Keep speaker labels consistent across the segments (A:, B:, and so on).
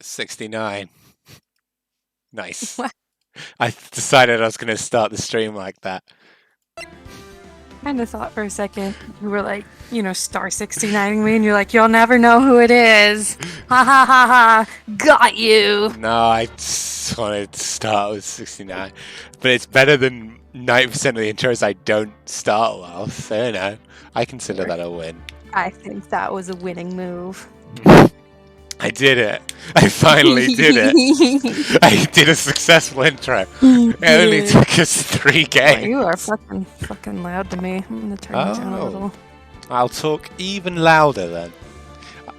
A: 69. Nice.
B: What?
A: I decided I was going to start the stream like that.
B: Kind of thought for a second you were like, star 69ing me, and you're like, you'll never know who it is. Ha ha ha ha. Got you.
A: No, I just wanted to start with 69. But it's better than 90% of the intros I don't start well, so I consider that a win.
B: I think that was a winning move.
A: I did it. I finally did it. I did a successful intro. It only took us 3 games.
B: You are fucking loud to me. I'm gonna turn it down a little.
A: I'll talk even louder then.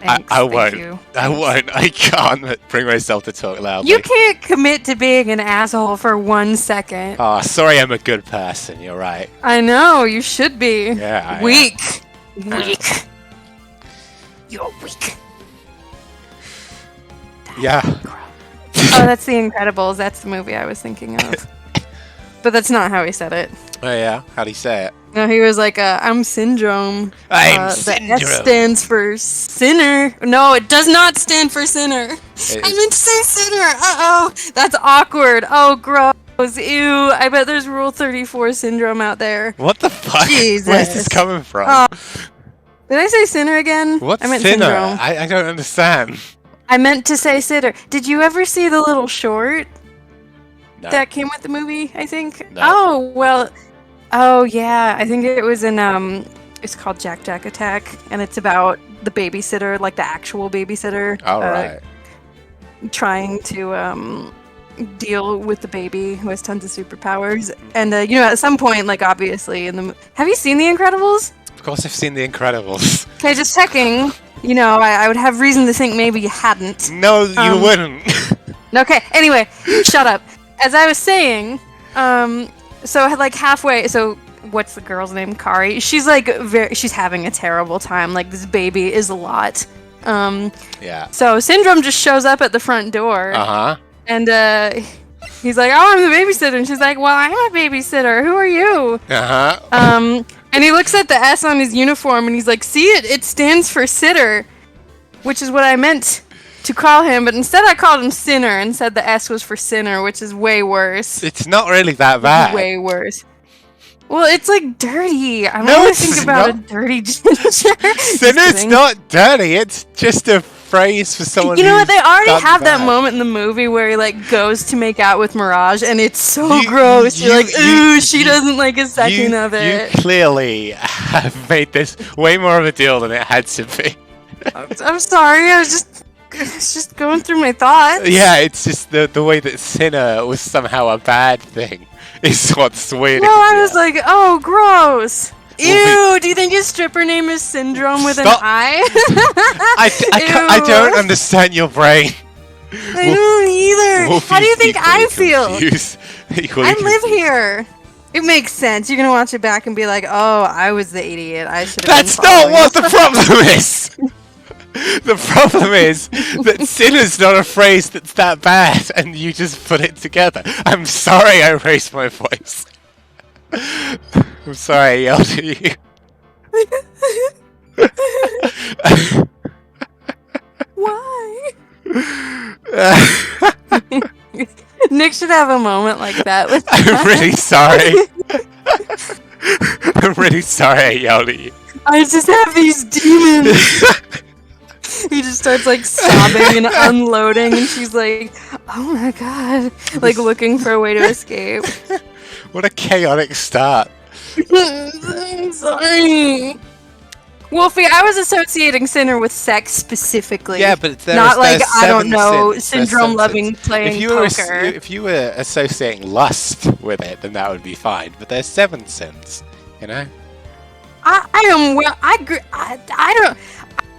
B: Thanks,
A: I won't.
B: thank you.
A: I won't. I can't bring myself to talk loudly.
B: You can't commit to being an asshole for 1 second.
A: Oh, sorry, I'm a good person. You're right.
B: I know, you should be.
A: Yeah.
B: Weak. Weak. You're weak.
A: Yeah.
B: Oh, that's The Incredibles. That's the movie I was thinking of. But that's not how he said it.
A: Oh, yeah? How'd he say it?
B: No, he was like, I'm syndrome.
A: I'm
B: The
A: syndrome.
B: S stands for sinner. No, it does not stand for sinner. I meant to say sinner. Uh-oh. That's awkward. Oh, gross. Ew. I bet there's Rule 34 syndrome out there.
A: What the fuck?
B: Jesus.
A: Where's this coming from?
B: Did I say sinner again?
A: What's
B: I meant
A: sinner?
B: syndrome.
A: I don't understand.
B: I meant to say sinner. Did you ever see the little short
A: No.
B: that came with the movie, I think?
A: No.
B: Oh, well. Oh, yeah. I think it was in, it's called Jack Jack Attack, and it's about the babysitter, like the actual babysitter.
A: All right.
B: Trying to, deal with the baby who has tons of superpowers. And, at some point, like, obviously, have you seen The Incredibles?
A: Of course I've seen The Incredibles.
B: Okay, just checking. I would have reason to think maybe you hadn't.
A: No, you wouldn't.
B: Okay, anyway, shut up. As I was saying, so like halfway, so what's the girl's name? Kari. She's like she's having a terrible time. Like this baby is a lot.
A: Yeah.
B: So Syndrome just shows up at the front door.
A: Uh-huh.
B: And he's like, "Oh, I'm the babysitter." And she's like, "Well, I'm a babysitter. Who are you?"
A: Uh-huh.
B: And he looks at the S on his uniform and he's like, "See it? It stands for sitter," which is what I meant to call him, but instead I called him Sinner and said the S was for sinner, which is way worse.
A: It's not really that bad.
B: Way worse. Well, it's like dirty. I
A: No,
B: want to think
A: it's
B: about
A: not.
B: a dirty ginger.
A: Sinner's not dirty. It's just a phrase for someone.
B: You know what? They already
A: done
B: have that
A: bad.
B: moment in the movie where he like goes to make out with Mirage, and it's so
A: You-
B: gross. You're like, ooh,
A: you-
B: she
A: you-
B: doesn't like a second of it.
A: You clearly have made this way more of a deal than it had to be.
B: I'm sorry. I was just going through my thoughts.
A: Yeah, it's just the way that Sinner was somehow a bad thing is what's weird.
B: No, I was like, oh, gross.
A: Well,
B: Ew, do you think his stripper name is Syndrome with
A: Stop.
B: an I?
A: I don't understand your brain.
B: I don't either.
A: Wolfie's
B: How do you think I
A: equally
B: feel?
A: confused. Equally
B: I live
A: confused.
B: here. It makes sense. You're gonna watch it back and be like, "Oh, I was the idiot. I should have."
A: That's not what the problem is. The problem is that sinner's not a phrase that's that bad, and you just put it together. I'm sorry I raised my voice. I'm sorry I yelled at you.
B: Why? Nick should have a moment like that. With
A: I'm really sorry. I'm really sorry I yelled at you.
B: I just have these demons. He just starts like sobbing and unloading, and she's like, "Oh my god!" Like looking for a way to escape.
A: What a chaotic start.
B: I'm sorry. Wolfie, I was associating Sinner with sex specifically.
A: Yeah, but
B: not like
A: there's
B: I don't
A: seven
B: know,
A: sins. There's
B: syndrome
A: seven
B: loving
A: sins.
B: playing
A: if you were
B: poker.
A: if you were associating lust with it, then that would be fine. But there's 7 sins, you know.
B: I am well. I don't.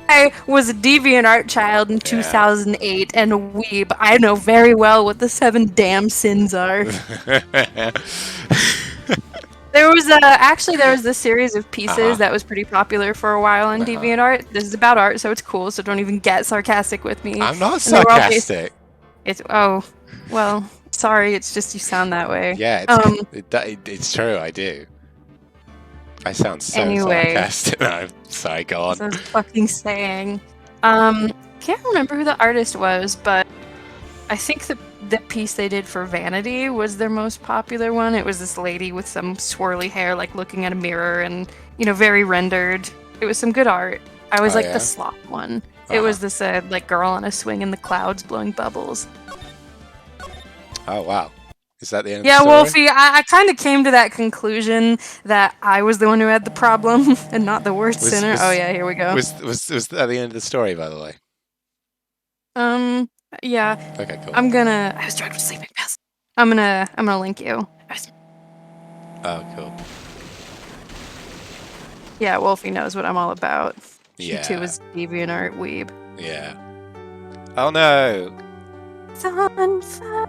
B: I was a DeviantArt child in 2008 and a weeb. I know very well what the 7 damn sins are. There was this series of pieces that was pretty popular for a while on DeviantArt. This is about art, so it's cool. So don't even get sarcastic with me.
A: I'm not
B: And they were all
A: sarcastic.
B: well, sorry. It's just you sound that way.
A: Yeah, it's true. I do. I sound so
B: Anyway.
A: sarcastic. No, sorry, go on.
B: That's what I was fucking saying. can't remember who the artist was, but I think the piece they did for Vanity was their most popular one. It was this lady with some swirly hair, like looking at a mirror and, very rendered. It was some good art. I was the sloth one. It was this like girl on a swing in the clouds blowing bubbles.
A: Oh, wow. Is that the end of the story?
B: Yeah, Wolfie, I kind of came to that conclusion that I was the one who had the problem and not the worst sinner. Oh, yeah, here we go.
A: Was that the end of the story, by the way?
B: Yeah.
A: Okay, cool.
B: I was drugged with sleeping pills. I'm gonna link you.
A: Oh, cool.
B: Yeah, Wolfie knows what I'm all about.
A: Yeah.
B: She too is DeviantArt weeb.
A: Yeah. Oh no!
B: It's on fire.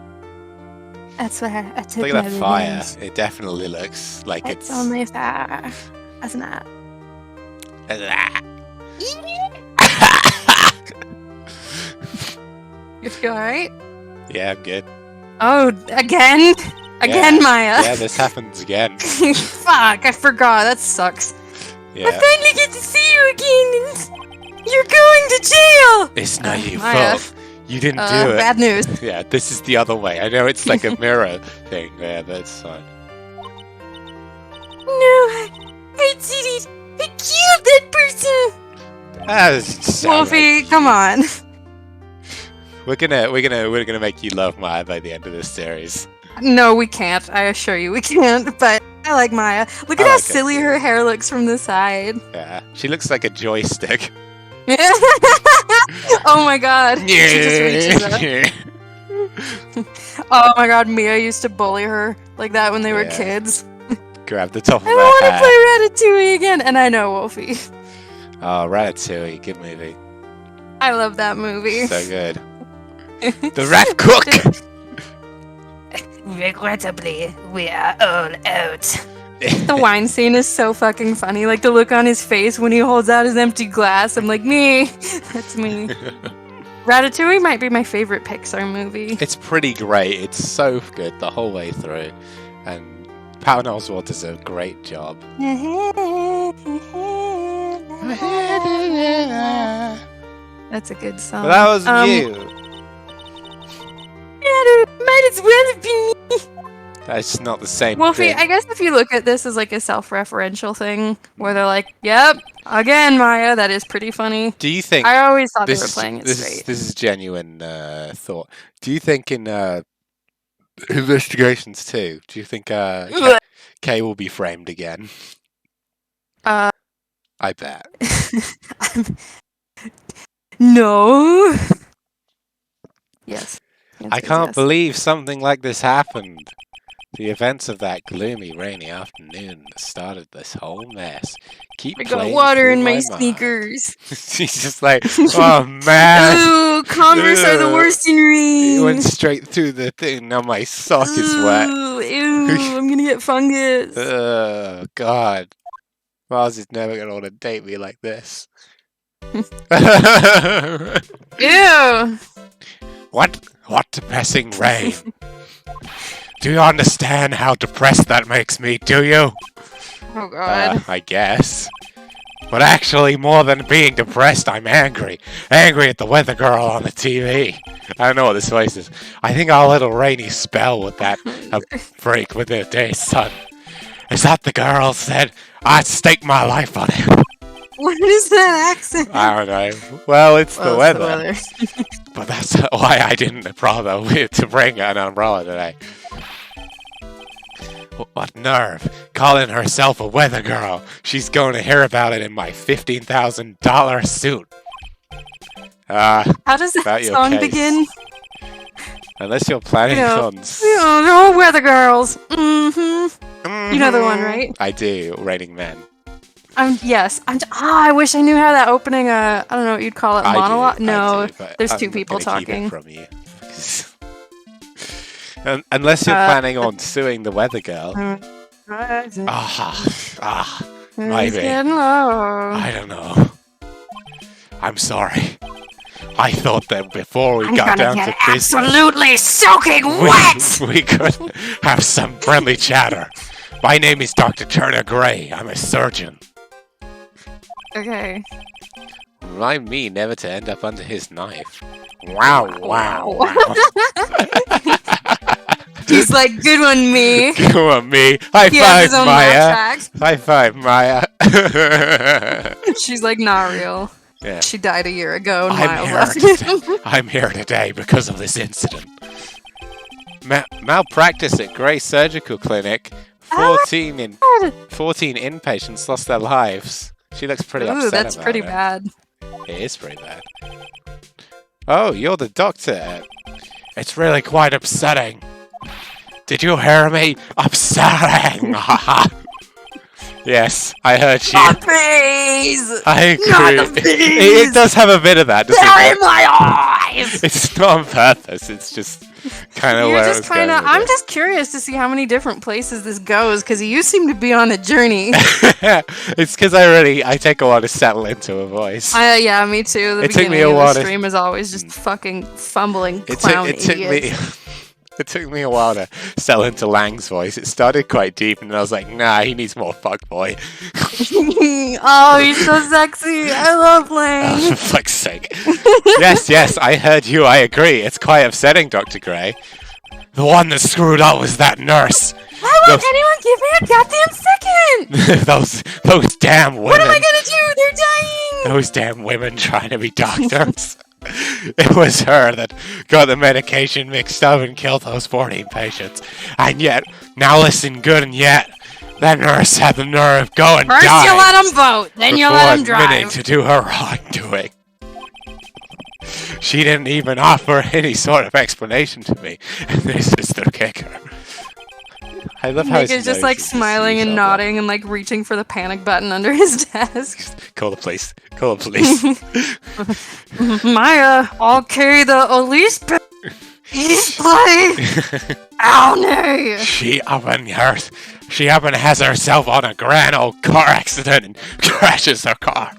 B: That's where I took
A: Look
B: my
A: at that fire.
B: revenge.
A: It definitely looks like it's
B: only fire. That's not. You feel alright?
A: Yeah, I'm good.
B: Oh, again? Again, Maya?
A: Yeah, this happens again.
B: Fuck, I forgot. That sucks.
A: Yeah.
B: I finally get to see you again. You're going to jail.
A: It's not your
B: Maya.
A: fault. You didn't do it.
B: Bad news.
A: Yeah, this is the other way. I know it's like a mirror thing. Yeah, that's fine.
B: No, I did it. I killed that person. Wolfie, come on.
A: We're gonna make you love Maya by the end of this series.
B: No, we can't. I assure you, we can't. But I like Maya. Look at how silly her hair looks from the side.
A: Yeah, she looks like a joystick.
B: Oh my god. She just reaches up. Oh my god, Mia used to bully her like that when they were kids.
A: Grab the top of
B: I
A: her
B: want
A: hat.
B: to play Ratatouille again. And I know, Wolfie.
A: Oh, Ratatouille, good movie.
B: I love that movie.
A: So good. The rat cook!
B: Regrettably, we are all out. The wine scene is so fucking funny. Like the look on his face when he holds out his empty glass. I'm like, me. That's me. Ratatouille might be my favorite Pixar movie.
A: It's pretty great. It's so good the whole way through. And Patton Oswalt does a great job.
B: That's a good song.
A: But that was you.
B: Might as well have been me.
A: That's not the same
B: Wolfie,
A: thing.
B: I guess if you look at this as like a self-referential thing, where they're like, "Yep, again, Maya," that is pretty funny.
A: Do you think
B: I always thought they were playing it straight.
A: This is genuine thought. Do you think in Investigations 2, do you think Kay will be framed again? I bet.
B: No. Yes.
A: I can't believe something like this happened. The events of that gloomy, rainy afternoon started this whole mess.
B: I got water in my sneakers.
A: She's just like, oh man.
B: Ooh, Converse are the worst in rain.
A: It went straight through the thing. Now my sock is wet.
B: Ew, I'm gonna get fungus.
A: Oh god. Mars is never gonna want to date me like this.
B: Ew.
A: What depressing rain. Do you understand how depressed that makes me, do you?
B: Oh god.
A: I guess. But actually, more than being depressed, I'm angry. Angry at the weather girl on the TV. I don't know what this voice is. I think our little rainy spell with that break with the day's sun. Is that the girl said, I'd stake my life on it?
B: What is that accent?
A: I don't know. Well, it's the weather.
B: It's the weather.
A: But that's why I didn't bother to bring an umbrella today. What nerve, calling herself a weather girl. She's going to hear about it in my $15,000 suit.
B: How does that song begin?
A: Unless you're planning on...
B: No, weather girls. Mm-hmm. You know the one, right?
A: I do, Raining Men.
B: Yes. I wish I knew how that opening, I don't know what you'd call it, monologue? No, there's two people talking.
A: From you. Unless you're planning on suing the weather girl. Maybe. I don't know. I'm sorry. I thought that before we got down to business,
B: absolutely soaking wet.
A: we could have some friendly chatter. My name is Dr. Turner Gray. I'm a surgeon.
B: Okay.
A: Remind me never to end up under his knife. Wow, wow,
B: Wow.
A: wow.
B: He's like, good one, me.
A: Come on, me. High
B: He has his
A: five,
B: own
A: Maya.
B: laugh track.
A: High five, Maya.
B: She's like, not real.
A: Yeah.
B: She died a year ago, and
A: I'm
B: Miles
A: here,
B: left.
A: today. I'm here today because of this incident. Malpractice at Grey Surgical Clinic. 14 inpatients lost their lives. She looks pretty upset.
B: Ooh, that's
A: about
B: pretty
A: it.
B: bad.
A: It is pretty bad. Oh, you're the doctor. It's really quite upsetting. Did you hear me? Upsetting! Yes, I heard you.
B: Not bees!
A: I
B: Not
A: agree.
B: the
A: It does have a bit of that, doesn't
B: They're
A: it?
B: in my eyes!
A: It's not on purpose, it's just kind of
B: You're
A: where
B: just
A: it's going.
B: I'm just curious to see how many different places this goes, because you seem to be on a journey.
A: It's because I take a while to settle into a voice.
B: Yeah, me too. The
A: It took me
B: beginning
A: a
B: of
A: while
B: the
A: to-
B: stream is always just fucking fumbling
A: It
B: clown
A: took me.
B: idiots.
A: It took me a while to settle into Lang's voice. It started quite deep, and I was like, nah, he needs more fuckboy.
B: Oh, he's so sexy. I love
A: Oh,
B: Lang.
A: for fuck's sake. Yes, I heard you. I agree. It's quite upsetting, Dr. Gray. The one that screwed up was that nurse.
B: Why won't anyone give me a goddamn second?
A: those damn women.
B: What am I gonna do? They're dying.
A: Those damn women trying to be doctors. It was her that got the medication mixed up and killed those 14 patients. And yet, now listen good, and yet, that nurse had the nerve go and
B: First
A: die.
B: you let them vote, then you let them
A: before admitting
B: drive.
A: to do her wrongdoing. She didn't even offer any sort of explanation to me, and this is the kicker. I love how
B: Nick is just like smiling and nodding and like reaching for the panic button under his desk.
A: Call the police. Call the police.
B: Maya, I'll carry the Elise play. Ow, no.
A: She up and has herself on a grand old car accident and crashes her car.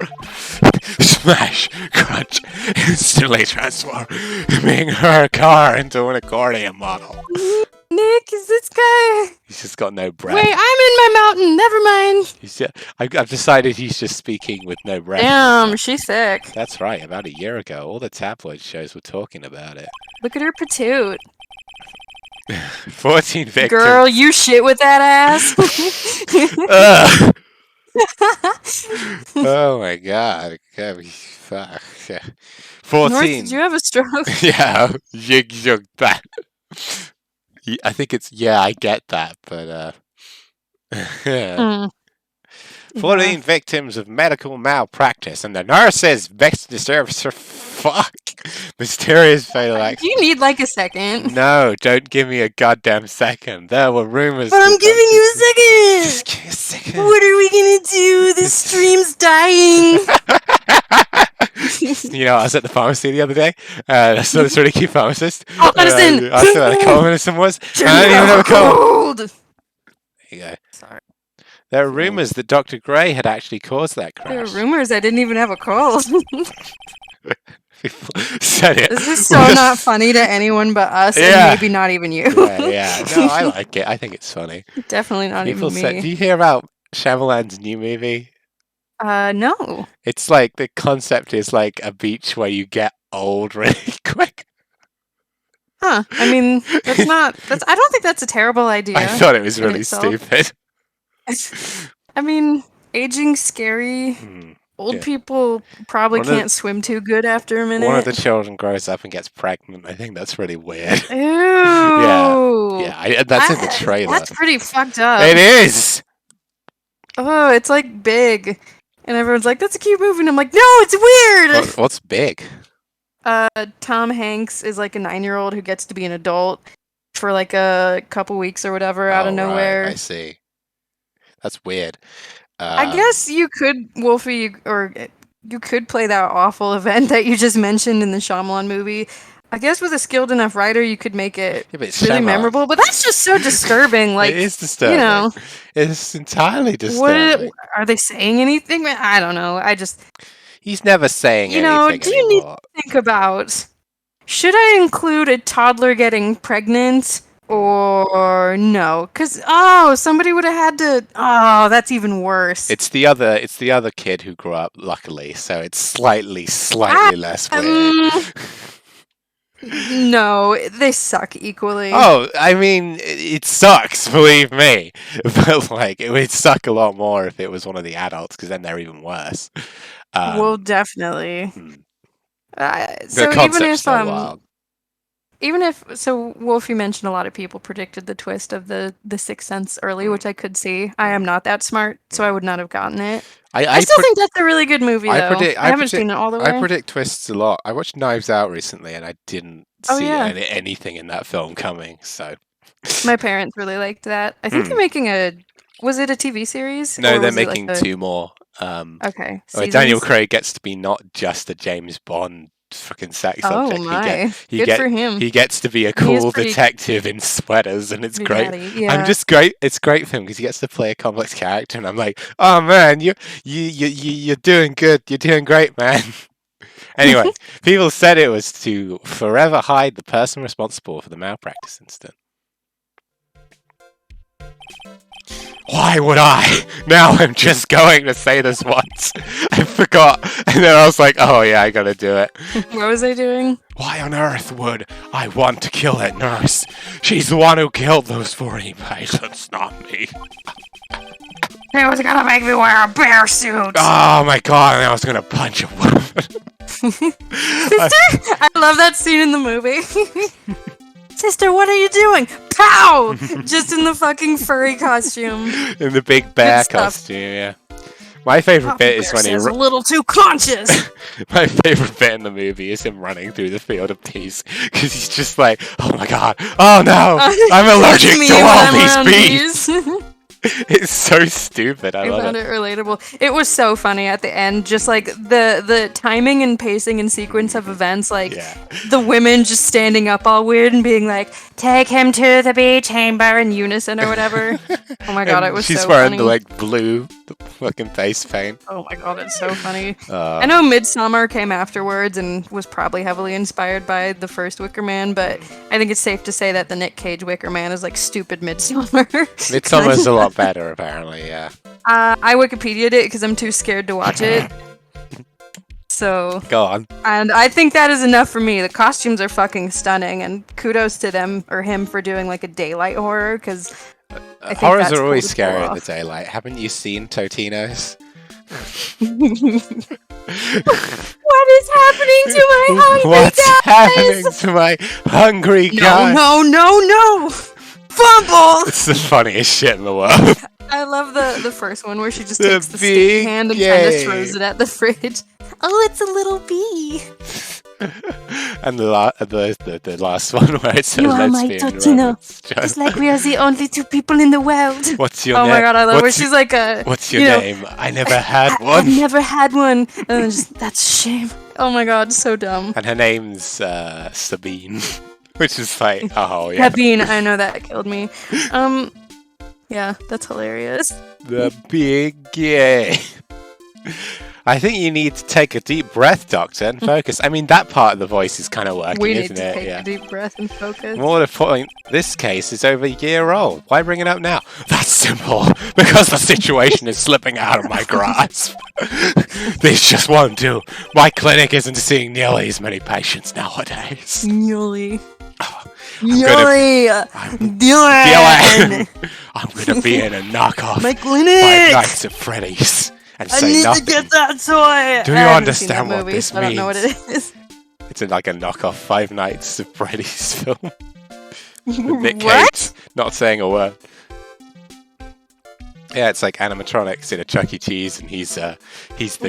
A: Smash, crunch, instantly transforming her car into an accordion model.
B: Nick, is this guy?
A: He's just got no breath.
B: Wait, I'm in my mountain. Never mind.
A: I've decided he's just speaking with no breath.
B: Damn, she's sick.
A: That's right, about a year ago, all the tabloid shows were talking about it.
B: Look at her patoot.
A: 14 victims.
B: Girl, you shit with that ass.
A: Ugh. Oh my god. Okay, fuck. 14.
B: North, did you have a stroke?
A: Yeah, you that. I think it's I get that, but 14 victims of medical malpractice, and the nurses vexed deserves her mysterious fatal
B: Do
A: accident.
B: you need like a second?
A: No, don't give me a goddamn second. There were rumors.
B: But I'm
A: that
B: giving you a
A: Just
B: second.
A: give me a second.
B: What are we gonna do? The stream's dying.
A: You know, I was at the pharmacy the other day. I saw this really cute pharmacist.
B: Oh, medicine!
A: I asked her what a cold medicine was. And I didn't even have a cold.
B: cold.
A: There you go.
B: Sorry.
A: There are rumors that Dr. Gray had actually caused that
B: There are
A: crash.
B: rumors I didn't even have a cold.
A: People said it.
B: This is so not funny to anyone but us,
A: Yeah.
B: and maybe not even you.
A: Yeah. No, I like it. I think it's funny.
B: Definitely not
A: People
B: even
A: said,
B: me.
A: do you hear about Shyamalan's new movie?
B: No.
A: It's like the concept is like a beach where you get old really quick.
B: Huh. I mean, that's not. I don't think that's a terrible idea.
A: I thought it was
B: in
A: really
B: itself.
A: stupid.
B: I mean, aging's scary.
A: Hmm.
B: Old
A: Yeah.
B: people probably
A: One of-
B: can't swim too good after a minute.
A: One of the children grows up and gets pregnant. I think that's really weird.
B: Ew.
A: Yeah, that's in the trailer.
B: That's pretty fucked up.
A: It is!
B: Oh, it's like big. And everyone's like, that's a cute movie. And I'm like, no, it's weird.
A: What's big?
B: Tom Hanks is like a 9-year-old who gets to be an adult for like a couple weeks or whatever out of
A: Oh, right,
B: nowhere.
A: I see. That's weird.
B: I guess you could, Wolfie, you could play that awful event that you just mentioned in the Shyamalan movie. I guess with a skilled enough writer, you could make it
A: Yeah, but it's
B: really
A: Shyamalan.
B: memorable. But that's just so disturbing. Like,
A: it is disturbing.
B: you know,
A: It's entirely disturbing.
B: are they saying anything? I don't know.
A: He's never saying
B: You know,
A: anything
B: do you need
A: anymore.
B: think about, should I include a toddler getting pregnant Or no, because somebody would have had to. Oh, that's even worse.
A: It's the other kid who grew up, luckily, so it's slightly less weird.
B: No, they suck equally.
A: Oh, I mean, it sucks, believe me. But like, it would suck a lot more if it was one of the adults, because then they're even worse.
B: Well, definitely.
A: The
B: So
A: concept's so wild.
B: Wolf, you mentioned a lot of people predicted the twist of the Sixth Sense early, which I could see. I am not that smart, so I would not have gotten it. I still think that's a really good movie, though. I haven't seen it all the way.
A: I predict twists a lot. I watched Knives Out recently, and I didn't see anything in that film coming. So
B: my parents really liked that. I think they're making was it a TV series?
A: No, they're making two more.
B: Okay.
A: Daniel Craig gets to be not just a James Bond fucking sex object.
B: My. Good for him.
A: He gets to be a cool detective in sweaters, and it's great. It's great for him because he gets to play a complex character, and I'm like, oh man, you're doing good. You're doing great, man. Anyway, people said it was to forever hide the person responsible for the malpractice incident. Why would I? Now I'm just going to say this once. I forgot. And then I was like, oh yeah, I gotta do it.
B: What was I doing?
A: Why on earth would I want to kill that nurse? She's the one who killed those 40 patients, not me.
B: He was gonna make me wear a bear suit.
A: Oh my god, I was gonna punch a woman.
B: Sister? I love that scene in the movie. Sister, what are you doing? Pow! Just in the fucking furry costume.
A: In the big bear costume, yeah. My favorite bit is when he's
B: a little too conscious.
A: My favorite bit in the movie is him running through the field of peas because he's just like, oh my god, oh no, I'm allergic to all these bees. It's so stupid. I found
B: it relatable. It was so funny at the end, just like the timing and pacing and sequence of events, like the women just standing up all weird and being like, "Take him to the bee chamber" in unison or whatever. Oh my god, it was so funny.
A: She's wearing the like blue fucking face paint.
B: Oh my god, it's so funny. I know Midsommar came afterwards and was probably heavily inspired by the first Wicker Man, but I think it's safe to say that the Nick Cage Wicker Man is like stupid Midsommar.
A: Midsommar's a lot better, apparently, yeah.
B: I Wikipedia'd it because I'm too scared to watch it. So...
A: Go on.
B: And I think that is enough for me. The costumes are fucking stunning, and kudos to them, or him, for doing like a daylight horror, because
A: horrors are always scary in the daylight. Haven't you seen Totino's?
B: What is happening to my hungry
A: What's happening to my hungry guy?
B: No! Fumble!
A: It's the funniest shit in the world.
B: I love the first one where she just takes the sticky hand and kind of throws it at the fridge. Oh, it's a little bee.
A: And the last one where it's a
B: you are my Totino. It's like we are the only two people in the world.
A: What's your name?
B: Oh my god, I love where she's like
A: what's your name? I never had one.
B: I've never had one. And then just, that's a shame. Oh my god, so dumb.
A: And her name's Sabine. Which is like, oh yeah.
B: Sabine, I know that killed me. Yeah, that's hilarious.
A: The big gay. I think you need to take a deep breath, Doctor, and focus. I mean, that part of the voice is kind of working, isn't it?
B: We need to take a deep breath and focus.
A: More to the point, this case is over a year old. Why bring it up now? That's simple. Because the situation is slipping out of my grasp. This just won't do. My clinic isn't seeing nearly as many patients nowadays.
B: Nearly.
A: Dylan! I'm gonna be in a knockoff
B: my clinic!
A: Five Nights at Freddy's and say
B: I need
A: nothing.
B: to get that toy!
A: Do you understand what this means?
B: I don't know what it is.
A: It's like a knockoff Five Nights at Freddy's film. With Nick
B: What?
A: Cage not saying a word. Yeah, it's like animatronics in a Chuck E. Cheese, and he's the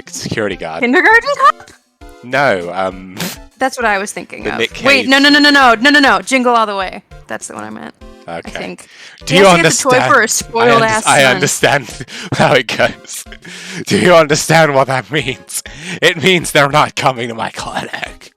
A: security guard.
B: Kindergarten Cop?
A: No,
B: That's what I was thinking of.
A: Nick Cage.
B: Wait, no. Jingle All the Way. That's the one I meant.
A: Okay.
B: I think.
A: Do you understand?
B: Get the toy for a spoiled ass son.
A: I understand how it goes. Do you understand what that means? It means they're not coming to my clinic.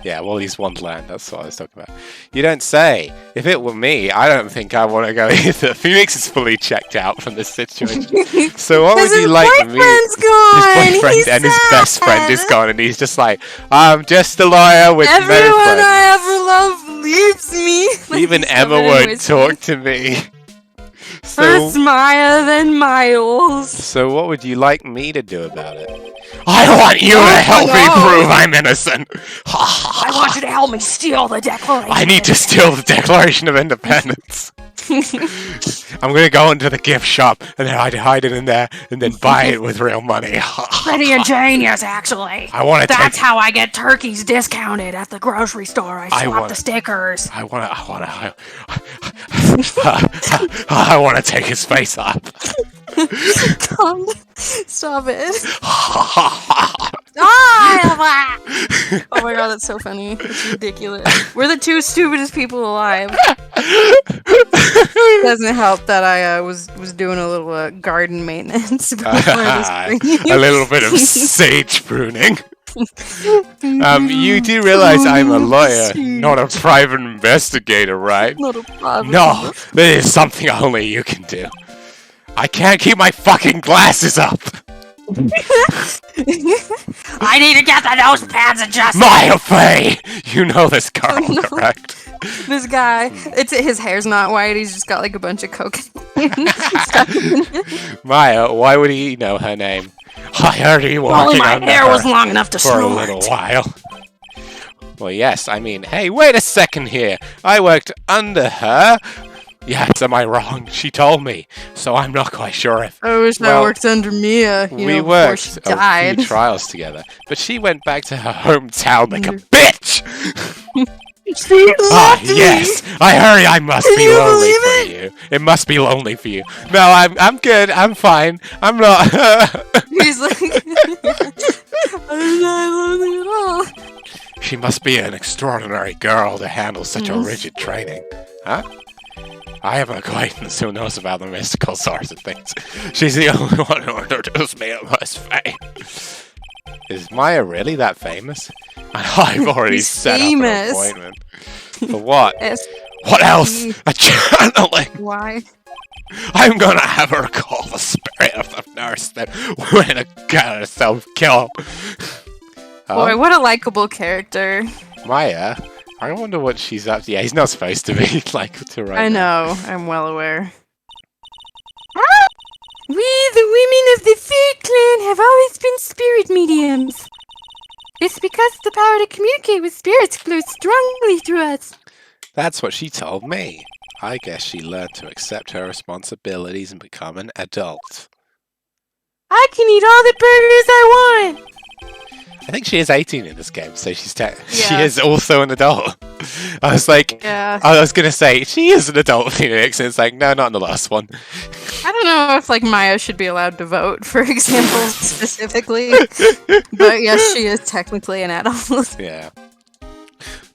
A: Yeah, Wally's Wonderland, that's what I was talking about. You don't say. If it were me, I don't think I want to go either. Phoenix is fully checked out from this situation. So what would you like me?
B: His boyfriend
A: and his best friend is gone, and he's just like, I'm just a lawyer with no friends.
B: Everyone I ever loved leaves me. Like,
A: Even
B: he's
A: Emma
B: covered in
A: won't
B: whiskey.
A: talk to me.
B: First Maya, then Miles.
A: So what would you like me to do about it? I want you to help me
B: no.
A: prove I'm innocent!
B: I want you to help me steal the Declaration.
A: I need to steal the Declaration of Independence. I'm gonna go into the gift shop and then I'd hide it in there and then buy it with real money.
B: Pretty ingenious, actually.
A: I want to
B: That's how I get turkeys discounted at the grocery store. I swap the stickers.
A: I want to take his face off.
B: Tom, stop it. Oh my god, that's so funny. It's ridiculous. We're the two stupidest people alive. Doesn't help that I was doing a little garden maintenance before this
A: A little bit of sage pruning. You do realize I'm a lawyer, not a private investigator, right?
B: Not a problem.
A: No, this is something only you can do. I can't keep my fucking glasses up!
B: I need to get the nose pads adjusted!
A: Maya Fey! You know this girl, correct?
B: This guy, his hair's not white, he's just got like a bunch of cocaine.
A: Maya, why would he know her name? I heard he
B: Only
A: walking
B: my
A: under
B: hair
A: her
B: was long enough to
A: for a little while. Well, yes, I mean, hey, wait a second here. I worked under her. Yes, am I wrong? She told me, so I'm not quite sure if...
B: I wish I worked under Mia,
A: we
B: before she
A: worked a
B: died.
A: few trials together, but she went back to her hometown like a bitch! Yes! I must be lonely for you. It must be lonely for you. No, I'm good, I'm fine. I'm not...
B: He's like... I'm not lonely at all.
A: She must be an extraordinary girl to handle such a rigid training. Huh? I have an acquaintance who knows about the mystical sorts of things. She's the only one who introduced me to Miss Faye. Is Maya really that famous? I've already set up an appointment. For what? What else? A channeling!
B: Why?
A: I'm gonna have her call the spirit of the nurse that went and got herself killed.
B: Boy, what a likable character.
A: Maya? I wonder what she's up to. Yeah, he's not supposed to be like to right
B: I
A: now.
B: know, I'm well aware. We, the women of the Fae clan, have always been spirit mediums. It's because the power to communicate with spirits flows strongly through us.
A: That's what she told me. I guess she learned to accept her responsibilities and become an adult.
B: I can eat all the burgers I want.
A: I think she is 18 in this game, so she is also an adult. I was like, I was gonna say she is an adult Phoenix, and it's like, no, not in the last one.
B: I don't know if like Maya should be allowed to vote, for example, specifically, but yes, she is technically an adult.
A: Yeah.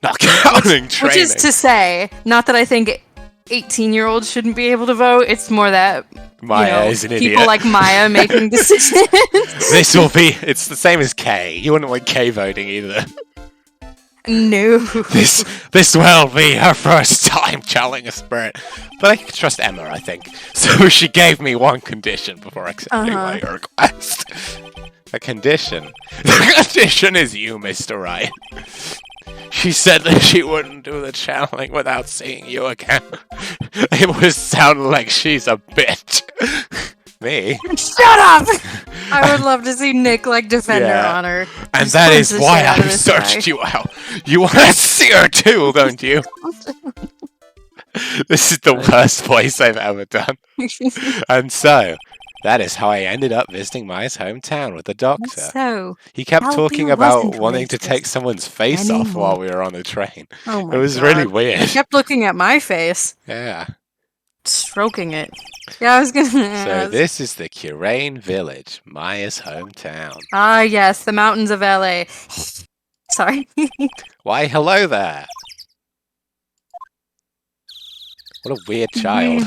A: Not counting training.
B: Which is to say, not that I think 18-year-olds shouldn't be able to vote. It's more that
A: Maya is an idiot.
B: People like Maya making decisions.
A: It's the same as Kay. You wouldn't want Kay voting either.
B: No.
A: This will be her first time channeling a spirit. But I can trust Emma, I think. So she gave me one condition before accepting my request. A condition? The condition is you, Mr. Wright. She said that she wouldn't do the channeling without seeing you again. It was sounding like she's a bitch. Me?
B: Shut up! I would love to see Nick like defend her honor.
A: And that is why I searched you out. You want to see her too, don't you? This is the worst voice I've ever done. And so, that is how I ended up visiting Maya's hometown with the doctor.
B: So,
A: he kept talking about wanting to take someone's face off while we were on the train.
B: Oh my
A: it was
B: God.
A: really weird.
B: He kept looking at my face.
A: Yeah.
B: Stroking it. Yeah, I was gonna ask.
A: So this is the Curane Village, Maya's hometown.
B: Ah, yes, the mountains of LA. Sorry.
A: Why, hello there. What a weird child.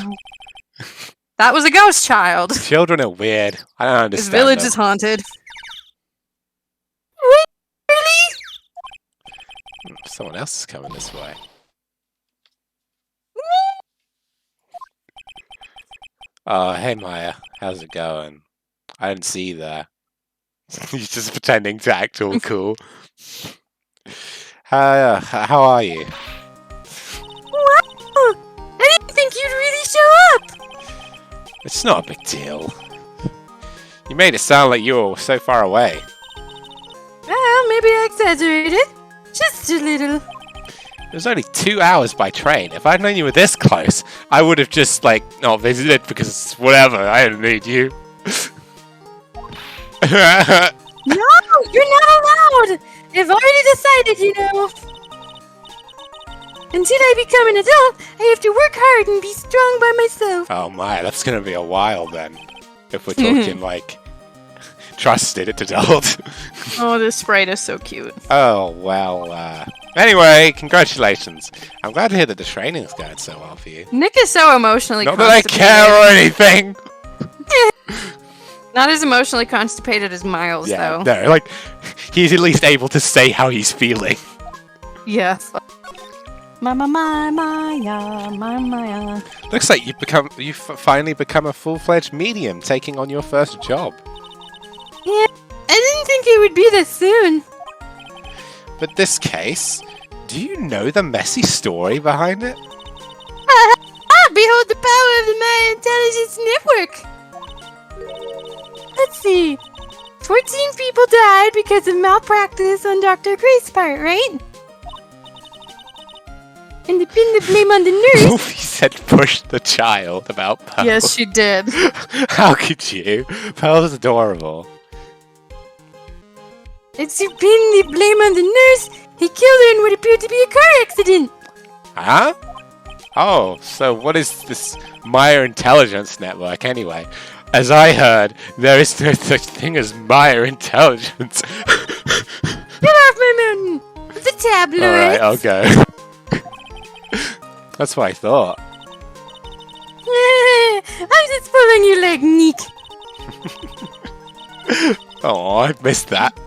B: That was a ghost child.
A: Children are weird. I don't understand.
B: This village
A: them.
B: is haunted. Really?
A: Someone else is coming this way. Oh, hey Maya. How's it going? I didn't see you there. He's just pretending to act all cool. How are you? It's not a big deal. You made it sound like you were so far away.
B: Well, maybe I exaggerated. Just a little.
A: It was only 2 hours by train. If I'd known you were this close, I would have just, like, not visited because whatever, I didn't need you.
B: No, you're not allowed! I've already decided, you know. Until I become an adult, I have to work hard and be strong by myself.
A: Oh my, that's gonna be a while then. If we're talking, like, trusted adult.
B: Oh, this sprite is so cute.
A: Oh, well, anyway, congratulations. I'm glad to hear that the training's going so well for you.
B: Nick is so emotionally
A: Not that I care or anything!
B: Not as emotionally constipated as Miles,
A: Yeah,
B: though.
A: no, like, he's at least able to say how he's feeling.
B: Yeah. Maya.
A: Looks like you've finally become a full-fledged medium, taking on your first job.
B: Yeah, I didn't think it would be this soon.
A: But this case, do you know the messy story behind it?
B: Behold the power of the Maya Intelligence Network! Let's see. 14 people died because of malpractice on Dr. Gray's part, right? And to pin the blame on the nurse...
A: Sophie said push the child about Pearl.
B: Yes, she did.
A: How could you? Pearl's adorable.
B: And to pin the blame on the nurse, he killed her in what appeared to be a car accident.
A: Huh? Oh, so what is this Maya Intelligence Network anyway? As I heard, there is no such thing as Maya Intelligence.
B: Get off my mountain! The tabloids!
A: Alright, I'll go. That's what I thought.
B: I'm just pulling your leg, Nick.
A: Oh, I missed that.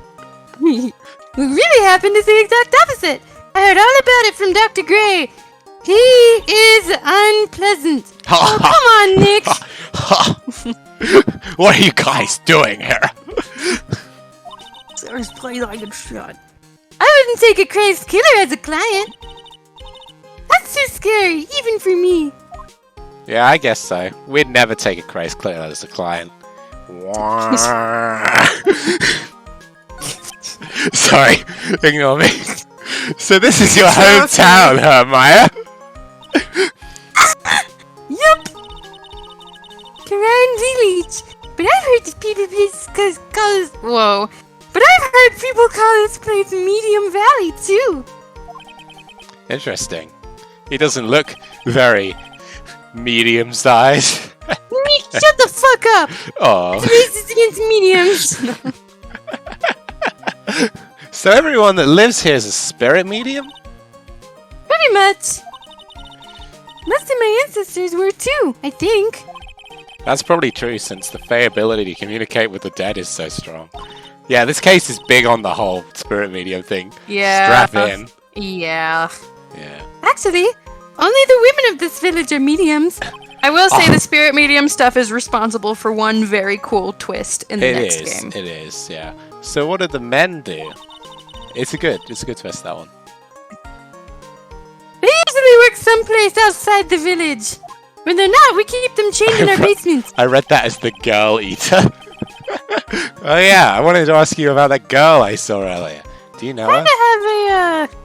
B: We really happened to the exact opposite. I heard all about it from Dr. Gray. He is unpleasant. Oh, come on, Nick.
A: What are you guys doing here?
B: Sarah's play like a shot. I wouldn't take a crazed killer as a client. That's too scary, even for me.
A: Yeah, I guess so. We'd never take a crazed killer as a client. Sorry, ignore me. So this is your hometown, huh, Maya?
B: Yup. Karan Village. But I've heard that people call this... Whoa. But I've heard people call this place Medium Valley, too.
A: Interesting. He doesn't look very medium-sized.
B: Nick, shut the fuck up!
A: Oh.
B: It's racist against mediums.
A: So everyone that lives here is a spirit medium?
B: Pretty much. Most of my ancestors were too, I think.
A: That's probably true since the Fae ability to communicate with the dead is so strong. Yeah, this case is big on the whole spirit medium thing.
B: Yeah.
A: Strap in.
B: Yeah.
A: Yeah.
B: Actually, only the women of this village are mediums. I will say the spirit medium stuff is responsible for one very cool twist in the next game.
A: It is, yeah. So what do the men do? It's a good twist, that one.
B: They usually work someplace outside the village. When they're not, we keep them chained in our basements.
A: I read that as the girl eater. Oh yeah, I wanted to ask you about that girl I saw earlier. Do you know her?
B: Kinda have a,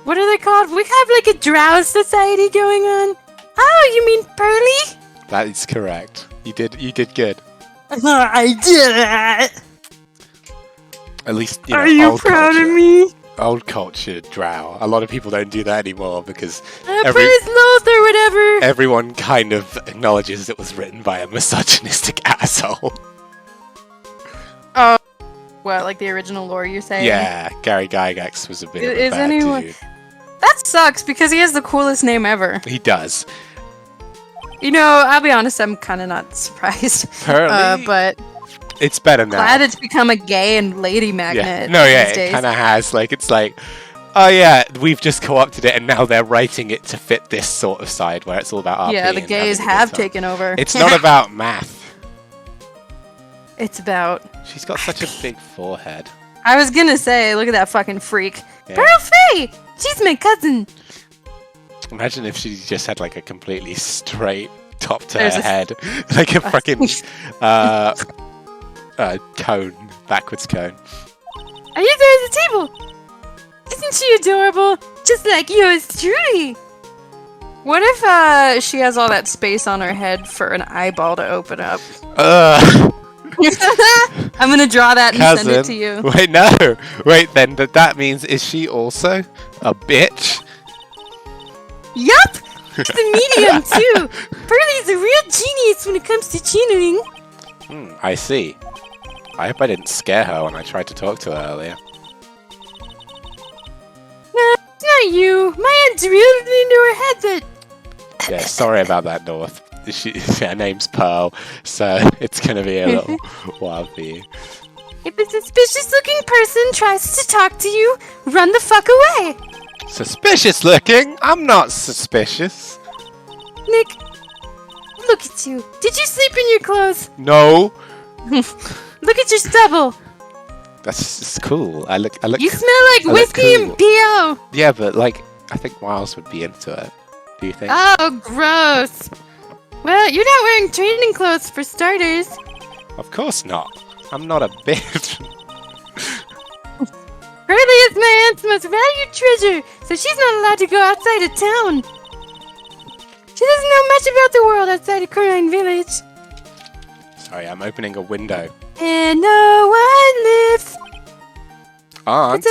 B: what are they called? We have like a drow society going on. Oh, you mean Pearly?
A: That is correct. You did good.
B: I did it!
A: At least, you know,
B: Are you
A: old
B: proud
A: culture.
B: of me?
A: Old culture drow. A lot of people don't do that anymore because
B: Praise Loth or whatever.
A: everyone kind of acknowledges it was written by a misogynistic asshole.
B: Oh, what, like the original lore you're saying?
A: Yeah, Gary Gygax was a bit of a
B: Is
A: bad
B: anyone-
A: dude.
B: That sucks because he has the coolest name ever.
A: He does.
B: You know, I'll be honest, I'm kind of not surprised.
A: Apparently,
B: But
A: it's better now.
B: glad it's become a gay and lady magnet.
A: Yeah. No, yeah,
B: these
A: it
B: days.
A: kind of has. Like, it's like, oh yeah, we've just co-opted it, and now they're writing it to fit this sort of side where it's all about RP.
B: Yeah, the
A: and
B: gays
A: having a good
B: have
A: time.
B: taken over.
A: It's not about math.
B: It's about...
A: She's got such a big forehead.
B: I was gonna say, look at that fucking freak.
A: Yeah.
B: Pearl Faye! She's my cousin.
A: Imagine if she just had like a completely straight top to
B: There's
A: her
B: a-
A: head, like a fucking cone, backwards cone.
B: Are you there at the table? Isn't she adorable? Just like yours truly. What if she has all that space on her head for an eyeball to open up? I'm gonna draw that and send it to you.
A: Wait, no. Wait, then that means is she also a bitch?
B: Yup! She's a medium too! Pearlie's a real genius when it comes to channeling.
A: I see. I hope I didn't scare her when I tried to talk to her earlier.
B: No, it's not you. My aunt's really into her head that...
A: Yeah, sorry about that, North. Her name's Pearl, so it's gonna be a little wild for you.
B: If a suspicious-looking person tries to talk to you, run the fuck away!
A: Suspicious looking? I'm not suspicious.
B: Nick, look at you. Did you sleep in your clothes?
A: No.
B: Look at your stubble.
A: That's just cool. I look.
B: You smell like whiskey
A: cool.
B: and P.O.
A: Yeah, but like, I think Miles would be into it. Do you think?
B: Oh, gross. Well, you're not wearing training clothes for starters.
A: Of course not. I'm not a bitch.
B: Pearlie is my aunt's most valued treasure, so she's not allowed to go outside of town. She doesn't know much about the world outside of Coraline Village.
A: Sorry, I'm opening a window.
B: And no one lives.
A: Aunt.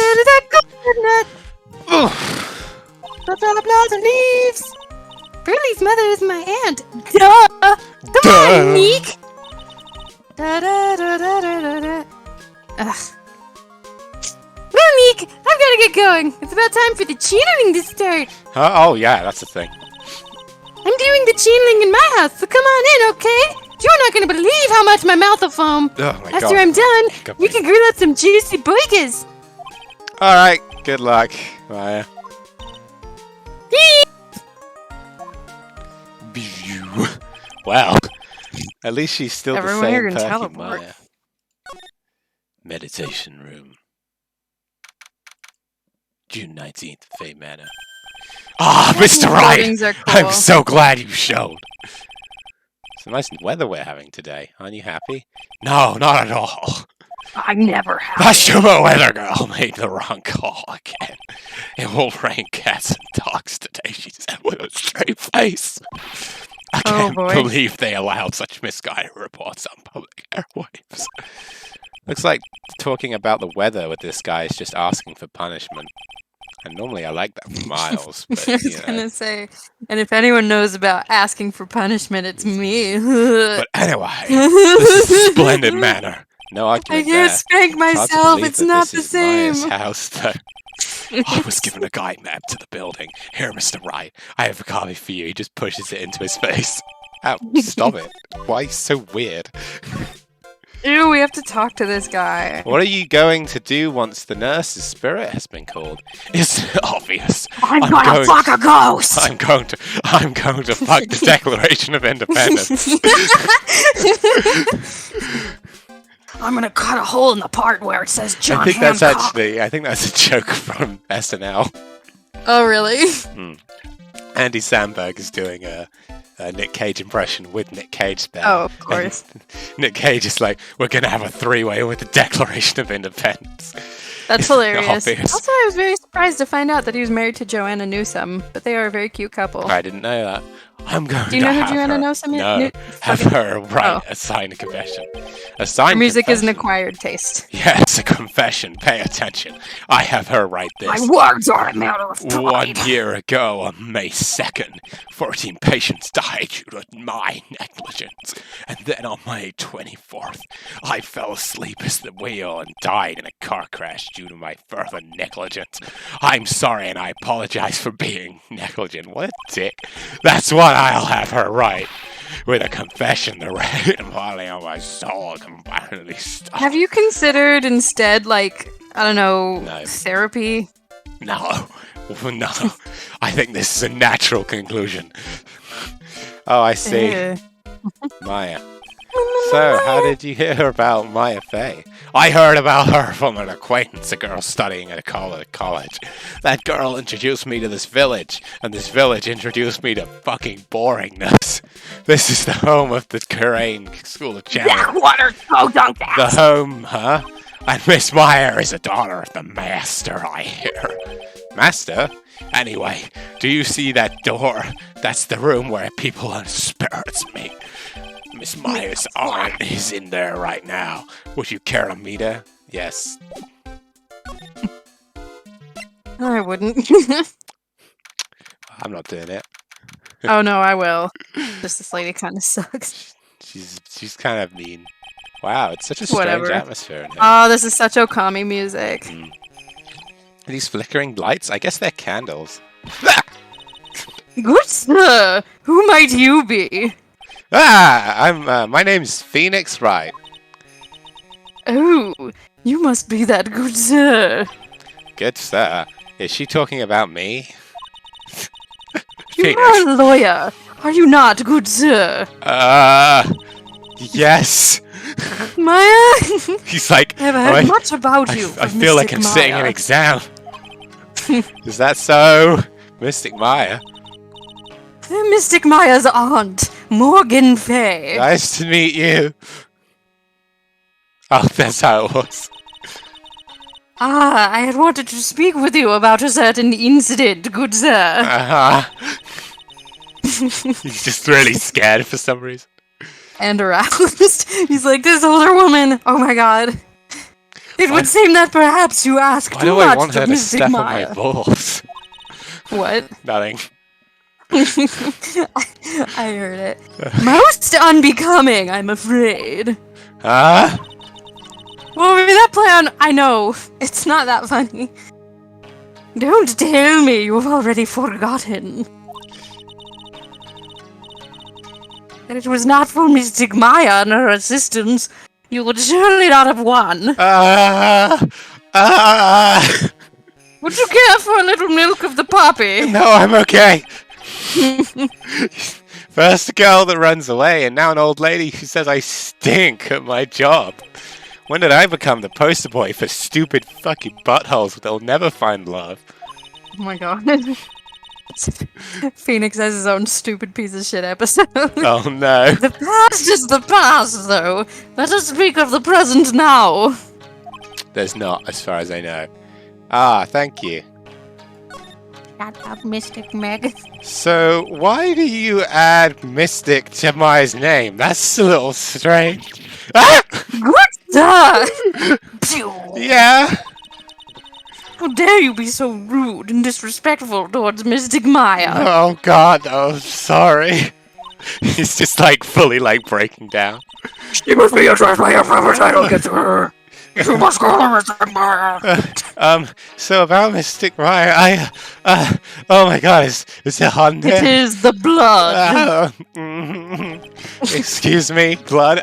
B: Lots of leaves. Pearlie's mother is my aunt. Duh! Come on, Meek! Da-da-da-da-da-da. Ugh. Well, Meek, I've gotta get going. It's about time for the channeling to start.
A: Oh, yeah, that's the thing.
B: I'm doing the channeling in my house, so come on in, okay? You're not gonna believe how much my mouth will foam.
A: Oh my
B: After
A: god.
B: I'm done, you can grill up some juicy boigas.
A: Alright, good luck, Maya. Well, at least she's still
B: Everyone
A: the
B: here
A: same
B: can
A: perky
B: teleport.
A: Maya. Meditation room. June 19th, Fay Manor. Ah, Mr. Wright!
B: Buildings are cool.
A: I'm so glad you showed. It's a nice weather we're having today. Aren't you happy? No, not at all.
B: I never have.
A: The sugar weather girl made the wrong call again. It will rain cats and dogs today, she said with a straight face. I can't believe they allowed such misguided reports on public airwaves. Looks like talking about the weather with this guy is just asking for punishment. And normally I like that for Miles, but
B: I was gonna say, and if anyone knows about asking for punishment, it's me.
A: But anyway, this is a splendid manor. No
B: I
A: argument
B: can't
A: there.
B: spank
A: Hard to
B: myself.
A: believe
B: It's
A: that
B: not
A: this
B: the
A: is
B: same.
A: Maya's house, though. I was given a guide map to the building. Here, Mr. Wright, I have a copy for you. He just pushes it into his face. Ow, stop it. Why so weird?
B: Ew, we have to talk to this guy.
A: What are you going to do once the nurse's spirit has been called? It's obvious.
B: I'm gonna fuck a ghost!
A: I'm going to fuck the Declaration of Independence.
B: I'm gonna cut a hole in the part where it says John
A: I think
B: Hancock.
A: that's a joke from SNL.
B: Oh, really?
A: Andy Samberg is doing a Nick Cage impression with Nick Cage there.
B: Oh, of course.
A: And Nick Cage is like, we're going to have a three-way with the Declaration of Independence.
B: That's
A: It's
B: hilarious.
A: obvious.
B: Also, I was very surprised to find out that he was married to Joanna Newsom, but they are a very cute couple.
A: I didn't know that. I'm going
B: Do you
A: to
B: know who
A: have
B: Joanna
A: her,
B: Newsom is?
A: No, have her write a signed confession. A signed
B: Her music is an
A: confession.
B: acquired taste.
A: Yes, a confession. Pay attention. I have her write this.
B: words are a matter of
A: 1 year ago, on May 2nd, 14 patients died due to my negligence. And then on May 24th, I fell asleep at the wheel and died in a car crash due to my further negligence. I'm sorry and I apologize for being negligent. What a dick. That's what I'll have her write. With a confession, the rain falling on my soul can finally stop.
B: Have you considered instead, like, I don't know,
A: No.
B: therapy?
A: No. No. I think this is a natural conclusion. Oh, I see. Maya. So, how did you hear about Maya Fey? I heard about her from an acquaintance, a girl studying at a college. That girl introduced me to this village, and this village introduced me to fucking boringness. This is the home of the Crane School of Challenge.
B: Blackwater Podunk
A: The home, huh? And Miss Maya is a daughter of the Master, I hear. Master? Anyway, do you see that door? That's the room where people and spirits meet. Miss Maya's aunt is in there right now. Would you care to meet her? Yes.
B: I wouldn't.
A: I'm not doing it.
B: Oh no, I will. Just this lady kind of sucks.
A: She's kind of mean. Wow, it's such a strange
B: Whatever.
A: atmosphere in here.
B: Oh, this is such Okami music.
A: These flickering lights? I guess they're candles.
B: Good sir, who might you be?
A: My name's Phoenix Wright.
B: Oh, you must be that good sir.
A: Good sir. Is she talking about me?
B: You
A: Phoenix.
B: are a lawyer, are you not, good sir?
A: Yes.
B: Maya?
A: He's like,
B: I've heard much about you.
A: I feel like I'm sitting an exam. Is that so? Mystic Maya?
B: Mystic Maya's aunt, Morgan Fay.
A: Nice to meet you. Oh, that's how it was.
B: I had wanted to speak with you about a certain incident, good sir.
A: Uh-huh. He's just really scared for some reason.
B: And aroused. He's like, this older woman. Oh my god. It would seem that perhaps you ask
A: Why
B: too
A: do I
B: much
A: want her
B: of
A: to
B: Mystic
A: step on
B: Maya.
A: my balls?
B: What?
A: Nothing.
B: I heard it. Most unbecoming, I'm afraid.
A: Huh?
B: Well, maybe that play on. I know. It's not that funny. Don't tell me you've already forgotten. That it was not for Mystic Maya and her assistants, you would surely not have won. Would you care for a little milk of the poppy?
A: No, I'm okay. First a girl that runs away, and now an old lady who says I stink at my job. When did I become the poster boy for stupid fucking buttholes that'll never find love?
B: Oh my god. Phoenix has his own stupid piece of shit episode.
A: Oh no.
B: The past is the past, though. Let us speak of the present now.
A: There's not, as far as I know. Ah, thank you.
B: Shut up, Mystic Meg.
A: So, why do you add Mystic to Maya's name? That's a little strange. Ah!
B: Good sir! Pew.
A: Yeah?
B: How dare you be so rude and disrespectful towards Mystic Maya?
A: Oh god, oh, sorry. He's just like fully like breaking down.
C: She must be addressed by your proper title, get to her. You must call her Mystic Maya.
A: So about Mystic Maya, oh my god, is it hot
B: It is the blood.
A: Excuse me, blood,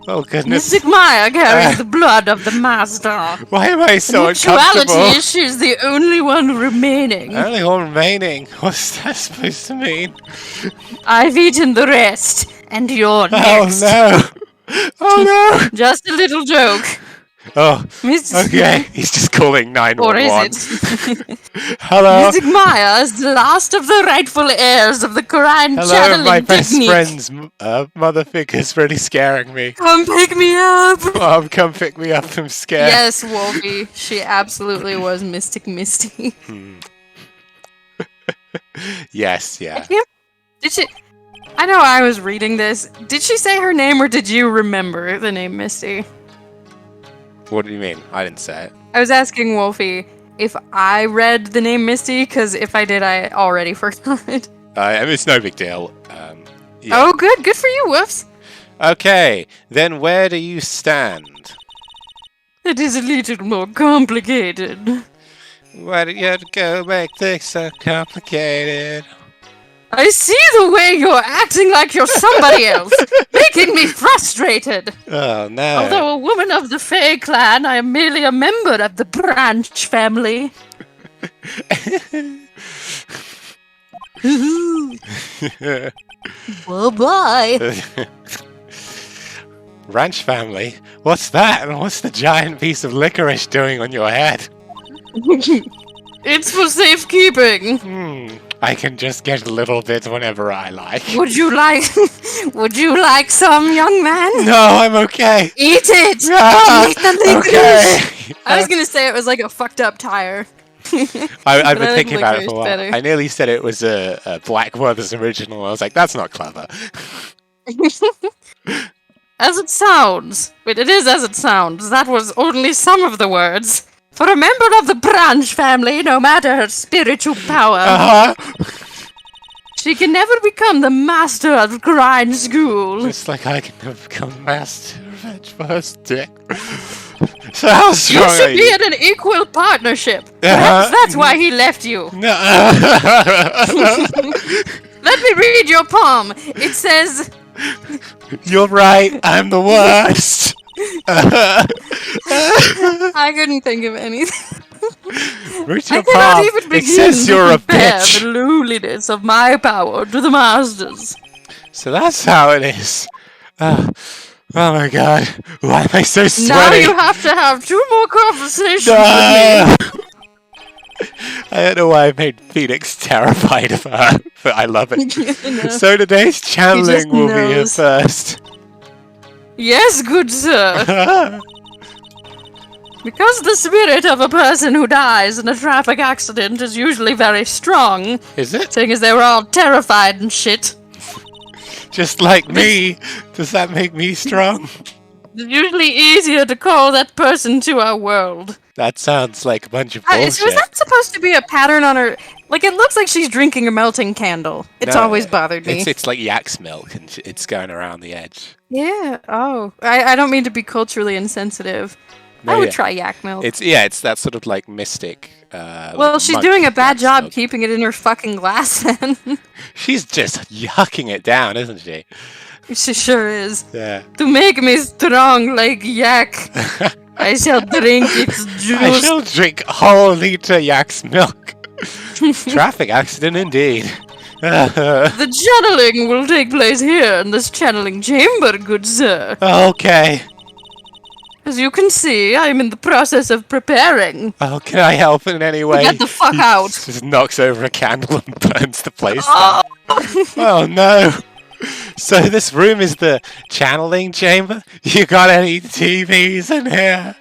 A: oh goodness.
B: Mystic Maya carries the blood of the master.
A: Why am I so
B: In actuality,
A: uncomfortable?
B: she's the only one remaining.
A: Only one remaining. What's that supposed to mean?
B: I've eaten the rest, and you're next.
A: Oh no! Oh no!
B: Just a little joke.
A: Oh,
B: Mystic
A: okay. He's just calling
B: Or is
A: 911.
B: it?
A: Hello?
B: Mystic Maya is the last of the rightful heirs of the Quran
A: Hello,
B: channeling
A: my best
B: technique.
A: friend's mother figure's really scaring me.
B: Come pick me up!
A: Mom, come pick me up. I'm scared.
B: Yes, Wolfie. She absolutely was Mystic Misty.
A: Yes, yeah.
B: Did she... I know I was reading this. Did she say her name, or did you remember the name Misty?
A: What do you mean? I didn't say it.
B: I was asking Wolfie if I read the name Misty, because if I did, I already forgot.
A: I mean, it's no big deal. Yeah.
B: Oh, good. Good for you, Woofs.
A: Okay, then where do you stand?
B: It is a little more complicated.
A: Why do you go make things so complicated?
B: I see the way you're acting like you're somebody else, making me frustrated.
A: Oh no.
B: Although a woman of the Fae clan, I am merely a member of the Branch family. Bye-bye.
A: Ranch family? What's that? And what's the giant piece of licorice doing on your head?
B: It's for safekeeping.
A: I can just get a little bit whenever I like.
B: Would you like some, young man?
A: No, I'm okay.
B: Eat it!
A: Ah,
B: Eat the licorice!
A: okay.
B: I was gonna say it was like a fucked up tire.
A: I've
B: But
A: been
B: I
A: thinking
B: like
A: about it for a while.
B: licorice better.
A: I nearly said it was a Black Brothers original. I was like, that's not clever.
B: As it sounds. Wait, it is as it sounds. That was only some of the words. For a member of the Branch family, no matter her spiritual power,
A: Uh-huh.
B: she can never become the master of grind school.
A: Just like I can never become master of edge first dick. So how
B: You
A: strong are
B: should be
A: you?
B: in an equal partnership.
A: Uh-huh.
B: Perhaps that's why he left you.
A: No.
B: Let me read your palm. It says,
A: You're right. I'm the worst.
B: I couldn't think of anything.
A: Read
B: I
A: your
B: cannot
A: palm.
B: even
A: It
B: begin
A: says
B: to
A: you're a
B: compare
A: bitch.
B: the lowliness of my power to the masters.
A: So that's how it is. Oh my god. Why am I so
B: Now
A: sweaty?
B: you have to have 2 more conversations with
A: No! I don't know why I made Phoenix terrified of her, but I love it.
B: me. No.
A: So today's channeling will be here
B: knows.
A: first.
B: Yes, good sir. Because the spirit of a person who dies in a traffic accident is usually very strong,
A: Is it?
B: seeing as they were all terrified and shit.
A: Just like me. Does that make me strong?
B: It's usually easier to call that person to our world.
A: That sounds like a bunch of
B: So
A: bullshit.
B: is that supposed to be a pattern on her? Like, it looks like she's drinking a melting candle. It's
A: No,
B: always bothered me.
A: It's like yak's milk and it's going around the edge.
B: Yeah, oh. I don't mean to be culturally insensitive.
A: No,
B: I would
A: yeah.
B: try yak milk.
A: It's that sort of like mystic.
B: Well,
A: like
B: she's
A: monk
B: doing a bad
A: yak's
B: job
A: milk.
B: keeping it in her fucking glass then.
A: She's just yucking it down, isn't she?
B: She sure is.
A: Yeah.
B: To make me strong like yak, I shall drink its
A: I
B: juice.
A: shall drink a whole liter yak's milk. Traffic accident indeed.
B: The channeling will take place here in this channeling chamber, good sir.
A: Okay.
B: As you can see, I am in the process of preparing.
A: Oh, can I help in any way?
B: Get the fuck
A: He
B: out.
A: Just knocks over a candle and burns the place
B: Oh.
A: down. Oh no. So this room is the channeling chamber? You got any TVs in here?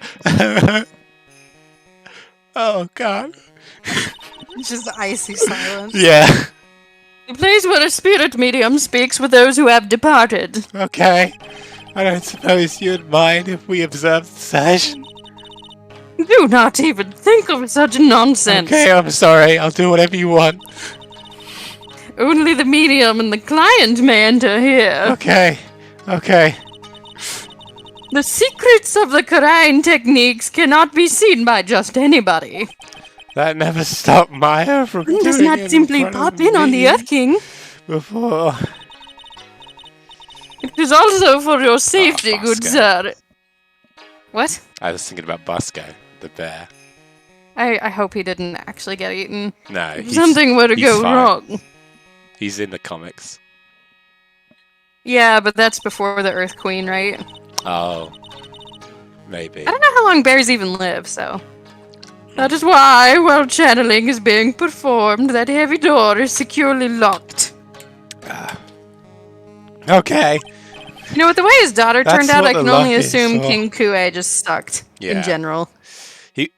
A: Oh god.
B: It's just icy silence.
A: Yeah.
B: The place where a spirit medium speaks with those who have departed.
A: Okay. I don't suppose you'd mind if we observed the session?
B: Do not even think of such nonsense.
A: Okay, I'm sorry. I'll do whatever you want.
B: Only the medium and the client may enter here.
A: Okay. Okay.
B: The secrets of the Karain techniques cannot be seen by just anybody.
A: That never stopped Maya from
B: One does
A: doing
B: not
A: it
B: simply
A: front of
B: pop in on the
A: me
B: Earth King.
A: before.
B: It is also for your safety, good
A: Bosco.
B: sir. What?
A: I was thinking about Bosco, the bear.
B: I hope he didn't actually get eaten.
A: No,
B: If something were to
A: he's
B: go
A: fine.
B: wrong.
A: He's in the comics.
B: Yeah, but that's before the Earth Queen, right?
A: Oh, maybe.
B: I don't know how long bears even live, so. That is why, while channeling is being performed, that heavy door is securely locked.
A: Okay.
B: You know, with the way his daughter
A: That's
B: turned out,
A: what
B: I
A: the
B: can only
A: lock is
B: assume
A: for.
B: King Kue just sucked
A: Yeah.
B: in general.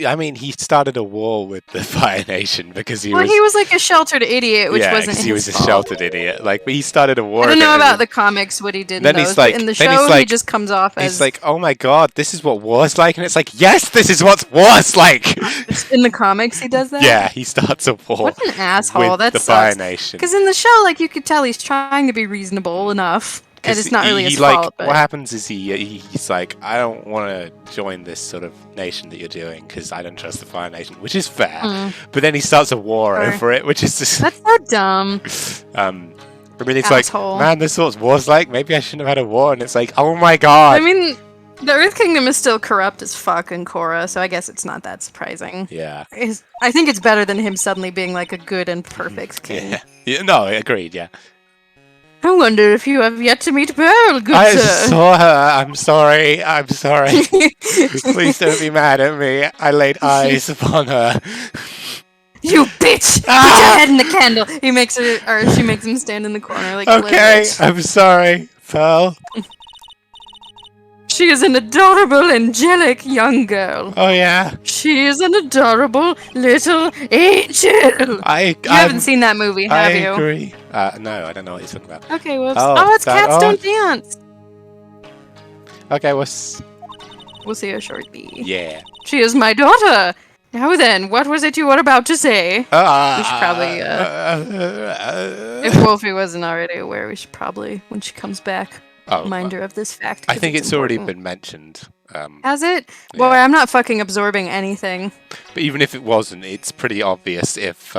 A: I mean, he started a war with the Fire Nation because he
B: Well,
A: was.
B: he was like a sheltered idiot, which
A: yeah,
B: wasn't
A: 'cause
B: his
A: he was a
B: fault.
A: sheltered idiot. Like, but he started a war.
B: I don't know
A: against-
B: about the comics, what he did in
A: Then
B: those,
A: he's
B: but
A: like-
B: in the
A: then he's
B: show, he
A: like-
B: just comes off as...
A: He's like, oh my god, this is what war's like, and it's like, yes, this is what war's like.
B: In the comics, he does that?
A: Yeah, he starts a war
B: What an asshole,
A: with
B: that
A: the Fire
B: sucks.
A: Nation.
B: Because in the show, like, you could tell he's trying to be reasonable enough, and it's not really
A: he,
B: his
A: like,
B: fault, but...
A: What happens is he's like, I don't want to join this sort of nation that you're doing because I don't trust the Fire Nation, which is fair. But then he starts a war
B: Fair.
A: over it, which is just
B: That's so dumb.
A: I mean, it's
B: Asshole.
A: like, man, this is what war's like. Maybe I shouldn't have had a war, and it's like, oh my god.
B: I mean, the Earth Kingdom is still corrupt as fuck in Korra, so I guess it's not that surprising.
A: yeah,
B: I think it's better than him suddenly being like a good and perfect king.
A: yeah, no, agreed, yeah.
B: I wonder if you have yet to meet Pearl, good
A: I
B: sir.
A: saw her. I'm sorry. I'm sorry. Please don't be mad at me. I laid eyes upon her.
B: You bitch! Put your head in the candle. He makes her, or she makes him stand in the corner like a little
A: Okay,
B: bitch.
A: I'm sorry, Pearl.
B: She is an adorable, angelic young girl.
A: Oh yeah.
B: She is an adorable little angel. You haven't seen that movie, have you?
A: I agree. No, I don't know what you're talking about.
B: Okay, whoops.
A: Oh,
B: Oh, it's
A: that-
B: Cats
A: oh.
B: Don't Dance.
A: Okay,
B: We'll see her shortly.
A: yeah.
B: She is my daughter. Now then, what was it you were about to say? We should probably, if Wolfie wasn't already aware, we should probably, when she comes back, remind her of this fact.
A: I
B: 'cause
A: think it's already
B: important.
A: been mentioned.
B: Has it? Boy,
A: yeah.
B: I'm not fucking absorbing anything.
A: But even if it wasn't, it's pretty obvious if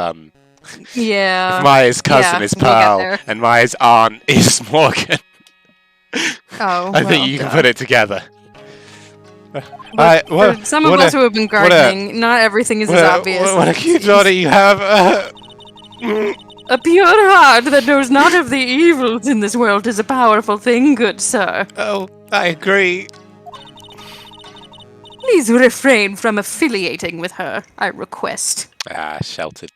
B: Yeah.
A: Maya's cousin
B: yeah,
A: is
B: we'll get
A: Pearl
B: there.
A: and Maya's aunt is Morgan.
B: Oh,
A: I think
B: well,
A: you can
B: duh.
A: put it together.
B: But for some of us who have been gardening, not everything is as obvious.
A: What a cute daughter you have.
B: A pure heart that knows not of the evils in this world is a powerful thing, good sir.
A: Oh, I agree.
B: Please refrain from affiliating with her, I request.
A: Sheltered.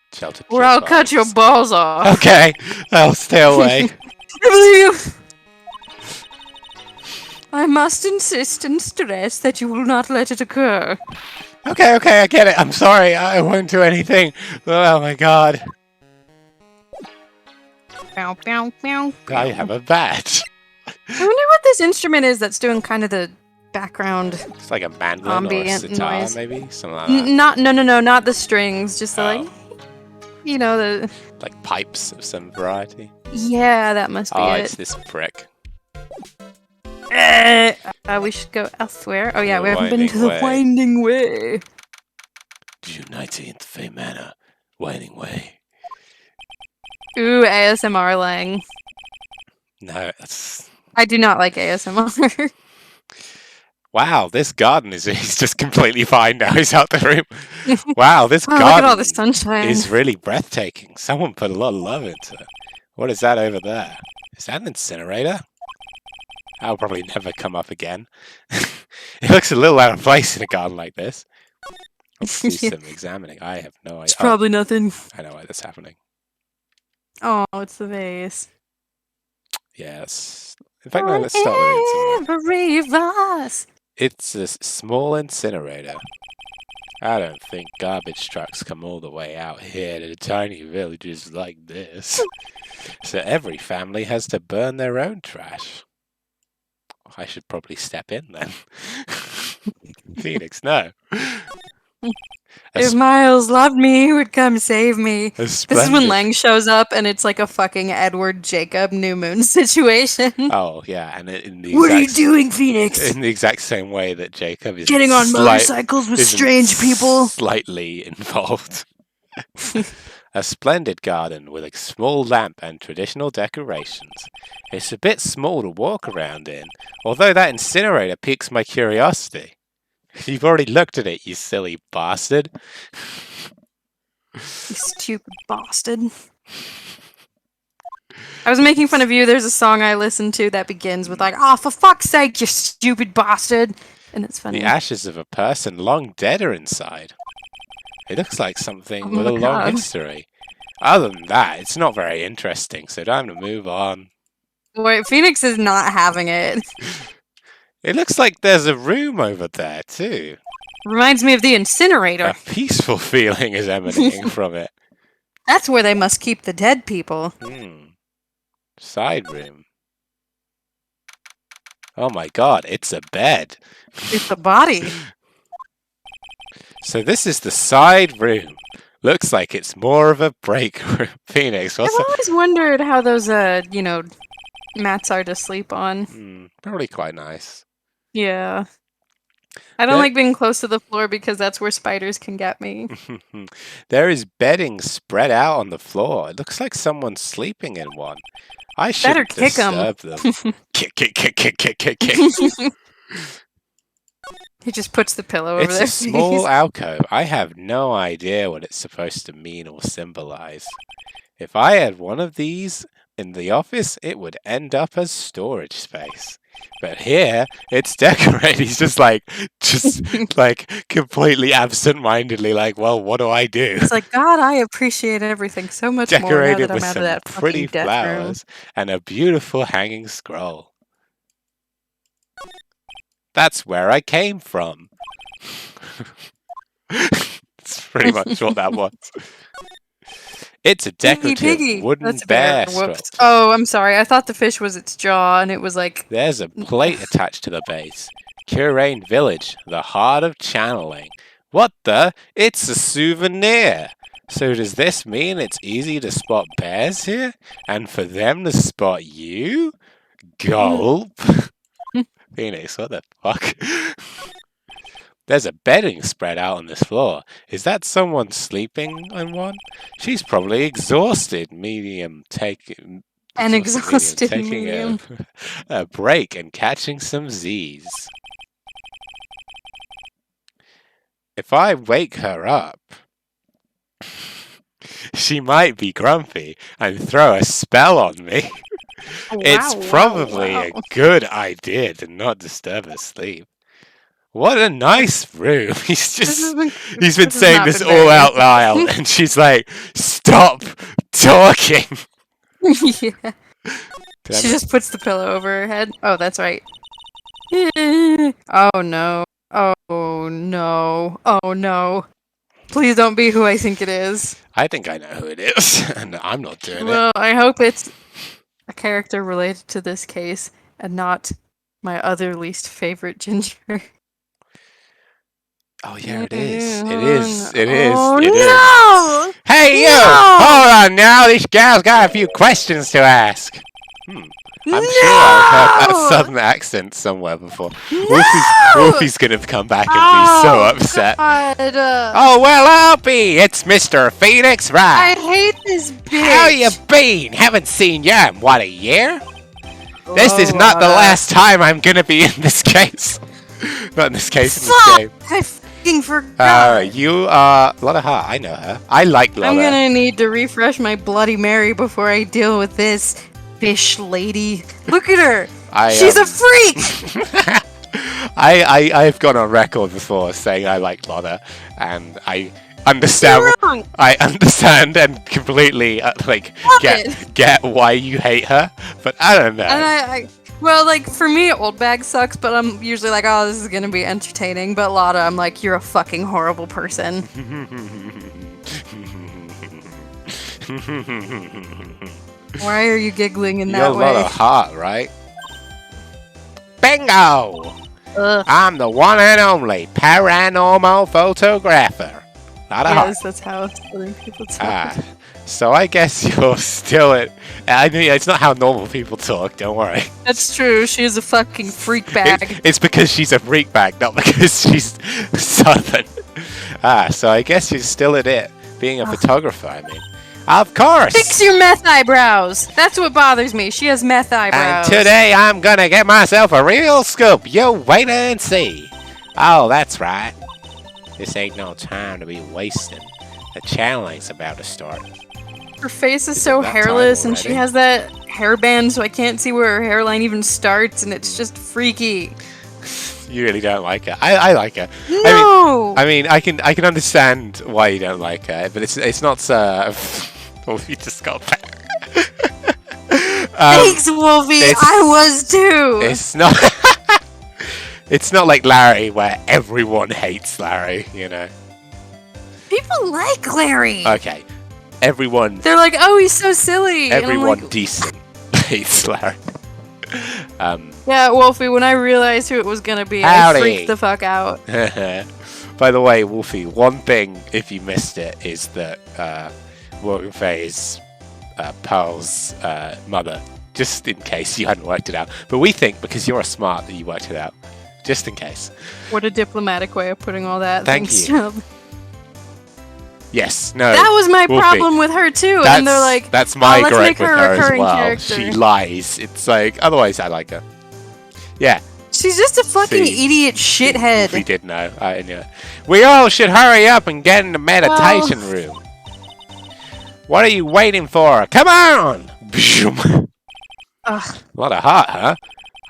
B: Or I'll cut your balls off.
A: Okay, I'll stay away.
B: I must insist and stress that you will not let it occur.
A: Okay, I get it. I'm sorry. I won't do anything. Oh my god.
B: Bow, bow, bow,
A: I have a badge.
B: I wonder what this instrument is that's doing kind of the background.
A: It's like a mandolin or a
B: Ambient
A: sitar,
B: noise.
A: maybe? Something like that.
B: Not the strings, just the, like, you know, the...
A: Like pipes of some variety.
B: Yeah, that must be
A: Oh,
B: it.
A: it's this prick.
B: We should go elsewhere. Oh yeah,
A: The
B: we haven't been to the
A: Winding
B: Winding Way.
A: June 19th, Fey Manor. Winding Way.
B: Ooh, ASMR Lang.
A: No, that's...
B: I do not like ASMR.
A: Wow, this garden he's just completely fine now. He's out the room. Wow, this
B: Oh, look
A: garden
B: at all the sunshine.
A: is really breathtaking. Someone put a lot of love into it. What is that over there? Is that an incinerator? That'll probably never come up again. It looks a little out of place in a garden like this. Let's do
B: Yeah.
A: some examining. I have no idea.
B: It's probably nothing.
A: I know why that's happening.
B: Oh, it's the vase.
A: Yes. In fact, no, let's start with the incinerator.
B: Every vase.
A: It's a small incinerator. I don't think garbage trucks come all the way out here to tiny villages like this. So every family has to burn their own trash. I should probably step in then. Phoenix, no.
B: If Miles loved me, he would come save me. This is when Lang shows up and it's like a fucking Edward Jacob New Moon situation.
A: Oh, yeah, and in the
B: What are you doing, Phoenix?
A: In the exact same way that Jacob is
B: Getting on motorcycles with strange people.
A: Slightly involved. A splendid garden with a small lamp and traditional decorations. It's a bit small to walk around in, although that incinerator piques my curiosity. You've already looked at it, you silly bastard.
B: You stupid bastard. I was making fun of you. There's a song I listened to that begins with like, "Oh, for fuck's sake, you stupid bastard," and it's funny.
A: The ashes of a person long dead are inside. It looks like something
B: Oh
A: with a
B: my
A: long
B: God.
A: history. Other than that, it's not very interesting, so time to move on.
B: Wait, Phoenix is not having it.
A: It looks like there's a room over there, too.
B: Reminds me of the incinerator.
A: A peaceful feeling is emanating from it.
B: That's where they must keep the dead people.
A: Side room. Oh my god, it's a bed.
B: It's the body.
A: So this is the side room. Looks like it's more of a break room. Phoenix,
B: I've
A: what's that?
B: always wondered how those, mats are to sleep on.
A: Probably quite nice.
B: Yeah. I don't like being close to the floor because that's where spiders can get me.
A: There is bedding spread out on the floor. It looks like someone's sleeping in one. I should
B: kick 'em.
A: disturb them. Kick.
B: He just puts the pillow over
A: It's
B: there.
A: a small alcove. I have no idea what it's supposed to mean or symbolize. If I had one of these, In the office, it would end up as storage space. But here, it's decorated. He's just like completely absent-mindedly, like, well, what do I do?
B: It's like, God, I appreciate everything so much more now
A: Decorated
B: that I'm
A: with
B: out of
A: some
B: that
A: pretty
B: fucking death room.
A: flowers and a beautiful hanging scroll. That's where I came from. It's pretty much what that was. It's a decorative wooden
B: That's a
A: bear
B: Whoops.
A: sculpture.
B: Oh, I'm sorry. I thought the fish was its jaw, and it was like...
A: There's a plate attached to the base. Currain Village, the heart of channeling. What the? It's a souvenir! So does this mean it's easy to spot bears here? And for them to spot you? Gulp! Phoenix, what the fuck? There's a bedding spread out on this floor. Is that someone sleeping on one? She's probably exhausted. Taking
B: medium.
A: a break and catching some Z's. If I wake her up, she might be grumpy and throw a spell on me. It's probably a good idea to not disturb her sleep. What a nice room. He's been saying this all out loud, and she's like, stop talking.
B: Yeah. She just puts the pillow over her head. Oh, that's right. Oh no. Oh no. Oh no. Please don't be who I think it is.
A: I think I know who it is, and I'm not doing it.
B: Well, I hope it's a character related to this case, and not my other least favorite ginger.
A: Oh yeah, it is. It is. It is.
B: Oh,
A: it
B: no!
A: is. Hey you!
B: No!
A: Hold on now. This gal's got a few questions to ask. I'm sure I've heard that southern accent somewhere before. Wolfie's gonna come back and be so upset.
B: God.
A: Oh well, I'll be. It's Mr. Phoenix Wright.
B: I hate this bitch.
A: How you been? Haven't seen you in what, a year? This is not the last time I'm gonna be in this case. Not in this case, in this game.
B: I fucking forgot.
A: You are Lotta Ha. I know her. I like Lotta.
B: I'm gonna need to refresh my Bloody Mary before I deal with this fish lady. Look at her. She's a freak.
A: I've gone on record before saying I like Lotta, and I understand. I understand and completely get why you hate her, but I don't know.
B: And well, like, for me, Old Bag sucks, but I'm usually like, oh, this is gonna be entertaining. But Lotta, I'm like, you're a fucking horrible person. Why are you giggling in that way?
A: You're Lotta hot, right? Bingo!
B: Ugh.
A: I'm the one and only paranormal photographer.
B: Yes, that's how other people talk.
A: So I guess you're still at... I mean, it's not how normal people talk, don't worry.
B: That's true, she's a fucking freak bag.
A: It's because she's a freak bag, not because she's southern. So I guess you're still at it, being a photographer, I mean. Of course!
B: Fix your meth eyebrows! That's what bothers me, she has meth eyebrows.
A: And today I'm gonna get myself a real scoop, you wait and see. Oh, that's right. This ain't no time to be wasting. The channeling's about to start.
B: Her face is so hairless, and she has that hairband, so I can't see where her hairline even starts, and it's just freaky.
A: You really don't like her. I like her.
B: No.
A: I mean, I can understand why you don't like her, but it's not. Oh, you just got back.
B: Thanks, Wolfie. I was too.
A: It's not. It's not like Larry, where everyone hates Larry. You know.
B: People like Larry.
A: Okay. Everyone.
B: They're like, oh, he's so silly.
A: Everyone
B: like,
A: decent hates Larry.
B: Yeah, Wolfie, when I realized who it was gonna be,
A: Howdy.
B: I freaked the fuck out.
A: By the way, Wolfie, one thing, if you missed it, is that Morgan Faye's Pearl's mother, just in case you hadn't worked it out. But we think, because you're smart, that you worked it out. Just in case.
B: What a diplomatic way of putting all that.
A: Thank you. Yes, no.
B: That was my
A: Wolfie,
B: problem with her too, and they're like,
A: that's my
B: let's
A: gripe
B: make
A: with
B: her
A: her
B: a
A: as
B: recurring
A: well.
B: character.
A: She lies. It's like, otherwise I like her. Yeah.
B: She's just a fucking idiot shithead.
A: We did know. I knew. We all should hurry up and get in the meditation room. What are you waiting for? Come on! A
B: Ugh.
A: lot of heart, huh?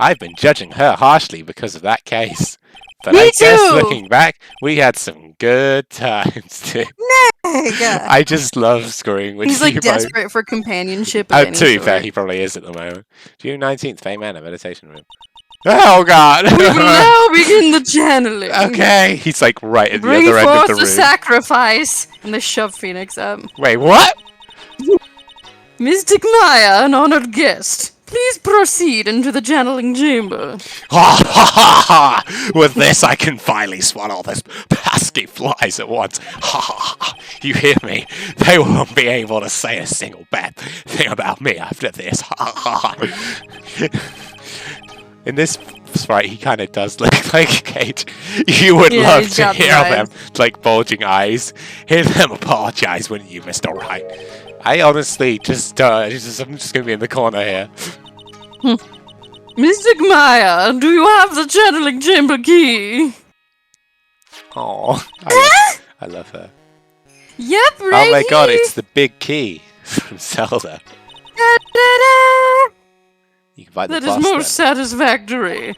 A: I've been judging her harshly because of that case. But
B: Me
A: I guess
B: too!
A: looking back, we had some good times too.
B: Yeah.
A: I just love screwing with
B: He's
A: you
B: like
A: both.
B: desperate for companionship of any
A: To be fair,
B: sort.
A: he probably is at the moment. June 19th, Fame Manor, meditation room. Oh god!
B: We will now begin the channeling.
A: Okay, he's like right at the
B: Bring
A: other end of
B: forth
A: the
B: the
A: room.
B: sacrifice. And they shove Phoenix up.
A: Wait, what?
B: Mystic Maya, an honored guest. Please proceed into the channeling chamber.
A: Ha ha ha ha! With this, I can finally swallow this pesky flies at once. Ha ha ha! You hear me? They won't be able to say a single bad thing about me after this. Ha ha ha! In this sprite, he kind of does look like Kate. You would
B: Yeah,
A: love
B: he's
A: to
B: got the
A: hear them,
B: eyes.
A: like bulging eyes. Hear them apologize, wouldn't you, Mr. Wright? I honestly I'm just gonna be in the corner here.
B: Mystic Maya, do you have the channeling chamber key?
A: Oh, I love her.
B: Yep, right
A: Oh my god,
B: here.
A: it's the big key from Zelda.
B: Da-da-da.
A: You can fight the
B: That is
A: boss
B: most satisfactory.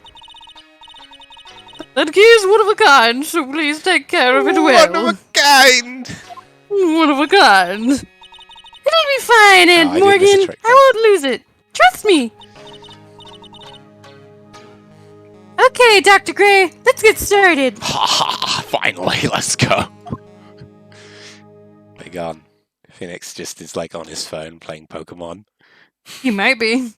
B: That key is one of a kind, so please take care of it
A: then.
B: well.
A: One of a kind!
B: One of a kind. It'll be fine, Aunt
A: I did miss a
B: Morgan.
A: trick
B: I won't lose it. Trust me. Okay, Dr. Gray, let's get started.
A: Ha ha! Finally, let's go. They're gone. Phoenix just is like on his phone playing Pokemon.
B: You might be.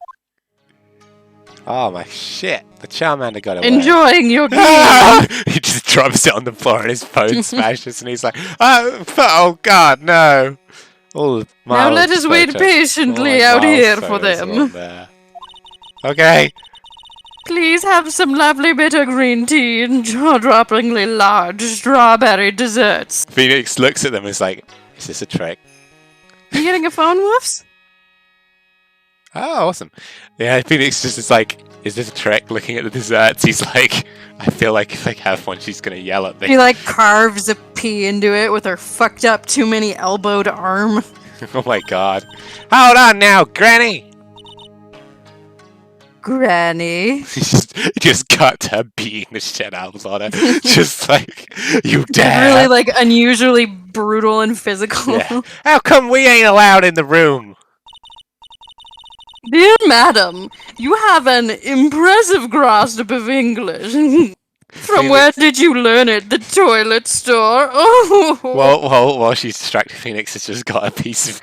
A: Oh my shit! The Charmander got away.
B: Enjoying your game.
A: He just drops it on the floor and his phone smashes, and he's like, "Oh god, no!" All the
B: Now
A: miles
B: let us wait
A: photos.
B: patiently
A: All
B: out
A: miles
B: here for
A: photos are
B: them.
A: on there. Okay.
B: Please have some lovely bitter green tea and jaw-droppingly large strawberry desserts.
A: Phoenix looks at them and is like, "Is this a trick?"
B: You getting a phone, Woofs?
A: Oh, awesome. Yeah, Phoenix just is like, "Is this a trick?" Looking at the desserts, he's like, "I feel like if I have one, she's gonna yell at me."
B: She like carves a P into it with her fucked up too many elbowed arm.
A: Oh my god. Hold on now, Granny!
B: Granny.
A: He just cut her beating the shit out of her. Just like, you dare!
B: Really like unusually brutal and physical.
A: Yeah. How come we ain't allowed in the room?
B: Dear madam, you have an impressive grasp of English. From where did you learn it? The toilet store? Oh!
A: While she's distracted, Phoenix has just got a piece of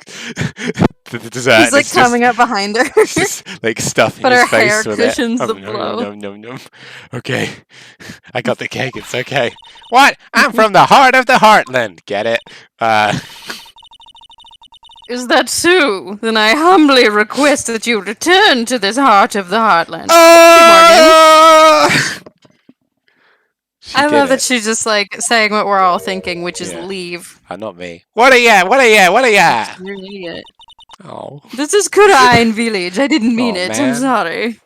A: the dessert.
B: He's like coming up behind her.
A: Just like stuffing
B: But
A: his
B: her
A: face
B: hair
A: with
B: cushions
A: it.
B: the
A: Nom,
B: blow.
A: nom, nom, nom. Okay, I got the cake. It's okay. What? I'm from the heart of the heartland. Get it?
B: Is that so? Then I humbly request that you return to this heart of the heartland.
A: Oh!
B: I love that she's just like saying what we're all thinking, which is
A: Yeah.
B: leave.
A: Not me. What are ya? What are ya? What are ya?
B: You're an idiot.
A: Oh.
B: This is Kurain Village. I didn't mean
A: Oh,
B: it.
A: man.
B: I'm sorry.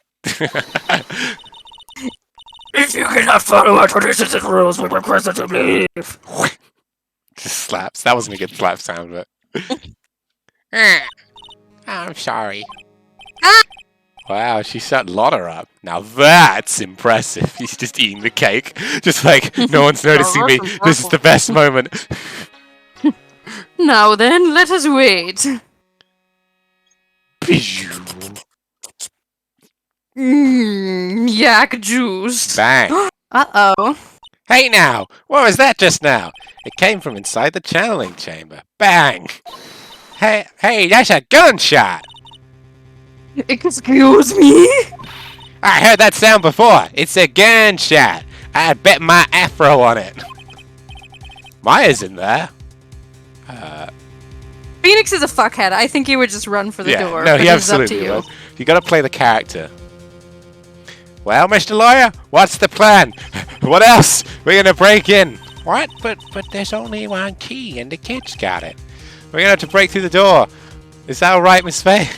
C: If you cannot follow our traditions and rules, we request that you leave.
A: Just slaps. That wasn't a good slap sound, but. I'm sorry. Wow, she shut Lotta up. Now that's impressive. He's just eating the cake. Just like, no one's noticing me. This is the best moment.
B: Now then, let us wait. Yak juice.
A: Bang.
B: Uh-oh.
A: Hey now! What was that just now? It came from inside the channeling chamber. Bang! Hey, that's a gunshot!
B: Excuse me?
A: I heard that sound before. It's a gunshot. I bet my afro on it. Maya's in there.
B: Phoenix is a fuckhead. I think he would just run for the door.
A: No,
B: but
A: he
B: it's up to
A: absolutely
B: you.
A: would. You gotta play the character. Well, Mr. Lawyer, what's the plan? What else? We're gonna break in. What? But there's only one key and the kid's got it. We're gonna have to break through the door. Is that alright, Miss Faye?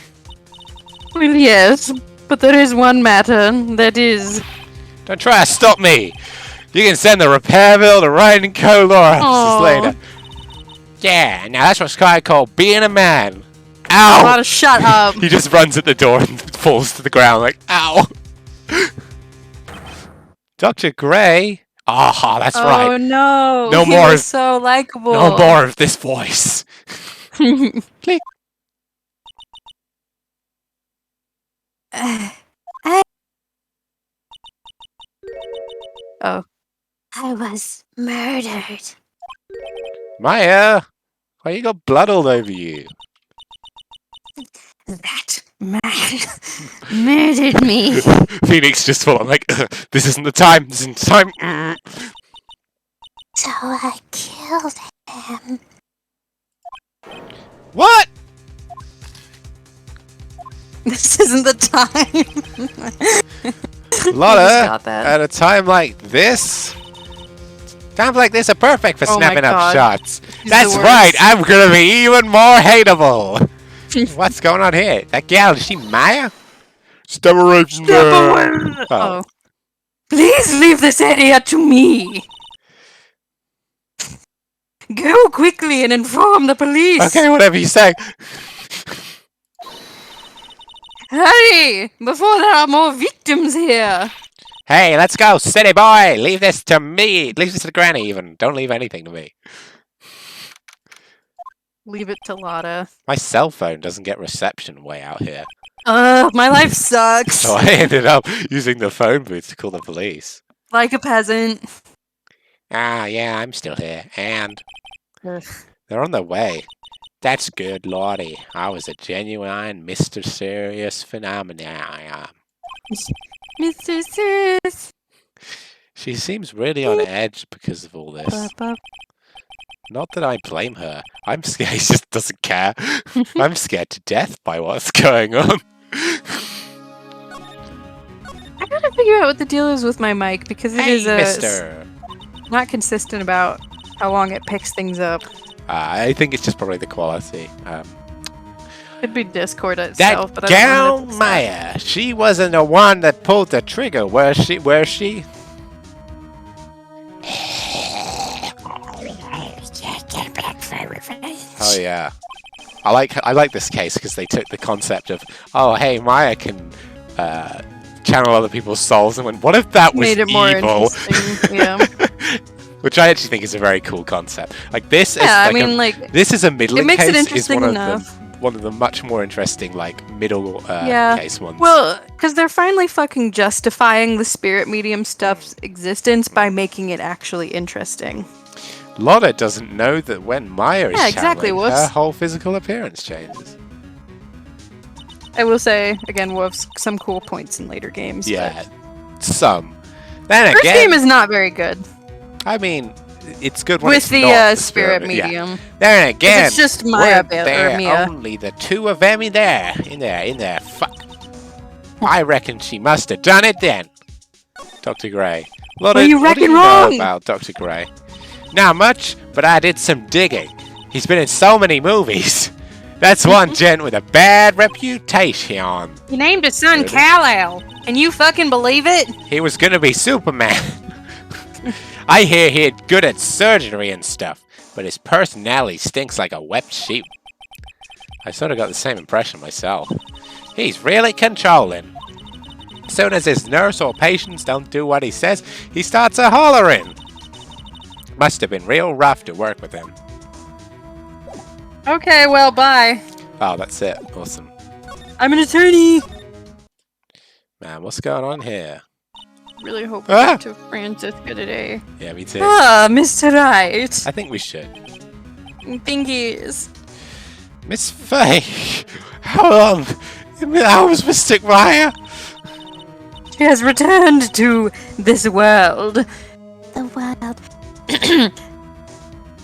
B: Well, yes, but there is one matter. That is...
A: Don't try to stop me. You can send the repair bill to Wright and Co. Law offices
B: Aw.
A: later. Yeah, now that's what's called being a man. Ow!
B: Lotta, shut up.
A: He just runs at the door and falls to the ground like, ow! Dr. Gray? Ah, that's right.
B: Oh no!
A: No
B: he
A: more
B: was
A: of-
B: so likable.
A: No more of this voice. Click.
B: Oh.
D: I was murdered.
A: Maya, why you got blood all over you?
D: That man murdered me.
A: Phoenix just full on like, this isn't the time. This isn't the time.
D: So I killed him.
A: What?
B: This isn't the time.
A: Lotta,
B: got that.
A: at a time like this, times like this are perfect for
B: Oh my
A: snapping up
B: God.
A: shots.
B: He's
A: That's
B: the
A: right.
B: worst.
A: I'm gonna be even more hateable. What's going on here? That gal, is she Maya? Step away from there.
B: Oh. Please leave this area to me. Go quickly and inform the police.
A: Okay, whatever you say.
B: Hurry, before there are more victims here.
A: Hey, let's go, city boy. Leave this to me. Leave this to Granny. Even don't leave anything to me.
B: Leave it to Lotta.
A: My cell phone doesn't get reception way out here,
B: My life sucks.
A: so I ended up using the phone booth to call the police.
B: Like a peasant.
A: Ah, yeah, I'm still here, and
B: Ugh.
A: they're on their way. That's good, Lordy. I was a genuine Mr. Serious phenomenon.
B: Mr. Sis.
A: She seems really on edge because of all this. Not that I blame her. I'm scared. He just doesn't care. I'm scared to death by what's going on.
B: I gotta figure out what the deal is with my mic because it
A: Hey,
B: is
A: mister.
B: not consistent about how long it picks things up.
A: I think it's just probably the quality.
B: Could be Discord
A: That
B: itself, but I
A: gal
B: don't know if it's that.
A: Maya, she wasn't the one that pulled the trigger, was she? Where she? Oh yeah, I like this case because they took the concept of, oh hey, Maya can channel other people's souls and went, what if that was
B: Made it more
A: evil?
B: interesting. Yeah.
A: Which I actually think is a very cool concept. Like this is
B: Yeah,
A: like
B: I mean, like,
A: this is a middling
B: makes it
A: case. Is
B: interesting
A: one
B: enough.
A: one of the much more interesting like middle
B: Yeah.
A: case ones.
B: well, because they're finally fucking justifying the spirit medium stuff's existence by making it actually interesting.
A: Lotta doesn't know that when Maya is
B: Yeah, exactly,
A: channeling, her
B: whoops.
A: whole physical appearance changes.
B: I will say, again, we'll have some cool points in later games.
A: Yeah, some. Then
B: But first
A: again,
B: game is not very good.
A: I mean, it's good when
B: With
A: it's
B: the
A: not
B: spirit
A: yeah.
B: medium.
A: Then again,
B: it's just Maya
A: weren't
B: or
A: there
B: Mia.
A: only the two of them in there. Fuck. I reckon she must have done it then. Dr. Gray. Lotta,
B: you
A: what do
B: reckon
A: you
B: wrong?
A: know about Dr. Gray? Not much, but I did some digging. He's been in so many movies. That's one gent with a bad reputation.
B: He named his son
A: Really?
B: Kal-El, and you fucking believe it?
A: He was gonna be Superman. I hear he's good at surgery and stuff, but his personality stinks like a wet sheep. I sort of got the same impression myself. He's really controlling. As soon as his nurse or patients don't do what he says, he starts a hollering. Must have been real rough to work with him.
B: Okay, well, bye.
A: Oh, that's it. Awesome.
B: I'm an attorney.
A: Man, what's going on here?
B: Really hope
A: Ah!
B: we get to Francisca today.
A: Yeah, me too.
B: Ah, Mr. Wright.
A: I think we should.
B: Thingies.
A: Miss Faye, how long? How was Mystic Maya?
B: She has returned to this world.
D: The world.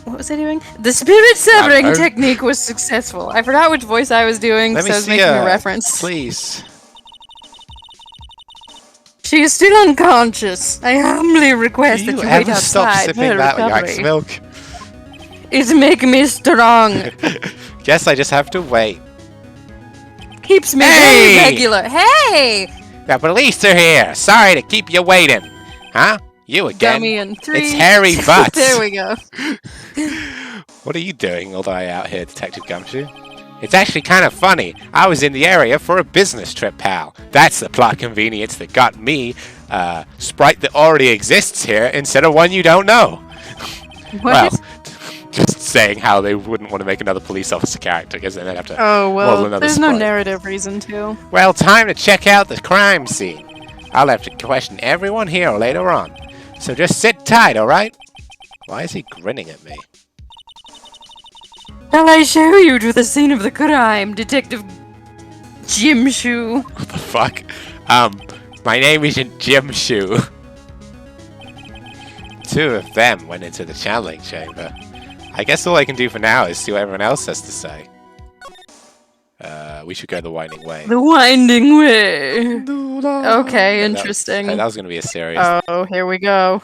B: What was I doing? The spirit severing
A: I-
B: technique was successful. I forgot which voice I was doing,
A: Let
B: so
A: me
B: I was
A: see
B: making
A: her,
B: a reference.
A: please.
B: She is still unconscious. I humbly request
A: Do
B: that
A: you
B: you wait
A: ever stop
B: outside
A: sipping
B: for her
A: that
B: recovery.
A: yikes milk?
B: It's making me strong.
A: Guess I just have to wait.
B: Keeps me
A: Hey!
B: very regular. Hey!
A: The police are here. Sorry to keep you waiting. Huh? You again?
B: Dummy in 3.
A: It's Harry Butts.
B: There we go.
A: What are you doing all the way out here, Detective Gumshoe? It's actually kind of funny. I was in the area for a business trip, pal. That's the plot convenience that got me Sprite that already exists here instead of one you don't know.
B: What?
A: Well, just saying how they wouldn't want to make another police officer character because then they'd have to
B: Oh,
A: model
B: well,
A: another
B: there's no
A: Sprite.
B: narrative reason to.
A: Well, time to check out the crime scene. I'll have to question everyone here later on. So just sit tight, alright? Why is he grinning at me?
B: Shall I show you to the scene of the crime, Detective Jim Shoe?
A: What the fuck? My name isn't Jim Shoe. Two of them went into the channeling chamber. I guess all I can do for now is see what everyone else has to say. We should go the winding way.
B: The Winding Way. Okay, interesting.
A: That was going to be a serious...
B: Oh, here we go.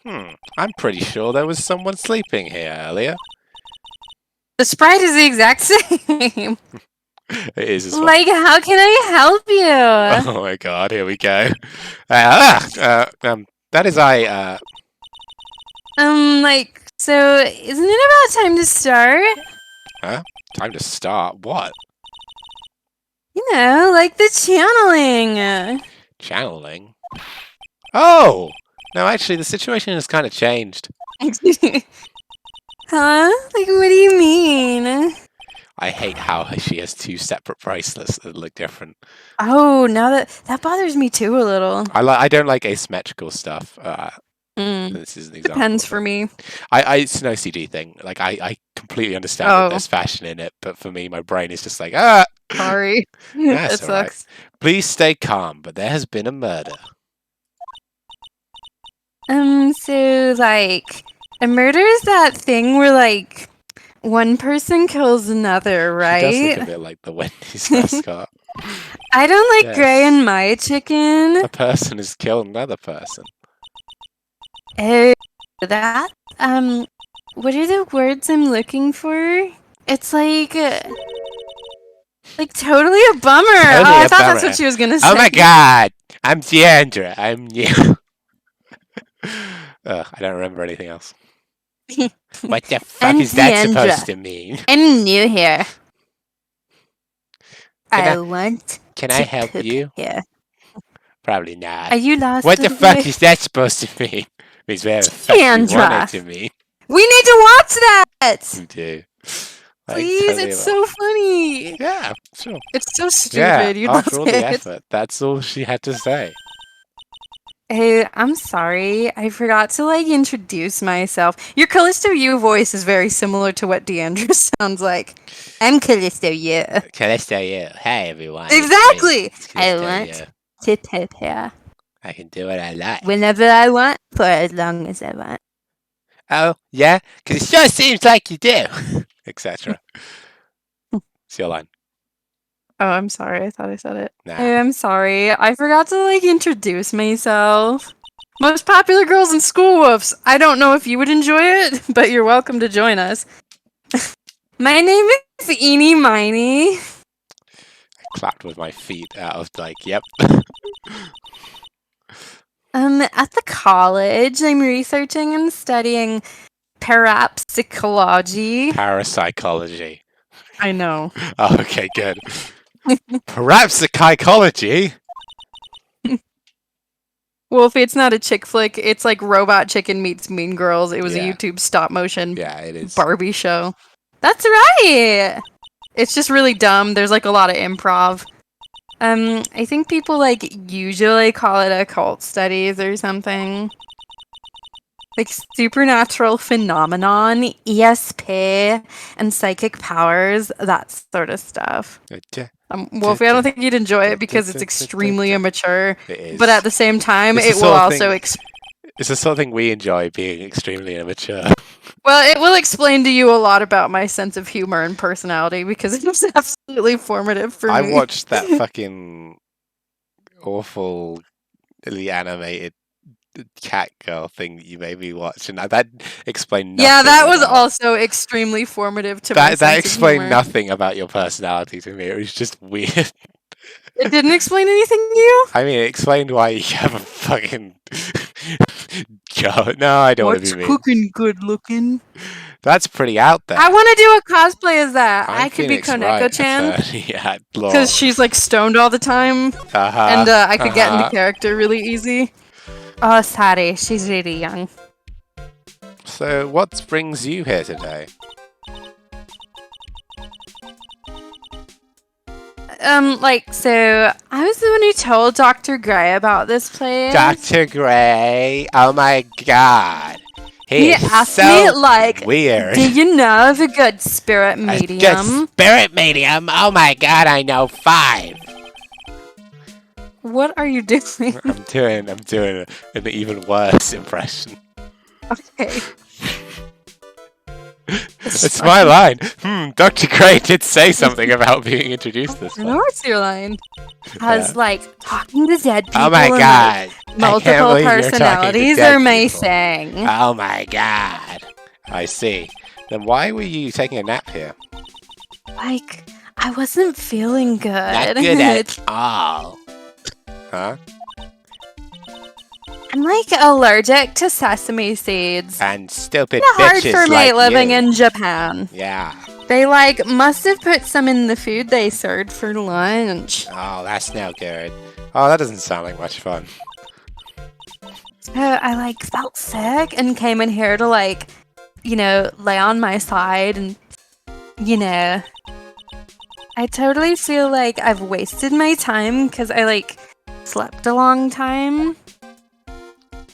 A: I'm pretty sure there was someone sleeping here earlier.
B: The sprite is the exact same.
A: It is as well.
B: Like, how can I help you?
A: Oh my god, here we go. That is
B: So, isn't it about time to start?
A: time to start. What?
B: You know, like the channeling.
A: Channeling? Oh! No, actually, the situation has kind of changed.
B: Huh? Like, what do you mean?
A: I hate how she has two separate bracelets that look different.
B: Oh, now that bothers me too a little.
A: I don't like asymmetrical stuff. This is an example.
B: Depends for me.
A: It's an OCD thing. Like, I completely understand that there's fashion in it, but for me, my brain is just like,
B: Sorry.
A: That's
B: It
A: all right.
B: sucks.
A: Please stay calm, but there has been a murder.
B: So, like, a murder is that thing where, like, one person kills another,
A: She does look
B: right?
A: a bit like the Wendy's mascot.
B: I don't like
A: Yes.
B: Gray and my chicken.
A: A person has killed another person.
B: Oh, that, what are the words I'm looking for? It's like totally a bummer.
A: Totally
B: I
A: a
B: thought that's
A: bummer.
B: what she was gonna say.
A: Oh my god! I'm Deandra. I'm new. I don't remember anything else. What the fuck
B: I'm
A: is that
B: Deandra.
A: supposed to mean?
B: I'm new here.
A: Can
B: I want
A: Can
B: to
A: I help
B: cook
A: you?
B: here.
A: Probably not.
B: Are you lost?
A: What the
B: over
A: fuck
B: there?
A: is that supposed to mean? Means whatever the fuck you want
B: Deandra.
A: it to mean.
B: We need to watch that.
A: You do. Like,
B: Please,
A: totally
B: it's
A: like-
B: so funny.
A: Yeah, sure.
B: It's so stupid.
A: Yeah,
B: You
A: after
B: love
A: all the
B: it.
A: effort, that's all she had to say.
B: Hey, I'm sorry. I forgot to introduce myself. Your Callisto U voice is very similar to what Deandra sounds like. I'm Callisto U.
A: Callisto, yeah. Hey, everyone. it's me.
B: Exactly.
A: It's
B: I
A: Callisto,
B: want
A: yeah.
B: to poop here
A: I can do what I like.
B: whenever I want for as long as I want.
A: Oh, yeah? Because it sure seems like you do. Etc. It's your line.
B: Oh, I'm sorry. I thought I said it.
A: Nah.
B: Hey, I'm sorry. I forgot to introduce myself. Most popular girls in School Wolves. I don't know if you would enjoy it, but you're welcome to join us. My name is Eenie Miney.
A: I clapped with my feet. I was like, yep.
B: At the college, I'm researching and studying parapsychology.
A: Parapsychology.
B: I know.
A: Oh, okay, good. Perhaps the psychology.
B: Wolfie, it's not a chick flick. It's like Robot Chicken meets Mean Girls. It was
A: Yeah.
B: a YouTube stop motion
A: Yeah, it is.
B: Barbie show. That's right. It's just really dumb. There's a lot of improv. I think people usually call it occult studies or something. Like supernatural phenomenon, ESP, and psychic powers, that sort of stuff. Wolfie, I don't think you'd enjoy it because it's extremely immature,
A: It is.
B: but at the same time,
A: It's the
B: it will
A: sort of
B: also
A: thing- It's the sort of thing we enjoy, being extremely immature.
B: well, it will explain to you a lot about my sense of humor and personality because it was absolutely formative for
A: I
B: me.
A: watched that fucking awful, animated cat girl thing that you made me watch, and that explained nothing.
B: Yeah, that was
A: about-
B: also extremely formative to my
A: That
B: sense of
A: explained
B: humor.
A: nothing about your personality to me. It was just weird.
B: It didn't explain anything to you?
A: I mean, it explained why you have a fucking. No, I don't want
B: What's
A: to be mean.
B: cooking good looking?
A: That's pretty out there.
B: I want to do a cosplay as that.
A: I'm
B: I could be
A: Phoenix Wright,
B: Koneko-chan.
A: attorney at law.
B: Because she's like stoned all the time. And I could get into character really easy. Oh, Sari. She's really young.
A: So, what brings you here today?
B: So I was the one who told Dr. Gray about this place.
A: Dr. Gray. Oh my god.
B: He
A: He's
B: asked
A: so
B: me, like,
A: weird.
B: do you know of a good spirit
A: A
B: medium?
A: good spirit medium? Oh my god, I know 5.
B: What are you doing?
A: I'm doing an even worse impression.
B: Okay.
A: It's my line. Dr. Gray did say something about being introduced this
B: I
A: way.
B: know it's your line. Has like talking to dead people.
A: Oh my
B: and,
A: god.
B: like, multiple
A: believe you're talking to
B: personalities
A: dead
B: are
A: people.
B: amazing.
A: Oh my god. I see. Then why were you taking a nap here?
B: Like, I wasn't feeling good.
A: Not good at all. Huh?
B: I'm like allergic to sesame seeds.
A: And stupid
B: It's hard
A: bitches
B: for me
A: like
B: living
A: you.
B: in Japan.
A: Yeah.
B: They like must have put some in the food they served for lunch.
A: Oh, that's no good. Oh, that doesn't sound like much fun.
B: So I like felt sick and came in here to like, lay on my side and, I totally feel like I've wasted my time because I like slept a long time.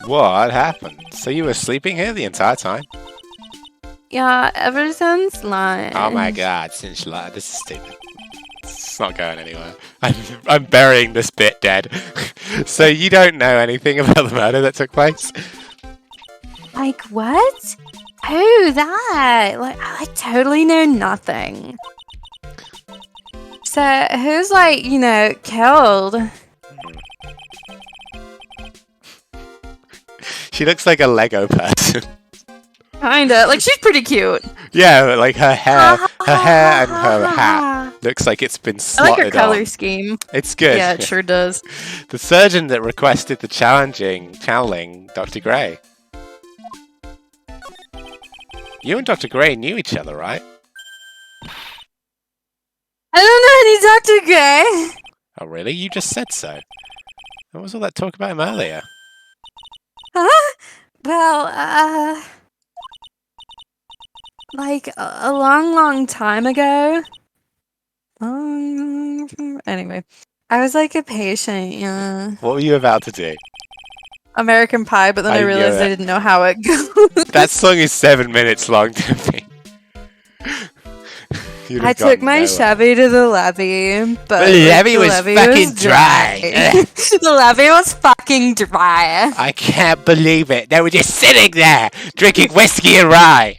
A: What happened? So you were sleeping here the entire time?
B: Yeah, ever since lunch.
A: Oh my god, since this is stupid. It's not going anywhere. I'm burying this bit dead. So you don't know anything about the murder that took place?
B: Like what? Who that? Like I totally know nothing. So who's like, killed?
A: She looks like a Lego person.
B: Kinda. Like she's pretty cute.
A: Yeah, but like her hair and her hat looks like it's been
B: I
A: slotted
B: like her color
A: on.
B: scheme.
A: It's good.
B: Yeah, it sure does.
A: The surgeon that requested the channeling Dr. Gray. You and Dr. Gray knew each other, right?
B: I don't know any Dr. Gray.
A: Oh, really? You just said so. What was all that talk about him earlier?
B: Huh? Well, like a long, long time ago. Anyway, I was like a patient, yeah.
A: What were you about to do?
B: American Pie, but then I
A: knew
B: realized
A: it.
B: I didn't know how it goes.
A: That song is 7 minutes long to me. You'd
B: I
A: have
B: took
A: gotten
B: my
A: nowhere.
B: Chevy to the levee, but
A: The levee was
B: levee
A: fucking dry.
B: The levee was fucking dry.
A: I can't believe it. They were just sitting there, drinking whiskey and rye.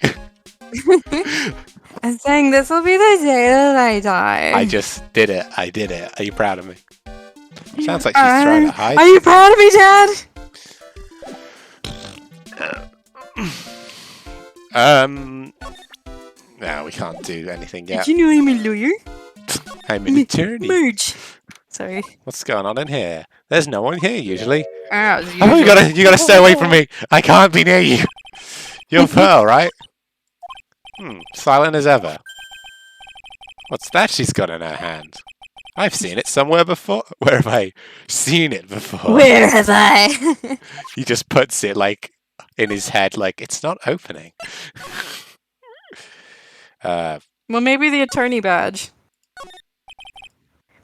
B: I'm saying this will be the day that I die.
A: I just did it. I did it. Are you proud of me? Sounds like she's trying to hide.
B: Are you proud of me, Dad?
A: No, we can't do anything yet.
B: Did you know I'm a lawyer?
A: I'm an attorney.
B: Merge. Sorry.
A: What's going on in here? There's no one here usually.
B: Oh,
A: Oh, you gotta stay away from me. I can't be near you. You're Pearl, right? Silent as ever. What's that she's got in her hand? I've seen it somewhere before. Where have I seen it before?
B: Where have I?
A: He just puts it like in his head, like it's not opening.
B: Well, maybe the attorney badge.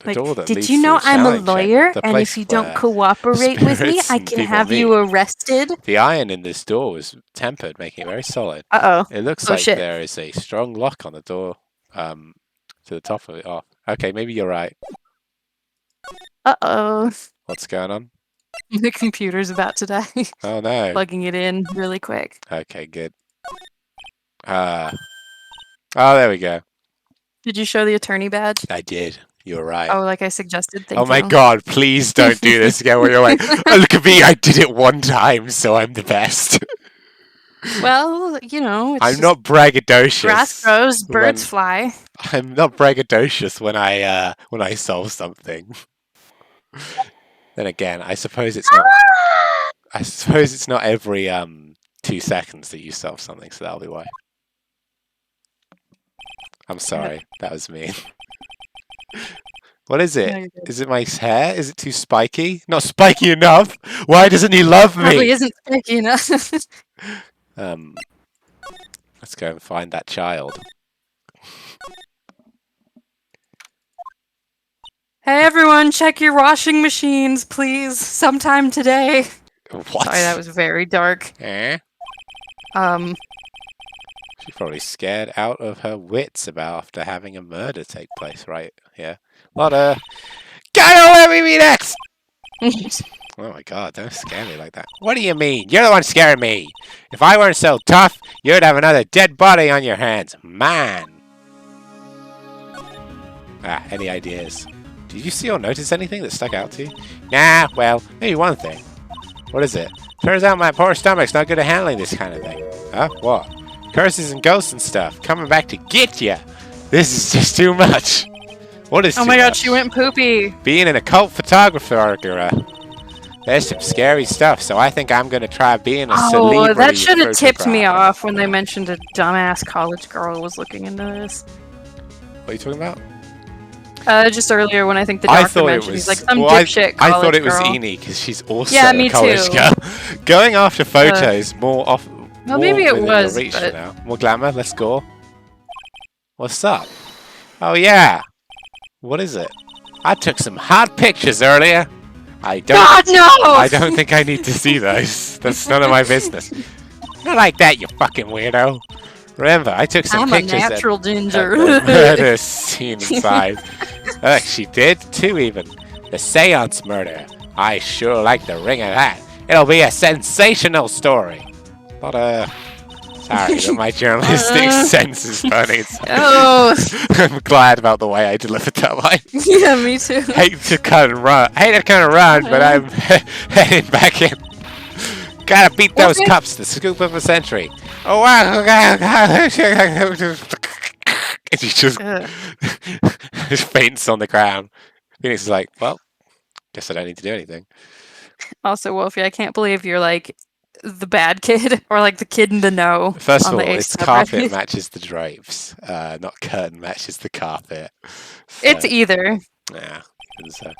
A: The door that
B: did
A: leads
B: you
A: to
B: know
A: the
B: I'm a
A: challenge chamber,
B: lawyer,
A: the
B: and
A: place
B: if you don't
A: where
B: cooperate with me,
A: spirits
B: I
A: and
B: can
A: people
B: have you
A: meet.
B: arrested?
A: The iron in this door was tempered, making it very solid.
B: Uh-oh.
A: It looks
B: Oh,
A: like
B: shit.
A: there is a strong lock on the door to the top of it. Oh, okay, maybe you're right.
B: Uh-oh.
A: What's going on?
B: The computer's about to die.
A: Oh no.
B: Plugging it in really quick.
A: Okay, good. Oh, there we go.
B: Did you show the attorney badge?
A: I did. You're right.
B: Oh, like I suggested. Thank
A: Oh my
B: you.
A: god, please don't do this again where you're like, oh, look at me, I did it one time, so I'm the best.
B: Well, you know, it's
A: I'm
B: just
A: not braggadocious.
B: grass grows, birds
A: when-
B: fly.
A: I'm not braggadocious when I solve something. Then again, I suppose it's not. I suppose it's not every 2 seconds that you solve something, so that'll be why. I'm sorry. That was mean. What is
B: No,
A: it?
B: you're good.
A: Is it my hair? Is it too spiky? Not spiky enough. Why doesn't he love
B: Probably
A: me?
B: isn't sticky enough.
A: Let's go and find that child.
B: Hey everyone, check your washing machines, please, sometime today.
A: What?
B: Sorry, that was very dark.
A: Eh?
B: Um,
A: She's probably scared out of her wits about after having a murder take place right here. Lot of... Gotta let me be next! Oh my god, don't scare me like that. What do you mean? You're the one scaring me! If I weren't so tough, you'd have another dead body on your hands. Man! Any ideas? Did you see or notice anything that stuck out to you? Nah, well, maybe one thing. What is it? Turns out my poor stomach's not good at handling this kind of thing. Huh? What? Curses and ghosts and stuff coming back to get ya! This is just too much! What is
B: oh
A: too
B: my god,
A: much?
B: she went poopy.
A: Being an occult photographer, there's some scary stuff, so I think I'm gonna try being a
B: Oh,
A: celebrity
B: that should have tipped me
A: photographer.
B: off when they mentioned a dumbass college girl was looking into this.
A: What are you talking about?
B: Just earlier when I think the
A: I
B: doctor
A: thought it
B: mentioned,
A: was.
B: he's like some
A: well,
B: dipshit
A: I
B: college
A: thought it was
B: girl.
A: Eni because she's also
B: Yeah,
A: a
B: me
A: college
B: too.
A: girl. Going after photos more off.
B: Well, maybe it
A: within your
B: was,
A: reach
B: but-
A: now. More glamour. Let's go. What's up? Oh yeah. What is it? I took some hot pictures earlier. I don't.
B: God no!
A: I don't think I need to see those. That's none of my business. Not like that, you fucking weirdo. Remember, I took some
B: I'm a
A: pictures at
B: natural
A: the
B: ginger.
A: murder scene inside. Look, she did too, even. The seance murder. I sure like the ring of that. It'll be a sensational story. But, sorry, but my journalistic sense is burning.
B: Oh,
A: I'm glad about the way I delivered that line.
B: yeah, me too.
A: Hate to cut and run. Hate to kind of run, but I'm heading back in. Gotta beat those
B: Okay.
A: cups. The scoop of the century. Oh wow! And he just
B: Ugh.
A: faints on the ground. Phoenix is like, well, guess I don't need to do anything.
B: Also, Wolfie, I can't believe you're like the bad kid or like the kid in the know.
A: First
B: on
A: of
B: the
A: all,
B: Ace
A: its
B: subreddit.
A: carpet matches the drapes, not curtain matches the carpet.
B: It's
A: So,
B: either.
A: yeah. So.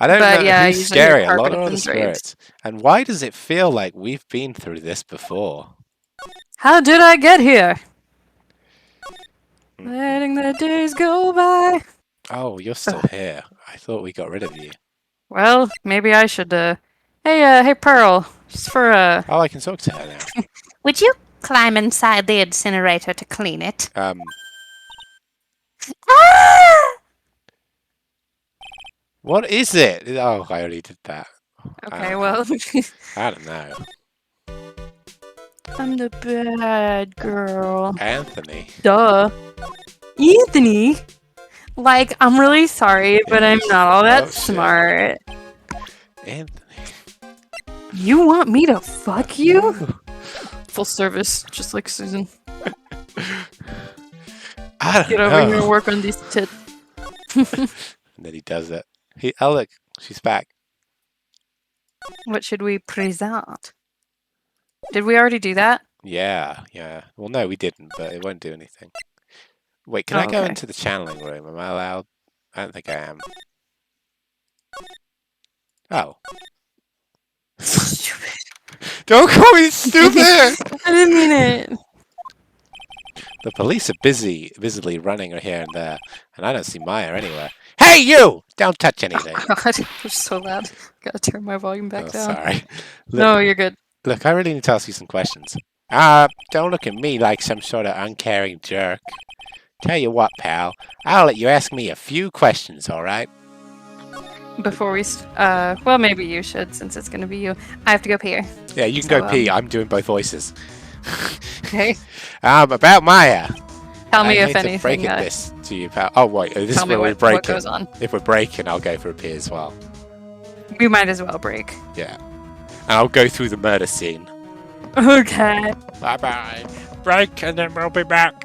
A: I don't
B: But
A: know
B: yeah,
A: who's
B: usually your
A: scary. A lot
B: carpet
A: of
B: is
A: other
B: in drapes.
A: spirits. And why does it feel like we've been through this before?
B: How did I get here? Letting the days go by.
A: Oh, you're still here. I thought we got rid of you.
B: Well, maybe I should. Hey, Pearl. Just for
A: Oh, I can talk to her now.
D: Would you climb inside the incinerator to clean it? Ah!
A: What is it? Oh, I already did that.
B: Okay, well,
A: I don't know.
B: I'm the bad girl.
A: Anthony.
B: Duh. Anthony. Like, I'm really sorry, but I'm not all that
A: Oh, shit.
B: smart.
A: Anthony.
B: You want me to fuck you? Full service, just like Susan.
A: I don't
B: Get
A: know.
B: over here and work on these tits.
A: And then he does it. Oh, look. She's back.
B: What should we present? Did we already do that?
A: Yeah. Well, no, we didn't, but it won't do anything. Wait, can
B: Oh,
A: I go
B: okay.
A: into the channeling room? Am I allowed? I don't think I am. Oh.
B: Stupid.
A: Don't call me stupid!
B: I didn't mean it.
A: The police are busily running here and there, and I don't see Maya anywhere. Hey, you! Don't touch anything.
B: God, you're so loud. Gotta turn my volume back
A: Oh,
B: down.
A: sorry.
B: No, you're good.
A: Look, I really need to ask you some questions. Don't look at me like some sort of uncaring jerk. Tell you what, pal, I'll let you ask me a few questions, alright?
B: Before we, well, maybe you should, since it's gonna be you. I have to go pee.
A: Yeah, you can
B: So,
A: go pee. I'm doing both voices.
B: Okay.
A: About Maya.
B: Tell me
A: I
B: if
A: hate to
B: anything.
A: break this to you, pal. Oh, wait, this
B: Tell
A: is
B: me
A: where we're
B: what
A: breaking.
B: goes on.
A: If we're breaking, I'll go for a pee as well.
B: We might as well break.
A: Yeah. And I'll go through the murder scene.
B: Okay.
A: Bye-bye. Break, and then we'll be back.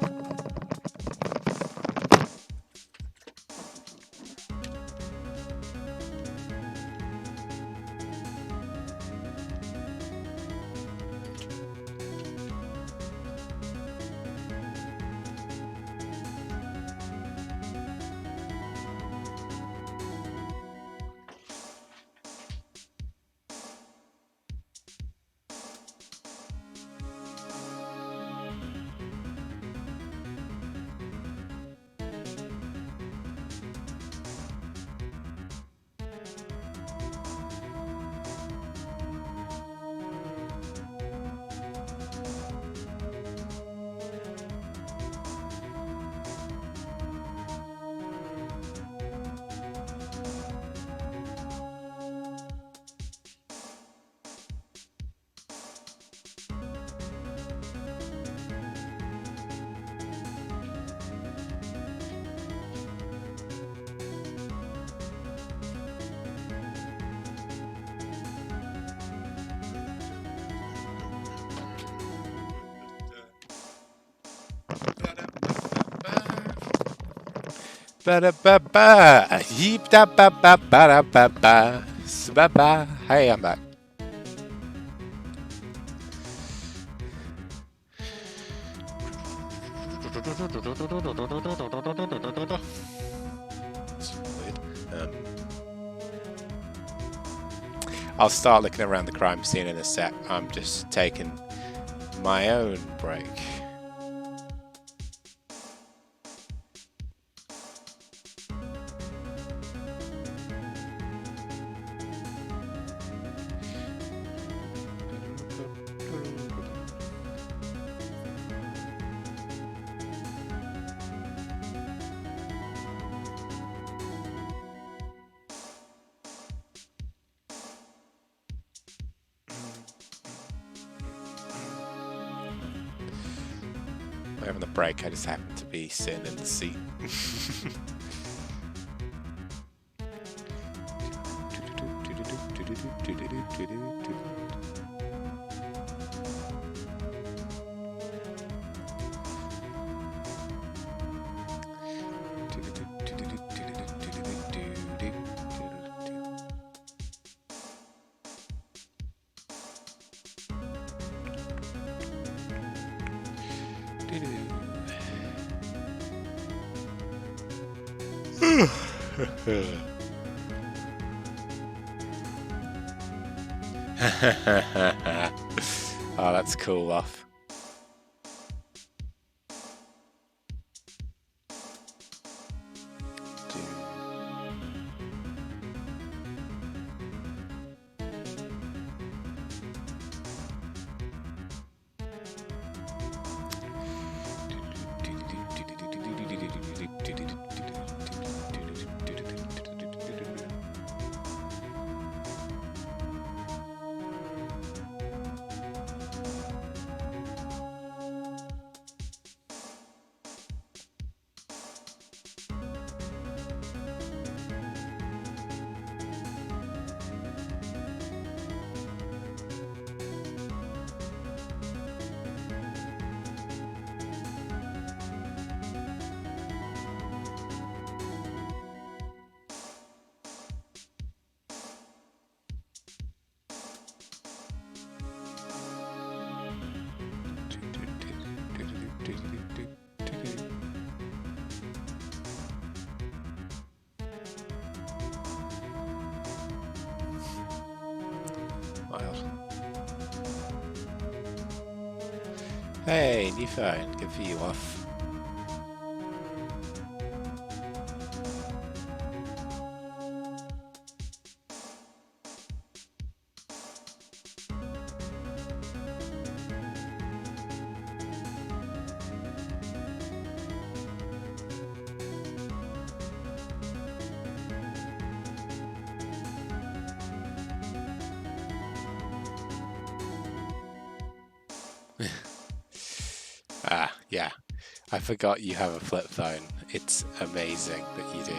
A: Ba-da-ba-ba. Yeep-da-ba-ba-ba-da-ba-ba. Ba-ba. Hey, I'm back. I'll start looking around the crime scene in a sec. I'm just taking my own break. We're having a break, I just happen to be sitting in the seat. Oh, that's cool off. Hey, new phone. Good for you, off. Yeah. I forgot you have a flip phone. It's amazing that you do.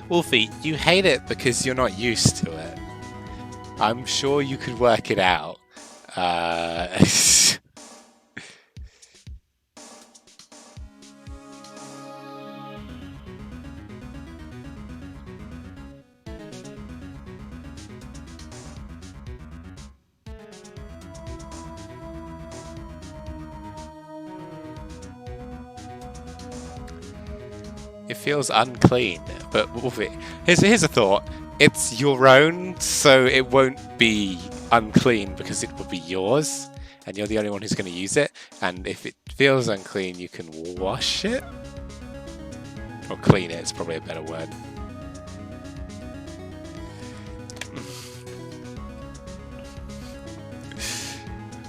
A: Wolfie, you hate it because you're not used to it. I'm sure you could work it out. It feels unclean, but Wolfie, here's a thought. It's your own, so it won't be unclean because it will be yours, and you're the only one who's going to use it. And if it feels unclean, you can wash it. Or clean it, it's probably a better word.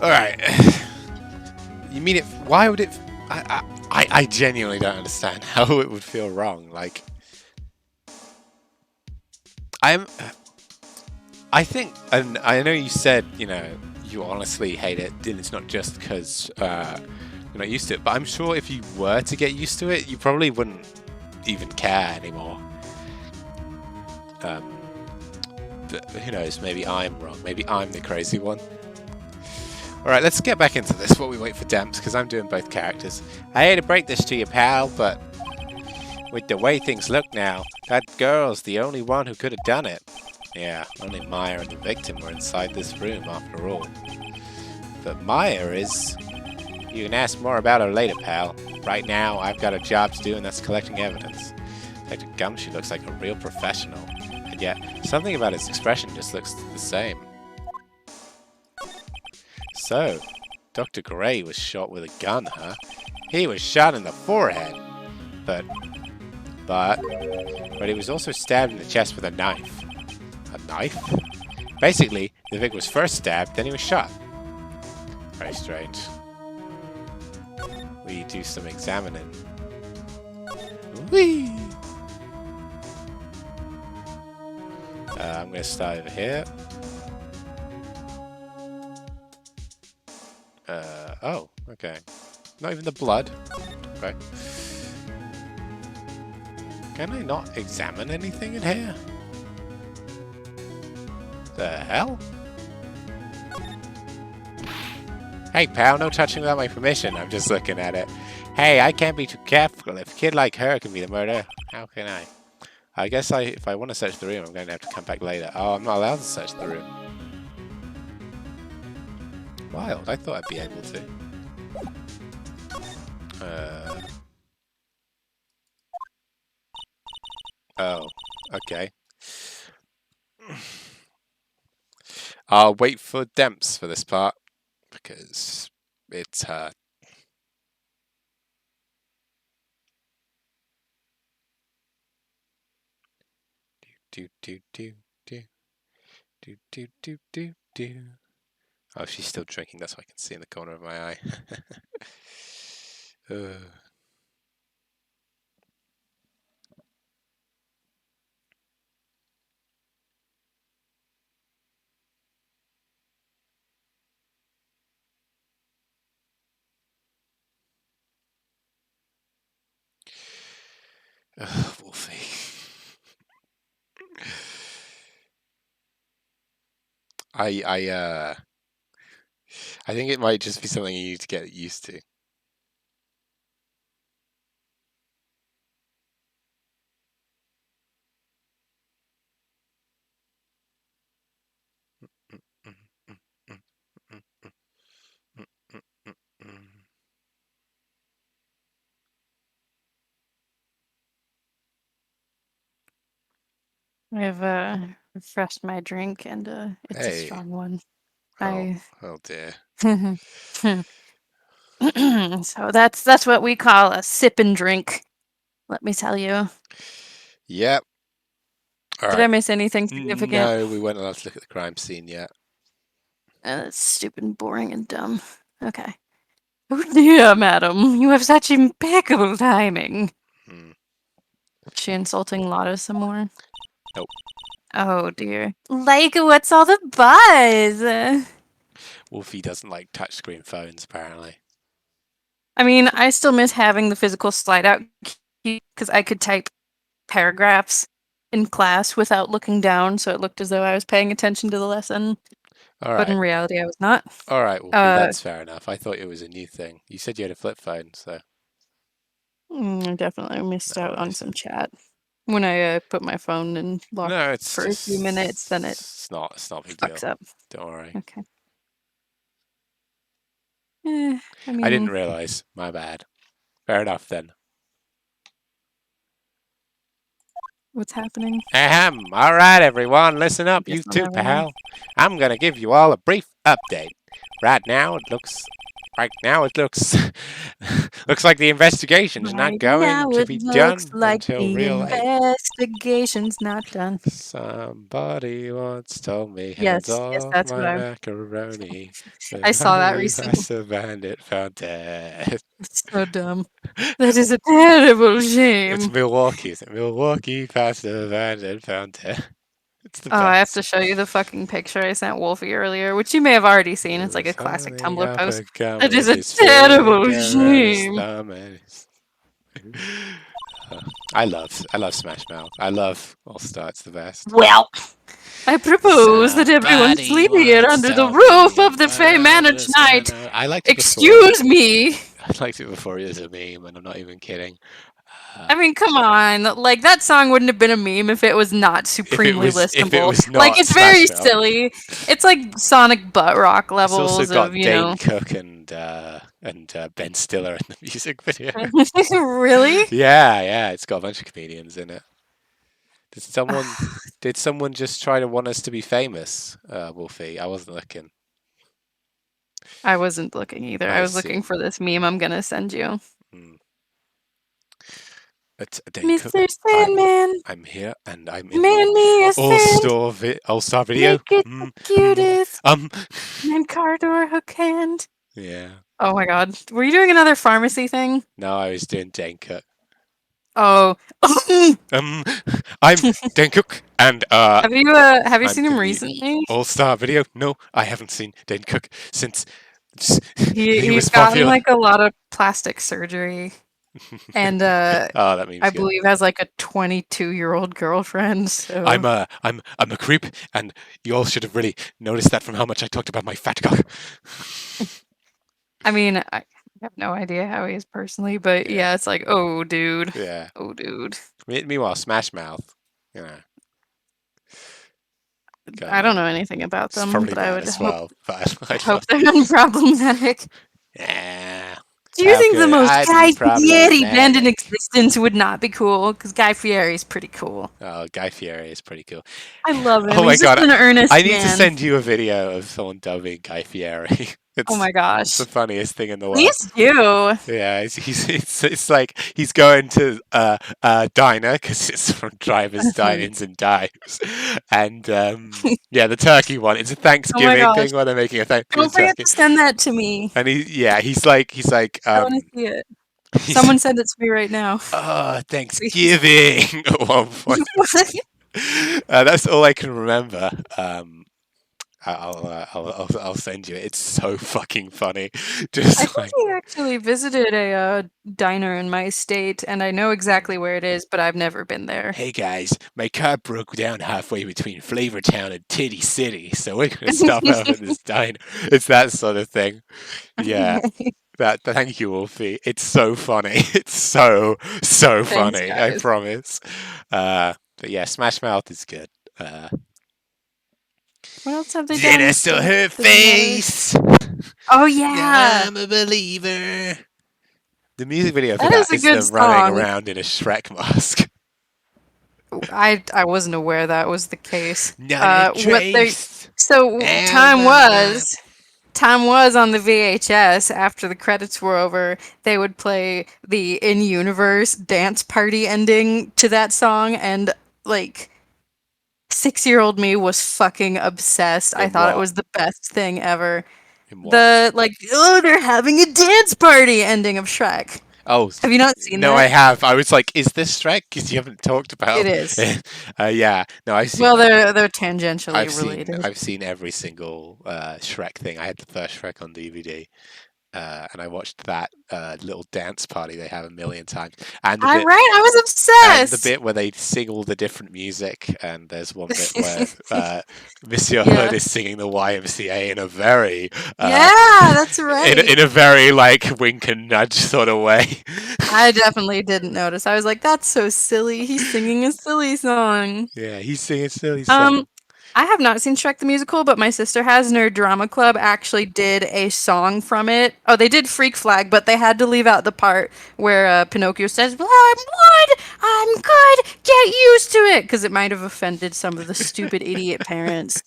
A: Alright. You mean it... Why would it... I genuinely don't understand how it would feel wrong. Like... I think... And I know you said, you know, you honestly hate it, and it's not just because you're not used to it, but I'm sure if you were to get used to it, you probably wouldn't even care anymore. But who knows, maybe I'm wrong. Maybe I'm the crazy one. Alright, let's get back into this while we wait for Demps, because I'm doing both characters. I hate to break this to you, pal, but with the way things look now, that girl's the only one who could have done it. Yeah, only Maya and the victim were inside this room, after all. But Maya is... You can ask more about her later, pal. Right now, I've got a job to do, and that's collecting evidence. Dr. Gumshoe looks like a real professional, and yet something about his expression just looks the same. So, Dr. Gray was shot with a gun, huh? He was shot in the forehead. But he was also stabbed in the chest with a knife. A knife? Basically, the Vic was first stabbed, then he was shot. Very strange. We do some examining. Whee! I'm gonna start over here. Oh, okay. Not even the blood. Okay. Can I not examine anything in here? The hell? Hey pal, no touching without my permission. I'm just looking at it. Hey, I can't be too careful. If a kid like her can be the murderer, how can I? I guess if I want to search the room, I'm going to have to come back later. Oh, I'm not allowed to search the room. Wild. I thought I'd be able to. Oh, okay. I'll wait for Demps for this part, because it's her. Do do do do do do do do do. Oh, she's still drinking. That's what I can see in the corner of my eye. Wolfie. I think it might just be something you need to get used to.
B: I've refreshed my drink, and it's a
A: Hey.
B: strong one.
A: Oh dear.
B: So that's what we call a sip and drink. Let me tell you.
A: Yep. All
B: Did
A: right.
B: I miss anything significant?
A: No, we weren't allowed to look at the crime scene yet.
B: That's stupid and boring and dumb. Okay. Oh dear, madam. You have such impeccable timing. Is she insulting Lotta some more?
A: Nope.
B: Oh dear. Like, what's all the buzz?
A: Wolfie doesn't like touchscreen phones, apparently.
B: I mean, I still miss having the physical slide out key because I could type paragraphs in class without looking down, so it looked as though I was paying attention to the lesson.
A: All
B: But in
A: right.
B: reality, I was not.
A: All right, Wolfie, that's fair enough. I thought it was a new thing. You said you had a flip phone, so...
B: I definitely missed
A: No,
B: out on
A: nice.
B: some chat. When I put my phone in lock
A: No, it's
B: for
A: just...
B: a few minutes, then it
A: It's not a big deal.
B: fucks up.
A: Don't worry.
B: Okay. I mean,
A: I didn't realise. My bad. Fair enough, then.
B: what's happening?
A: Ahem. All right, everyone. Listen up,
B: Guess
A: you
B: not
A: two,
B: everyone.
A: pal. I'm going to give you all a brief update. Right now, it looks Right now it looks looks like the investigation's not
B: Right
A: going
B: now
A: to
B: it
A: be
B: looks
A: done
B: like
A: until
B: the
A: real late.
B: investigation's not done.
A: Somebody once told me, hands
B: Yes,
A: off
B: that's what
A: my
B: I.
A: macaroni. The
B: I saw that
A: family
B: recently.
A: past the bandit found dead.
B: It's so dumb. That is a terrible
A: It's
B: shame.
A: Milwaukee, is it? Milwaukee past the bandit found dead. It's the
B: Oh, I have
A: best.
B: to show you the fucking picture I sent Wolfie earlier, which you may have already seen.
A: He
B: It's like a
A: was
B: classic
A: holding
B: Tumblr
A: up
B: post.
A: a gun
B: That is
A: with
B: a
A: his
B: terrible
A: finger on his
B: shame.
A: thumb and his... I love Smash Mouth. I love All Star. It's the best.
B: Well, I propose that everyone
A: Somebody
B: sleep here
A: once
B: under the
A: told me
B: roof
A: a
B: of the Fey
A: bird
B: Manor
A: was gonna...
B: tonight.
A: I liked it before.
B: Excuse me.
A: I liked it before it was a meme, and I'm not even kidding.
B: I mean, come on. Like, that song wouldn't have been a meme if it was not supremely
A: If it
B: listenable.
A: was
B: Like,
A: not
B: it's very
A: Smash Mouth.
B: silly. It's like Sonic butt rock
A: It's also
B: levels
A: got
B: of, you
A: Dane
B: know.
A: Cook and Ben Stiller in the music video.
B: Really?
A: Yeah, it's got a bunch of comedians in it. Did someone just try to want us to be famous, Wolfie? I wasn't looking.
B: I wasn't looking either. I
A: I
B: was
A: see.
B: looking for this meme I'm gonna send you.
A: It's Dane Cook.
B: Mr. Sandman,
A: I'm here and I'm in
B: man me a sand,
A: All Star video.
B: make it the cutest,
A: Um.
B: and car door hook hand.
A: Yeah.
B: Oh my god. Were you doing another pharmacy thing?
A: No, I was doing Dane Cook.
B: Oh.
A: I'm Dane Cook, and
B: have you
A: I'm
B: seen him
A: gonna be
B: recently?
A: All Star video. No, I haven't seen Dane Cook since
B: He
A: he was
B: he's gotten
A: popular.
B: like a lot of plastic surgery. And
A: Oh, that means
B: I
A: good.
B: believe has like a 22-year-old girlfriend. So
A: I'm a creep, and you all should have really noticed that from how much I talked about my fat cock.
B: I mean, I have no idea how he is personally, but yeah, it's like, oh dude.
A: Yeah.
B: Oh dude.
A: Meanwhile, Smash Mouth, you know.
B: I don't know anything about
A: It's
B: them,
A: probably
B: but I
A: bad
B: would
A: as
B: hope,
A: well. But I
B: hope they're unproblematic.
A: Yeah.
B: Do you
A: How
B: think the
A: could
B: most
A: I
B: Guy
A: be
B: Fieri band in
A: problematic?
B: existence would not be cool? Because Guy Fieri is pretty cool.
A: Oh, Guy Fieri is pretty cool.
B: I love him.
A: Oh my
B: He's
A: god,
B: just an earnest
A: I need to
B: man.
A: send you a video of someone dubbing Guy Fieri.
B: Oh my gosh.
A: It's the funniest thing in the world.
B: Please do.
A: Yeah, it's like he's going to a diner because it's from Drivers, Dine-ins, and Dives, and yeah, the turkey one. It's a Thanksgiving
B: gosh.
A: thing where they're making a Thanksgiving
B: Don't forget
A: turkey,
B: to send that to me.
A: and he's like
B: I want to see it.
A: he's
B: Someone send it to me right now.
A: oh, Thanksgiving at one point. That's all I can remember. I'll send you it. It's so fucking funny.
B: I
A: Just
B: think
A: like
B: he actually visited a diner in my state, and I know exactly where it is, but I've never been there.
A: hey guys, my car broke down halfway between Flavortown and Titty City, so we're gonna stop out at this diner. It's that sort of thing. Yeah. Thank you, Wolfie. It's so funny. It's so funny. I
B: guys.
A: promise. But yeah, Smash Mouth is good.
B: What else have they done?
A: Then I saw her
B: Doesn't matter.
A: face.
B: Oh yeah.
A: I'm a believer. The music video for
B: That
A: that
B: is a
A: is
B: good
A: them running
B: song.
A: around in a Shrek mask.
B: I wasn't aware that was the case.
A: Not a trace.
B: So
A: And
B: time
A: the
B: was on the VHS after the credits were over, they would play the in-universe dance party ending to that song, and like 6-year-old me was fucking obsessed. I
A: In
B: thought it
A: what?
B: was the best thing ever.
A: In what?
B: The like, oh, they're having a dance party ending of Shrek.
A: Oh,
B: Have you not seen
A: no,
B: that?
A: I have. I was like, is this Shrek? Because you haven't talked about
B: It is.
A: Yeah, no, I've seen
B: Well,
A: that.
B: they're tangentially related.
A: I've seen every single Shrek thing. I had the first Shrek on DVD, and I watched that little dance party they have a million times. And the bit,
B: I was
A: and
B: obsessed.
A: the bit where they sing all the different music, and there's one bit where Monsieur
B: Yeah.
A: Hood is singing the YMCA in a very
B: Yeah, that's right.
A: in a very like wink and nudge sort of way.
B: I definitely didn't notice. I was like, that's so silly. He's singing a silly song.
A: Yeah, he's singing silly song.
B: I have not seen Shrek the Musical, but my sister has. Nerd Drama Club actually did a song from it. Oh, they did Freak Flag, but they had to leave out the part where Pinocchio says, well, I'm wood, I'm good, get used to it, because it might have offended some of the stupid idiot parents.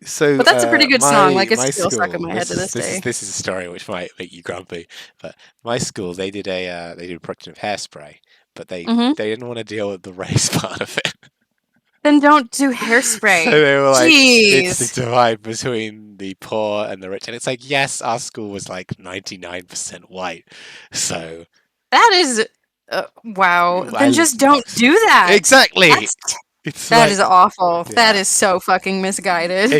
A: So,
B: But that's a pretty good song. Like, it's
A: my
B: still stuck in
A: school.
B: my head to this day.
A: This is a story which might make you grumpy, but my school they did a production of Hairspray, but
B: Hmm.
A: they didn't want to deal with the race part of it.
B: Then don't do
A: So
B: Hairspray.
A: they were like, it's the
B: Jeez.
A: divide between the poor and the rich, and it's like, yes, our school was like 99% white, so
B: That is, wow.
A: I
B: Then just don't do that.
A: exactly.
B: That's
A: It's
B: that
A: like,
B: is awful. That
A: yeah.
B: is so fucking misguided.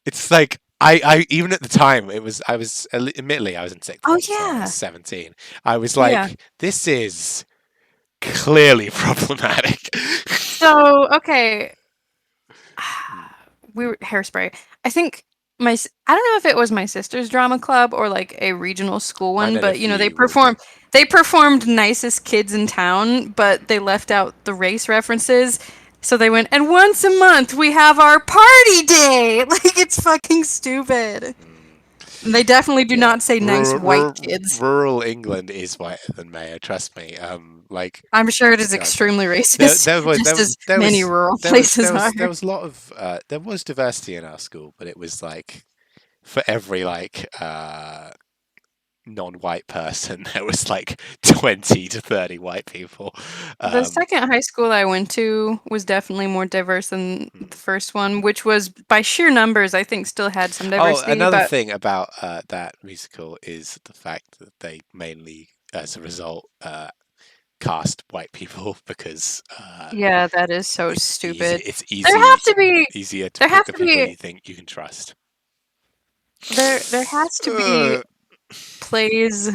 A: It's like I even at the time admittedly I was in sixth
B: Oh
A: form, so I was
B: yeah,
A: 17. I was
B: yeah.
A: like, this is clearly problematic.
B: So okay, we were Hairspray. I think I don't know if it was my sister's drama club or like a regional school
A: I
B: one,
A: know the
B: but
A: few will do.
B: they performed Nicest Kids in Town, but they left out the race references. So they went, and once a month we have our party day. Like it's fucking stupid. And they definitely do
A: Yeah,
B: not say nice white kids.
A: rural England is whiter than Mayo. Trust me. Like,
B: I'm sure it is
A: God,
B: extremely racist, just as many rural places are.
A: there was a lot of there was diversity in our school, but it was like for every like non-white person, there was like 20 to 30 white people.
B: The second high school I went to was definitely more diverse than the first one, which was by sheer numbers, I think still had some
A: Oh,
B: diversity,
A: another
B: but
A: thing about that musical is the fact that they mainly, as a result, cast white people because
B: yeah, that is so
A: it's easy.
B: stupid.
A: It's
B: There have to be
A: easier to
B: there
A: pick
B: have
A: the
B: to
A: people
B: be
A: you think you can trust.
B: there has to be
A: Uh,
B: plays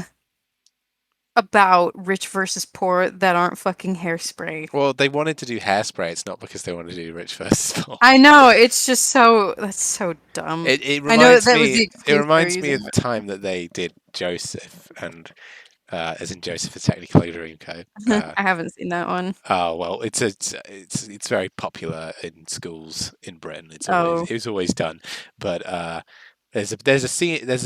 B: about rich versus poor that aren't fucking Hairspray.
A: well, they wanted to do Hairspray. It's not because they wanted to do Rich versus Poor.
B: I know, it's just that's so dumb.
A: It
B: I know
A: reminds
B: that was
A: me.
B: the
A: It
B: excuse they were
A: reminds me
B: using.
A: of the time that they did Joseph, and as in Joseph is technically a Dreamcoat.
B: I haven't seen that one.
A: Oh well, it's very popular in schools in Britain.
B: Oh,
A: It was always done, but there's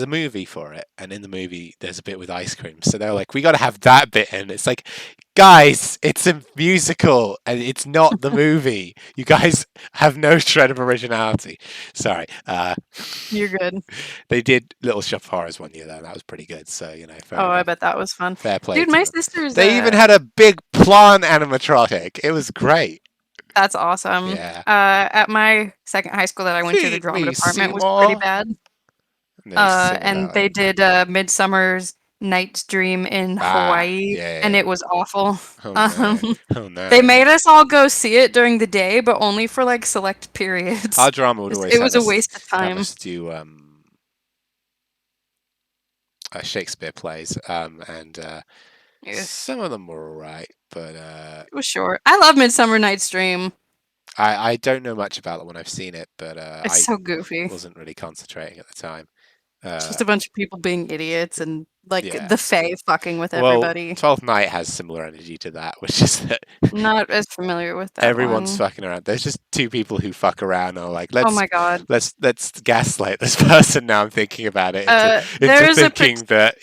A: a movie for it, and in the movie there's a bit with ice cream. So they're like, we got to have that bit in. It's like, guys, it's a musical and it's not the movie. You guys have no shred of originality. Sorry.
B: you're good.
A: They did Little Shop of Horrors one year though, and that was pretty good. So fair
B: Oh, I
A: enough.
B: bet that was fun.
A: Fair play
B: Dude,
A: to
B: my
A: them.
B: sister's
A: They even had a big plant animatronic. It was great.
B: that's awesome.
A: Yeah.
B: At my second high school that I went to, the
A: Feed
B: drama
A: me,
B: department was pretty
A: Seymour.
B: bad.
A: And they sing
B: And
A: about
B: they
A: it.
B: did Midsummer's Night's Dream in
A: Ah,
B: Hawaii,
A: yeah,
B: and
A: yeah.
B: it was awful.
A: Oh
B: Um,
A: no. Oh no.
B: they made us all go see it during the day, but only for like select periods.
A: Our drama would always
B: It was a waste of
A: have
B: time.
A: us do Shakespeare plays, and
B: Yeah,
A: some of them were alright, but
B: it was short. I love Midsummer Night's Dream.
A: I don't know much about it when I've seen it, but
B: It's
A: I
B: so goofy.
A: wasn't really concentrating at the time.
B: It's just a bunch of people being idiots and like
A: Yeah.
B: the Fae fucking with
A: Well,
B: everybody.
A: 12th Night has similar energy to that, which is that
B: Not as familiar with that
A: everyone's
B: one.
A: fucking around. There's just two people who fuck around and are like,
B: Oh my god.
A: let's gaslight this person. Now I'm thinking about it into
B: There's a
A: thinking that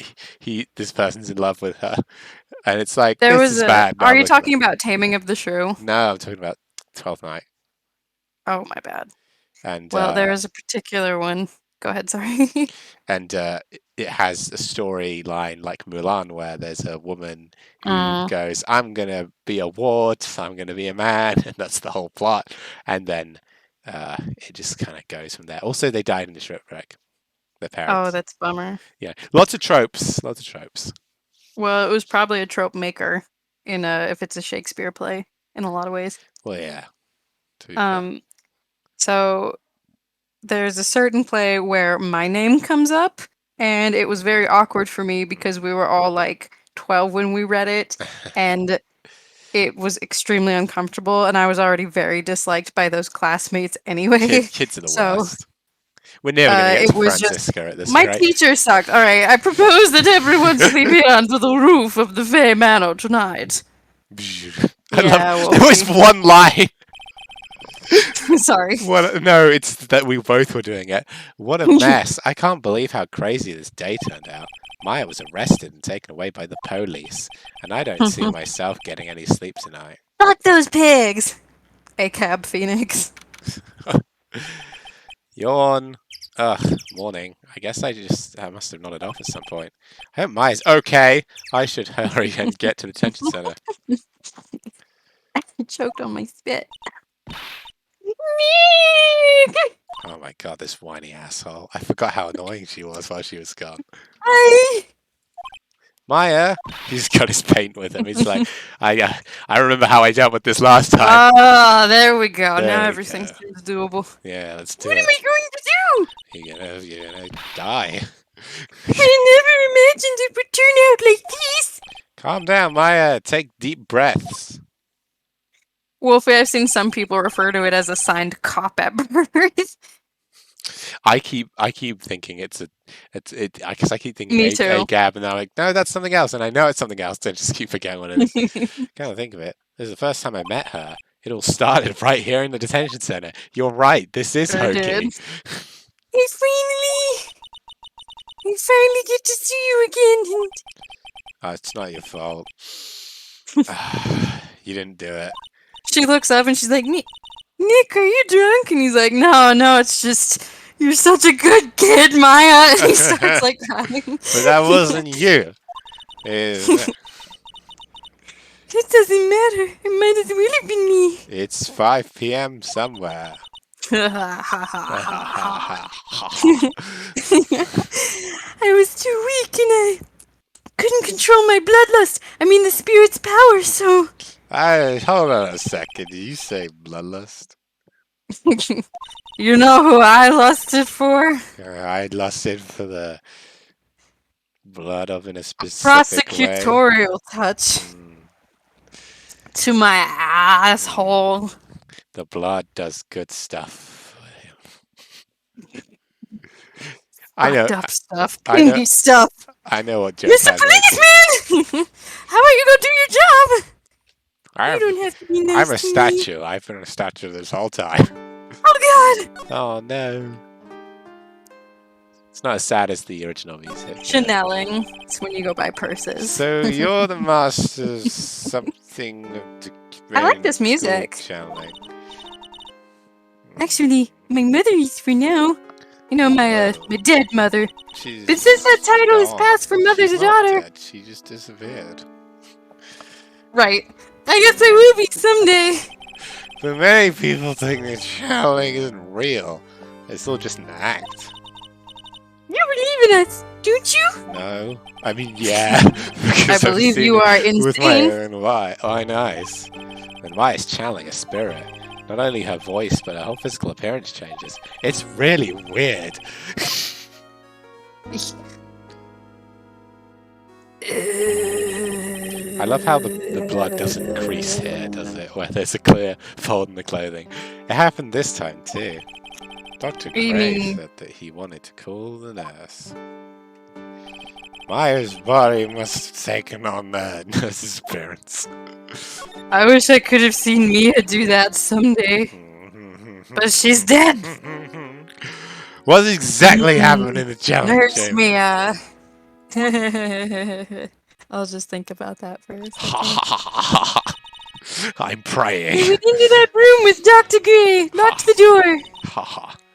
A: this person's in love with her, and it's like
B: There
A: this
B: was
A: is
B: a.
A: bad. Now
B: Are
A: I'm
B: you
A: looking at
B: talking about Taming of the Shrew?
A: it. No, I'm talking about 12th Night,
B: Oh my bad.
A: and
B: Well, there is a particular one. Go ahead, sorry.
A: and it has a storyline like Mulan where there's a woman who
B: Mm.
A: goes, "I'm gonna be a ward, so I'm gonna be a man," and that's the whole plot. And then it just kind of goes from there. Also, they died in the shipwreck. Their
B: Oh,
A: parents.
B: that's a bummer.
A: Yeah, lots of tropes. Lots of tropes.
B: Well, it was probably a trope maker in if it's a Shakespeare play in a lot of ways.
A: Well, yeah. To be fair.
B: So there's a certain play where my name comes up, and it was very awkward for me because we were all like 12 when we read it, and it was extremely uncomfortable, and I was already very disliked by those classmates anyway.
A: Kids are the
B: So
A: worst. We're never gonna get
B: it
A: to
B: was just
A: Francisca at this
B: my
A: rate.
B: teacher sucked. All right, I propose that everyone sleep here under the roof of the Fay Manor tonight.
A: I
B: Yeah,
A: love.
B: well,
A: There was one line.
B: Sorry.
A: No, it's that we both were doing it. What a mess! I can't believe how crazy this day turned out. Maya was arrested and taken away by the police, and I don't see myself getting any sleep tonight.
B: Fuck those pigs. A cab Phoenix.
A: Yawn. Ugh, morning. I guess I must have nodded off at some point. I hope Maya's okay. I should hurry and get to the detention center.
B: I choked on my spit.
A: Oh my god, this whiny asshole. I forgot how annoying she was while she was gone.
B: Hi.
A: Maya! He's got his paint with him. He's like, I remember how I dealt with this last time.
B: Oh, there we go.
A: There
B: now
A: we
B: everything
A: go.
B: seems doable.
A: Yeah, let's do
B: What
A: it.
B: am I going to do?
A: You're gonna die.
B: I never imagined it would turn out like this.
A: Calm down, Maya. Take deep breaths.
B: Wolfie, I've seen some people refer to it as a signed cop at birth.
A: I keep thinking because I keep thinking
B: Me
A: a
B: too.
A: Gab, and I'm like, no, that's something else, and I know it's something else. I just keep forgetting what it is. Can't think of it. This is the first time I met her. It all started right here in the detention center. You're right. This is
B: Sure
A: hokey.
B: did. I finally get to see you again.
A: It's not your fault. You didn't do it.
B: She looks up and she's like, Nick, are you drunk? And he's like, no, it's just, you're such a good kid, Maya. And he starts like crying.
A: But that wasn't you.
B: It doesn't matter. It might as well have been me.
A: It's 5 p.m. somewhere.
B: I was too weak and I couldn't control my bloodlust. I mean the spirit's power, so...
A: Hold on a second. Did you say bloodlust?
B: You know who I lusted for?
A: I lusted for the blood of in a specific way.
B: Prosecutorial touch. To my asshole.
A: The blood does good stuff for him. I know.
B: Fucked up stuff.
A: I know-
B: Kinky stuff.
A: I know what joke
B: Mr.
A: I made.
B: Policeman! How about you go do your job? You
A: I'm,
B: don't have to be nice
A: I'm a
B: to me.
A: statue. I've been a statue this whole time.
B: Oh god!
A: Oh no. It's not as sad as the original music.
B: Channeling. It's when you go buy purses.
A: So you're the master of something of
B: I like this music.
A: channeling.
B: Actually, my mother is for now. You know, my dead mother.
A: She's
B: But since that title is
A: gone.
B: passed from mother
A: She's
B: to
A: not
B: daughter...
A: dead. She just disappeared.
B: Right. I guess I will be someday.
A: But many people think that channeling isn't real. It's all just an act.
B: You believe in us, don't you?
A: No. I mean, yeah.
B: I
A: because I've
B: believe
A: seen
B: you
A: it
B: are
A: with my
B: insane.
A: own eyes. And why is channeling a spirit? Not only her voice, but her whole physical appearance changes. It's really weird. I love how the blood doesn't crease here, does it? Where there's a clear fold in the clothing. It happened this time too. Dr.
B: You
A: Gray
B: mean-
A: said that he wanted to call the nurse. Maya's body must have taken on the nurse's appearance.
B: I wish I could have seen Mia do that someday. But she's dead.
A: What exactly happened in the challenge
B: Nurse
A: chamber?
B: Mia. I'll just think about that for a second.
A: I'm
B: We
A: praying.
B: went into that room with Dr. Gray, locked the door,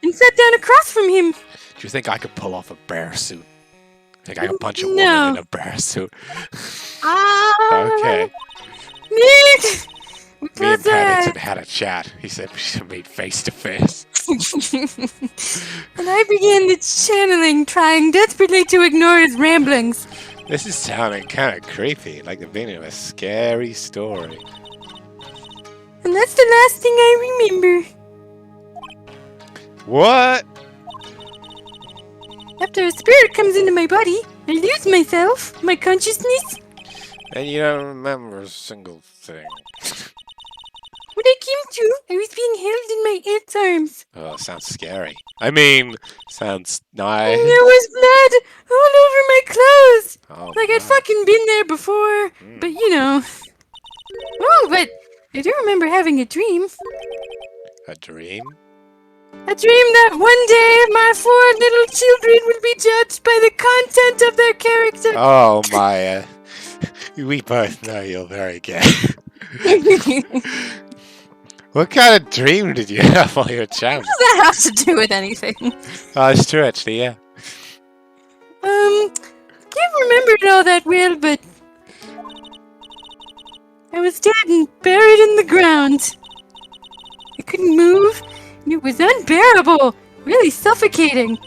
B: and sat down across from him.
A: Do you think I could pull off a bear suit? Think I could punch a
B: No.
A: woman in a bear suit?
B: Ah,
A: Okay.
B: Nick!
A: Me and
B: Because,
A: Paddington had a chat. He said we should meet face to face.
B: and I began the channeling, trying desperately to ignore his ramblings.
A: This is sounding kind of creepy, like the beginning of a scary story.
B: And that's the last thing I remember.
A: What?
B: After a spirit comes into my body, I lose myself, my consciousness.
A: And you don't remember a single thing.
B: When I came to, I was being held in my aunt's arms.
A: Oh, sounds scary. I mean, sounds nice.
B: And there was blood all over my clothes.
A: Oh,
B: Like I'd
A: my.
B: fucking been there before. But you know. Oh, but I do remember having a dream.
A: A dream?
B: A dream that one day my 4 little children will be judged by the content of their character.
A: Oh, Maya. We both know you're very gay. What kind of dream did you have while you were
B: What
A: champ?
B: does that have to do with anything?
A: Oh, it's true, actually, yeah.
B: Can't remember it all that well, but I was dead and buried in the ground. I couldn't move, and it was unbearable, really suffocating.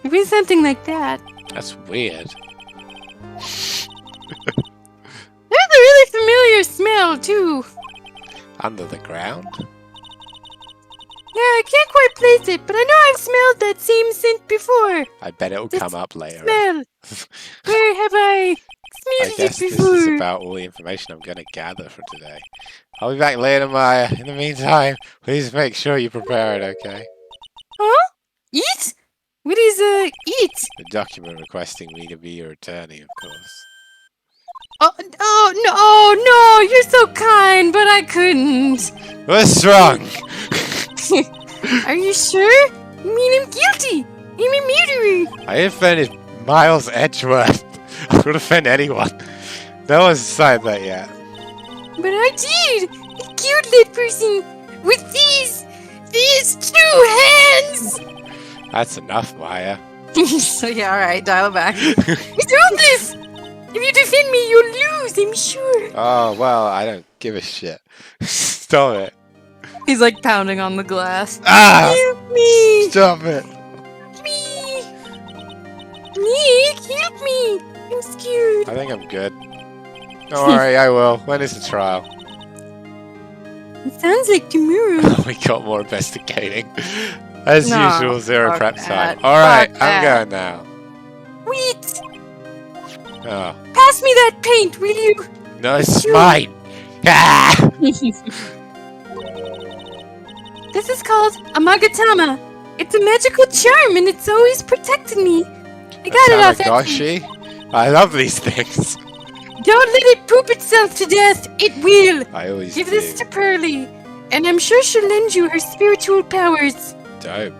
B: It was something like that.
A: That's weird.
B: There's a really familiar smell, too.
A: Under the ground?
B: Yeah, I can't quite place it, but I know I've smelled that same scent before.
A: I bet it'll
B: This
A: come up later.
B: Smell. Where have I
A: I
B: smelled
A: guess
B: it
A: this
B: before?
A: is about all the information I'm going to gather for today. I'll be back later, Maya. In the meantime, please make sure you prepare it, okay?
B: Huh? Eat? What is eat?
A: The document requesting me to be your attorney, of course.
B: Oh no, you're so kind, but I couldn't.
A: What's wrong?
B: Are you sure? You mean I'm guilty? I'm a murderer.
A: I offended Miles Edgeworth. I would offend anyone. No one's decided that yet.
B: But I did. I killed that person with these 2 hands.
A: That's enough, Maya.
B: So yeah, all right, dial it back. It's hopeless. If you defend me, you'll lose. I'm sure.
A: Oh, well, I don't give a shit. Stop it.
B: He's like pounding on the glass.
A: Ah!
B: Help me!
A: Stop it.
B: Me! Nick, help me! I'm scared.
A: I think I'm good. Don't worry, I will. When is the trial?
B: It sounds like tomorrow.
A: We got more investigating. As
B: No,
A: usual, zero
B: fuck
A: prep
B: that.
A: time. Alright,
B: Fuck
A: I'm
B: that.
A: going now.
B: Wait!
A: Oh.
B: Pass me that paint, will you?
A: No, it's mine! Ah!
B: This is called a Magatama. It's a magical charm and it's always protected me. I got it off that.
A: Tamagotchi? I love these things.
B: Don't let it poop itself to death. It will.
A: I always
B: Give
A: do.
B: this to Pearly, and I'm sure she'll lend you her spiritual powers.
A: Dope.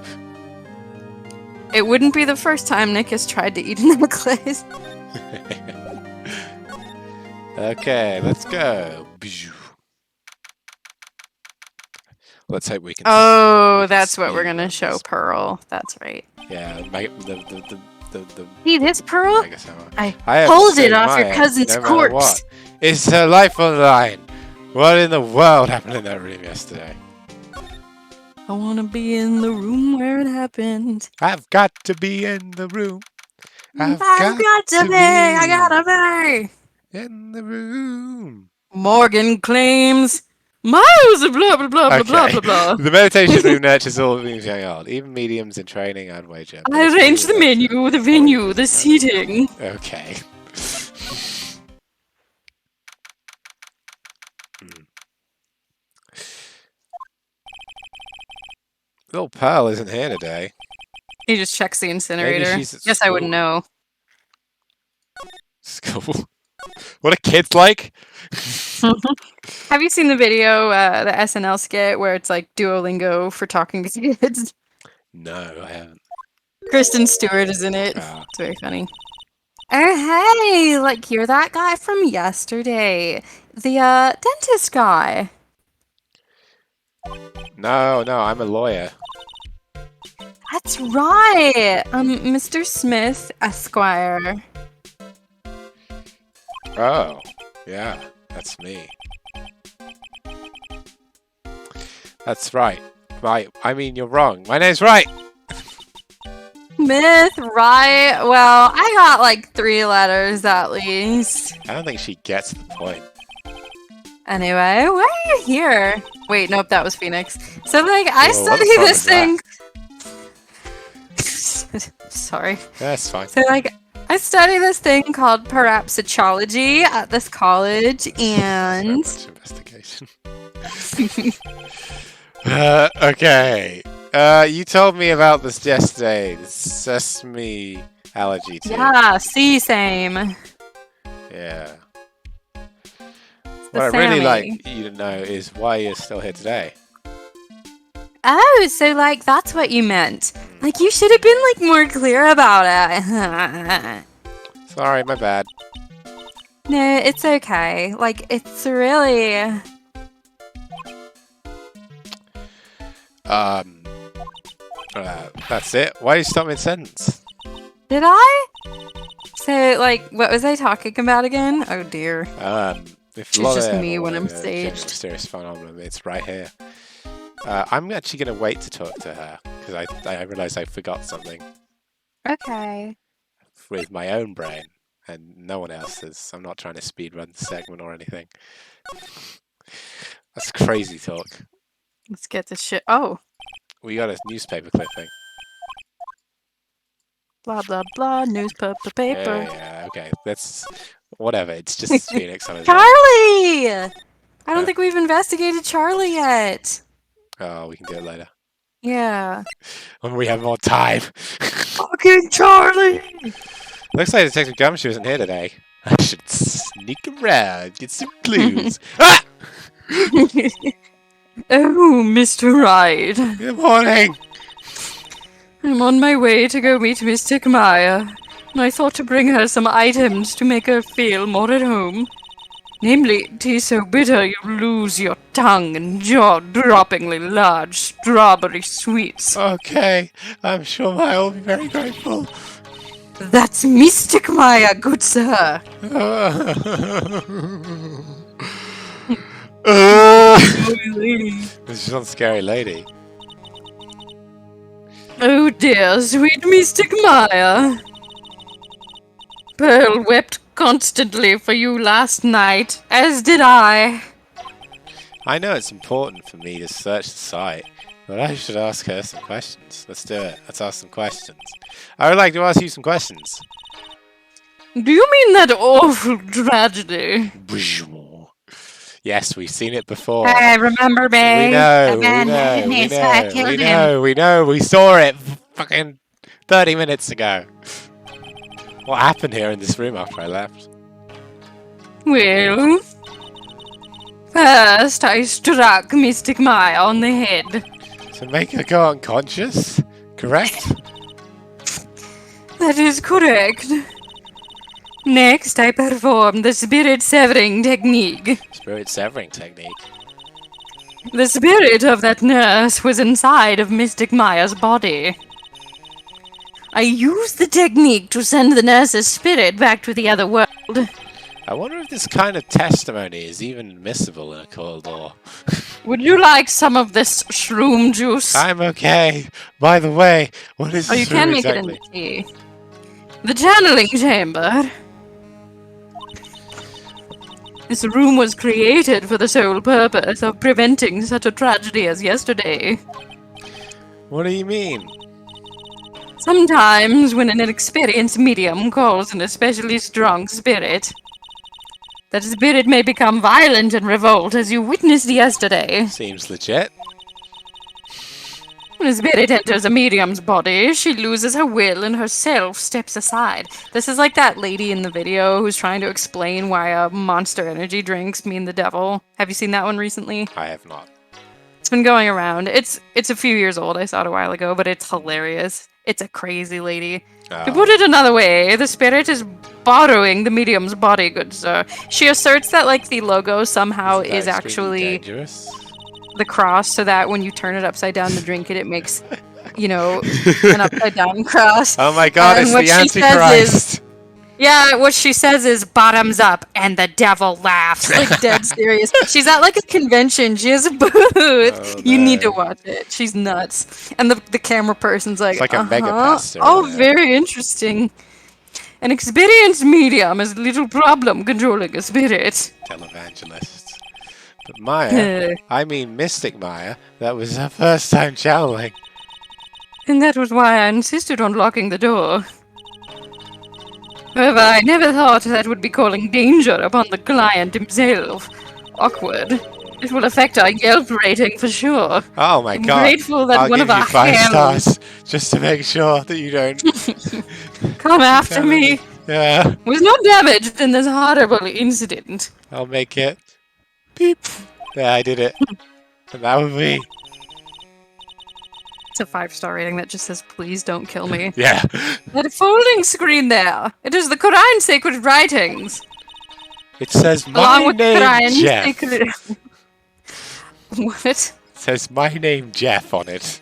B: It wouldn't be the first time Nick has tried to eat a necklace.
A: Okay, let's go. Let's hope we can.
B: Oh,
A: we can
B: that's what we're
A: speed
B: gonna
A: run
B: show
A: this.
B: Pearl. That's right.
A: Yeah, the
B: See this Pearl?
A: Megasama.
B: I
A: have
B: pulled
A: to
B: it
A: save
B: off your
A: Maya,
B: cousin's
A: no matter
B: corpse.
A: what. Is her life on the line? What in the world happened in that room yesterday?
B: I wanna be in the room where it happened.
A: I've got to be in the room. I've
B: got to be. I gotta be.
A: in the room.
B: Morgan claims miles of blah blah blah blah blah
A: Okay.
B: blah blah.
A: The meditation room nurtures all things going on, even mediums in training and wager.
B: I arranged the menu, the venue, the seating.
A: Okay. Little Pearl isn't here today.
B: He just checks the incinerator.
A: she's at
B: Guess I wouldn't
A: school.
B: know.
A: School. What are kids like?
B: Have you seen the video, the SNL skit where it's like Duolingo for talking to kids?
A: No, I haven't.
B: Kristen Stewart is in it.
A: Ah.
B: It's very funny. Oh, hey, like you're that guy from yesterday. The dentist guy.
A: No, I'm a lawyer.
B: That's right. Mr. Smith, Esquire.
A: Oh, yeah, that's me. That's right. Right, I mean, you're wrong. My name's Wright.
B: Myth, right? Well, I got like 3 letters at least.
A: I don't think she gets the point.
B: Anyway, why are you here? Wait, nope, that was Phoenix. So, like, I
A: Whoa, what
B: study
A: the fuck
B: this
A: was
B: thing. Sorry.
A: That's fine.
B: So, like, I study this thing called parapsychology at this college, and
A: So much investigation. Okay. You told me about this yesterday. The sesame allergy tea.
B: yeah, see, same.
A: Yeah.
B: The
A: What I really
B: Sammy.
A: like you to know is why you're still here today.
B: Oh, so like that's what you meant. Like you should have been like more clear about it.
A: Sorry, my bad.
B: No, it's okay. Like it's really
A: That's it. Why did you stop mid-sentence?
B: Did I? Say, like, what was I talking about again? Oh dear.
A: If
B: It's just me when I'm staged.
A: Mysterious phenomenon, it's right here. I'm actually going to wait to talk to her, because I realised I forgot something
B: Okay.
A: with my own brain, and no one else's. I'm not trying to speedrun the segment or anything. That's crazy talk.
B: Let's get this shit. Oh.
A: We got a newspaper clipping.
B: Blah, blah, blah. Newspaper paper.
A: Yeah, okay. That's... Whatever, it's just Phoenix on his own.
B: Charlie! I don't think we've investigated Charlie yet.
A: Oh, we can do it later.
B: Yeah.
A: When we have more time.
B: Fucking Charlie!
A: Looks like Detective Gumshoe isn't here today. I should sneak around, get some clues. Ah!
B: Oh, Mr. Wright.
A: Good morning.
B: I'm on my way to go meet Mystic Maya, and I thought to bring her some items to make her feel more at home. Namely, tea so bitter you lose your tongue and jaw-droppingly large strawberry sweets.
A: Okay, I'm sure Maya will be very grateful.
B: That's Mystic Maya, good sir.
A: This is one scary lady.
B: Oh dear, sweet Mystic Maya. Pearl wept constantly for you last night, as did I.
A: I know it's important for me to search the site, but I should ask her some questions. Let's do it. Let's ask some questions. I would like to ask you some questions.
B: Do you mean that awful tragedy?
A: Yes, we've seen it before.
D: I remember me.
A: We know,
D: The man had an ace, I killed him.
A: we know, we saw it fucking 30 minutes ago. What happened here in this room after I left?
B: Well, first I struck Mystic Maya on the head.
A: To make her go unconscious? Correct?
B: That is correct. Next, I performed the spirit severing technique.
A: Spirit severing technique.
B: The spirit of that nurse was inside of Mystic Maya's body. I used the technique to send the nurse's spirit back to the other world.
A: I wonder if this kind of testimony is even admissible in a court of law.
B: Would you like some of this shroom juice?
A: I'm okay. By the way, what is
B: Oh, you
A: this
B: can
A: room
B: make
A: exactly?
B: it in the tea. The channeling chamber. This room was created for the sole purpose of preventing such a tragedy as yesterday.
A: What do you mean?
B: Sometimes, when an inexperienced medium calls an especially strong spirit, that spirit may become violent and revolt, as you witnessed yesterday.
A: Seems legit.
B: When a spirit enters a medium's body, she loses her will and herself steps aside. This is like that lady in the video who's trying to explain why Monster energy drinks mean the devil. Have you seen that one recently?
A: I have not.
B: It's been going around. It's a few years old. I saw it a while ago, but it's hilarious. It's a crazy lady. To put it another way, the spirit is borrowing the medium's body, good sir. She asserts that like the logo somehow
A: Isn't that
B: is
A: extremely
B: actually
A: dangerous?
B: the cross, so that when you turn it upside down to drink it, it makes, you know, an upside down cross.
A: Oh my god,
B: And
A: it's
B: what
A: the
B: she says
A: Antichrist!
B: Yeah, what she says is bottoms up, and the devil laughs. Like dead serious. She's at like a convention. She has a booth.
A: Oh,
B: You need to
A: no.
B: watch it. She's nuts. And the camera person's like,
A: It's like a mega pastor,
B: Oh,
A: isn't it?
B: very interesting. An experienced medium has little problem controlling a spirit.
A: Televangelists. But Maya, I mean Mystic Maya, that was her first time channeling.
B: And that was why I insisted on locking the door. However, I never thought that would be calling danger upon the client himself. Awkward. It will affect our Yelp rating for sure.
A: Oh my
B: I'm
A: god.
B: grateful that
A: I'll
B: one
A: give
B: of
A: you
B: our
A: 5
B: hams
A: stars just to make sure that you don't.
B: come after me
A: Yeah,
B: was not damaged in this horrible incident.
A: I'll make it. Beep. Yeah, I did it. And that would be.
B: It's a 5-star rating that just says, please don't kill me.
A: Yeah.
B: That folding screen there. It is the Quran sacred writings.
A: It says
B: Along
A: my
B: with the
A: name,
B: Quran
A: Jeff.
B: sacred... What?
A: says my name Jeff on it.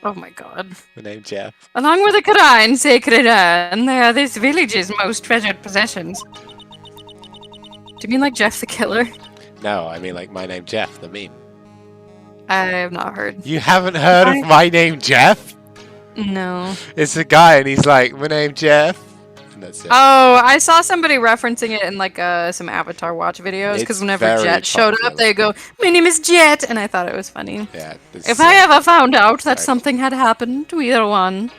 B: Oh my god.
A: The name Jeff.
B: Along with the Quran, sacred urn, they are this village's most treasured possessions. Do you mean like Jeff the Killer?
A: No, I mean like my name Jeff, the meme.
B: I have not heard.
A: You haven't heard of my name Jeff?
B: No.
A: It's a guy and he's like, my name Jeff. And that's it.
B: Oh, I saw somebody referencing it in like some Avatar Watch videos because
A: It's
B: whenever
A: very
B: Jet showed
A: popular.
B: up, they go, "My name is Jet," and I thought it was funny.
A: Yeah.
B: If I ever found out that
A: Sorry.
B: something had happened to either one.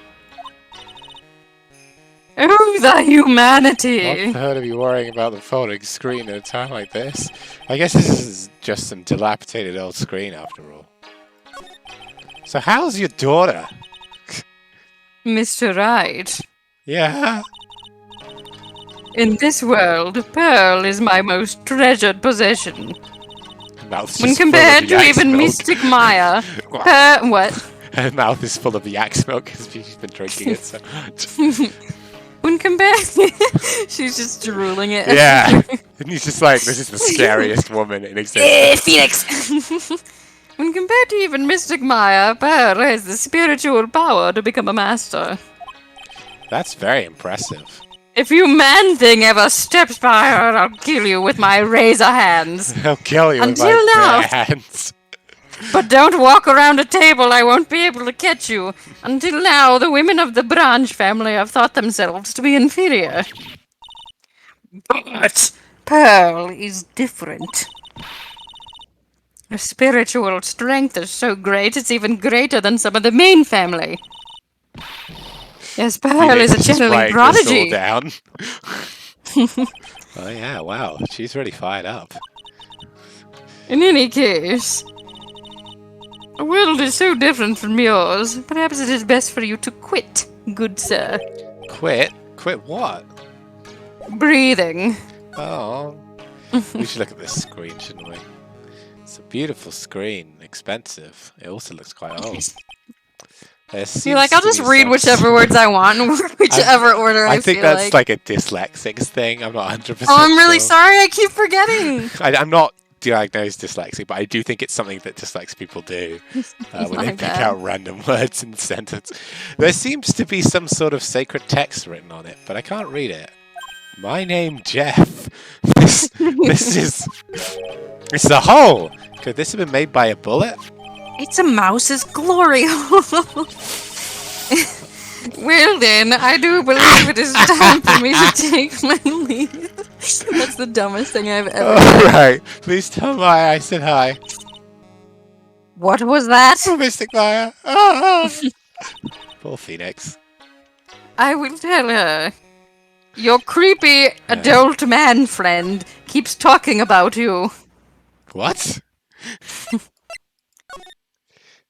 B: Oh, the humanity!
A: I've heard of you worrying about the folding screen at a time like this. I guess this is just some dilapidated old screen after all. So how's your daughter?
B: Mr. Wright,
A: Yeah.
B: in this world, Pearl is my most treasured possession.
A: Mouth's
B: When
A: just full of
B: compared to
A: yak's
B: even
A: milk.
B: Mystic Maya, what?
A: Her mouth is full of yak's milk because she's been drinking it so much.
B: When compared, she's just drooling it.
A: Yeah. And he's just like, this is the scariest woman in existence.
B: Phoenix! When compared to even Mystic Maya, Pearl has the spiritual power to become a master.
A: That's very impressive.
B: If you man thing ever steps by her, I'll kill you with my razor hands.
A: He'll kill you with
B: Until
A: my
B: now.
A: bare hands.
B: But don't walk around a table, I won't be able to catch you. Until now, the women of the Branch family have thought themselves to be inferior. But Pearl is different. Her spiritual strength is so great, it's even greater than some of the main family. Yes, Pearl is a
A: Phoenix
B: channeling
A: writing this all
B: prodigy.
A: down. Oh yeah, wow. She's really fired up.
B: In any case, the world is so different from yours. Perhaps it is best for you to quit, good sir.
A: Quit? Quit what?
B: Breathing.
A: Oh. We should look at this screen, shouldn't we? It's a beautiful screen. Expensive. It also looks quite old.
B: You're like, I'll just read whichever words I want, in whichever order I
A: think
B: feel
A: that's like a dyslexics thing. I'm not 100%.
B: Oh, I'm really
A: sure.
B: sorry. I keep forgetting.
A: I'm not diagnosed dyslexic, but I do think it's something that dyslexic people do when
B: My
A: they pick
B: bad.
A: out random words in the sentence. There seems to be some sort of sacred text written on it, but I can't read it. My name Jeff. This is. It's a hole. Could this have been made by a bullet?
B: It's a mouse's glory hole. Well then, I do believe it is time for me to take my leave. That's the dumbest thing I've ever
A: All right. Please tell Maya I said hi.
B: What was that?
A: Oh, Mystic Maya. Ah. Poor Phoenix.
B: I will tell her. Your creepy adult man friend keeps talking about you.
A: What?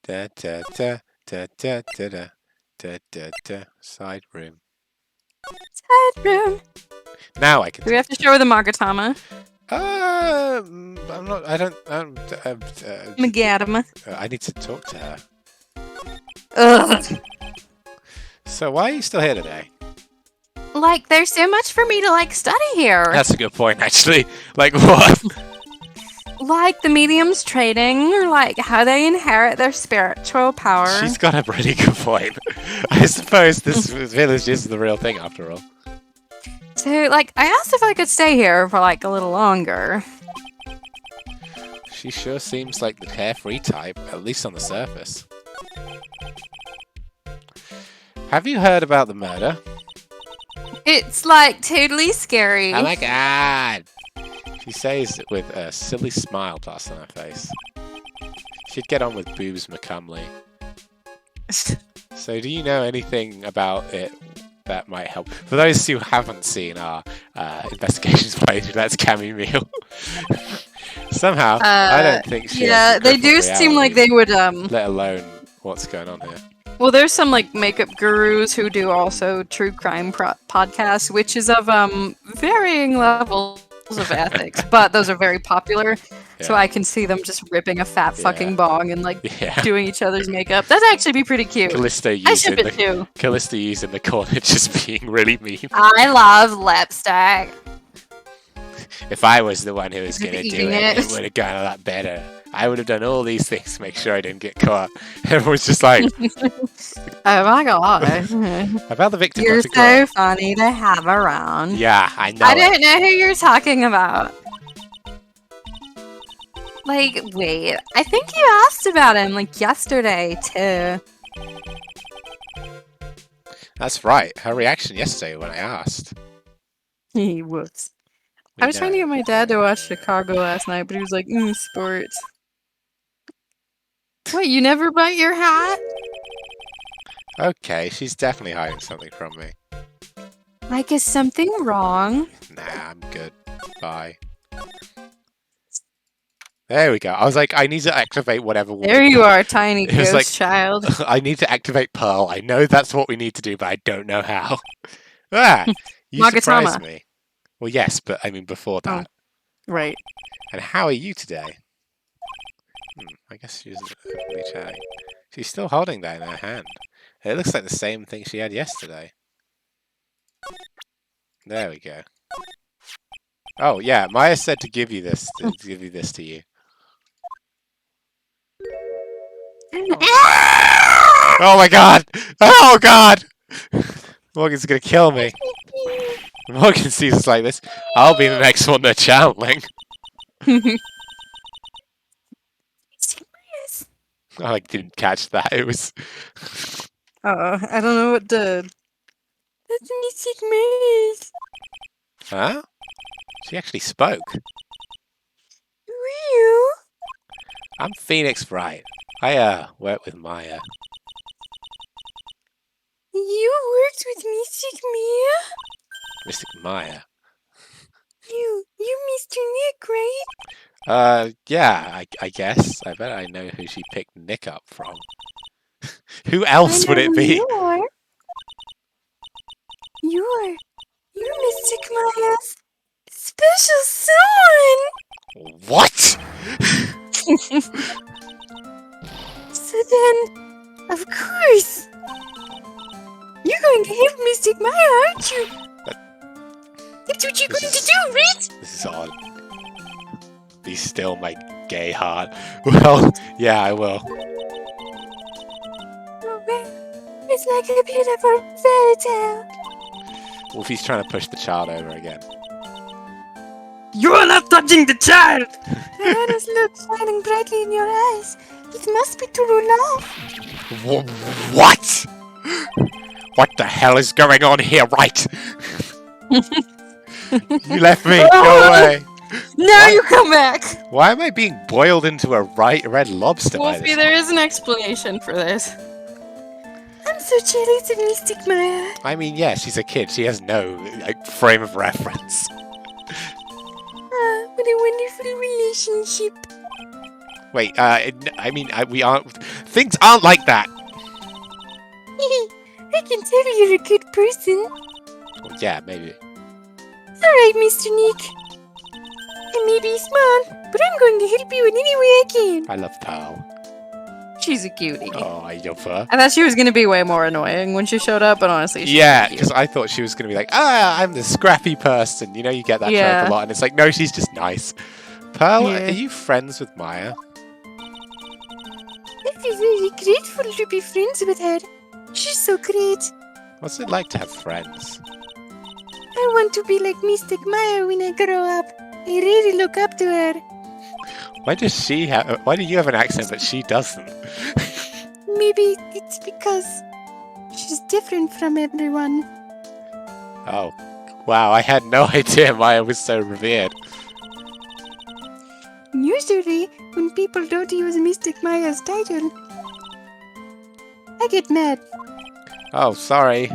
A: Da da da da da da da da da da. Side room.
B: Side room.
A: Now I can.
B: Do we have to show her the Magatama?
A: I'm not. I don't.
B: Magatama.
A: I need to talk to her.
B: Ugh.
A: So why are you still here today?
B: Like, there's so much for me to, like, study here.
A: That's a good point, actually. Like what?
B: Like the mediums trading, or like how they inherit their spiritual power.
A: She's got a pretty good point. I suppose this village is the real thing after all.
B: So, like, I asked if I could stay here for like a little longer.
A: She sure seems like the carefree type, at least on the surface. Have you heard about the murder?
B: It's like totally scary.
A: Oh my god! She says it with a silly smile plastered on her face. She'd get on with Boobs McCumley. So do you know anything about it that might help? For those who haven't seen our investigations playthrough, that's Cammy Meal. Somehow, I don't think she has a
B: they
A: grip
B: do
A: on
B: seem like they
A: reality,
B: would
A: let alone what's going on here.
B: Well, there's some like makeup gurus who do also true crime podcasts, which is of varying levels of ethics, but those are very popular. So
A: Yeah.
B: I can see them just ripping a fat fucking
A: Yeah.
B: bong and like
A: Yeah.
B: doing each other's makeup. That'd actually be pretty cute.
A: Callista
B: I ship
A: using
B: it too.
A: Callista using the corner, just being really mean.
B: I love lipstick.
A: If I was the one who was going to do
B: Eating
A: it,
B: it.
A: it would have gone a lot better. I would have done all these things to make sure I didn't get caught. Everyone's just like,
B: Oh my god.
A: about the victim.
B: You're
A: not the girl.
B: so funny to have around.
A: Yeah, I know.
B: I
A: it.
B: don't know who you're talking about. Like, wait. I think you asked about him, like, yesterday, too.
A: That's right. Her reaction yesterday when I asked.
B: Whoops.
A: We
B: I was trying to
A: know.
B: get my dad to watch Chicago last night, but he was like, sports. What, you never bite your hat?
A: Okay, she's definitely hiding something from me.
B: Like, is something wrong?
A: Nah, I'm good. Bye. There we go. I was like, I need to activate whatever.
B: There you are, tiny
A: It was
B: ghost
A: like-
B: child.
A: I need to activate Pearl. I know that's what we need to do, but I don't know how. Ah, you
B: Magatama.
A: surprised me. Well, yes, but I mean before that.
B: Right.
A: And how are you today? I guess she's openly chatting. She's still holding that in her hand. It looks like the same thing she had yesterday. There we go. Oh yeah, Maya said to give you this, to you. Oh my god! Oh god! Morgan's gonna kill me. Morgan sees us like this. I'll be the next one they're channeling. Oh, I didn't catch that. It was.
B: I don't know what the... That's a mystic maze.
A: Huh? She actually spoke.
B: Real?
A: I'm Phoenix Wright. I work with Maya.
B: You worked with Mystic Mia?
A: Mystic Maya.
B: You Mr. Nick, right?
A: Yeah, I guess. I bet I know who she picked Nick up from. Who else would it be?
B: You're Mystic Maya's special son!
A: What?
B: So then, of course, you're going to help Mystic Maya, aren't you? That's what you're going to do, right?
A: This is odd. Be still, my gay heart. Well, yeah, I will.
B: Oh, well, it's like a beautiful fairy tale.
A: Wolfie's trying to push the child over again.
C: You're not touching the child!
B: The honest look shining brightly in your eyes. It must be true love.
A: What? What the hell is going on here, right? You left me. Go away.
B: Now
A: What?
B: you come back.
A: Why am I being boiled into a red lobster by
B: Wolfie,
A: this?
B: there is an explanation for this. I'm so jealous of Mystic Maya.
A: I mean, yeah, she's a kid. She has no frame of reference.
B: What a wonderful relationship.
A: Wait, we aren't. Things aren't like that.
B: I can tell you're a good person.
A: Well, yeah, maybe.
B: Alright, Mr. Nick. I may be small, but I'm going to help you in any way I can.
A: I love Pearl.
B: She's a cutie.
A: Oh, I love her.
B: I thought she was going to be way more annoying when she showed up, but honestly, she's
A: Yeah,
B: cute.
A: because I thought she was going to be like, I'm the scrappy person. You know, you get that
B: Yeah.
A: trope a lot, and it's like, no, she's just nice. Pearl,
B: Yeah.
A: are you friends with Maya?
B: I feel very grateful to be friends with her. She's so great.
A: What's it like to have friends?
B: I want to be like Mystic Maya when I grow up. I really look up to her.
A: Why do you have an accent but she doesn't?
B: Maybe it's because she's different from everyone.
A: Oh, wow, I had no idea Maya was so revered.
B: Usually, when people don't use Mystic Maya's title, I get mad.
A: Oh, sorry.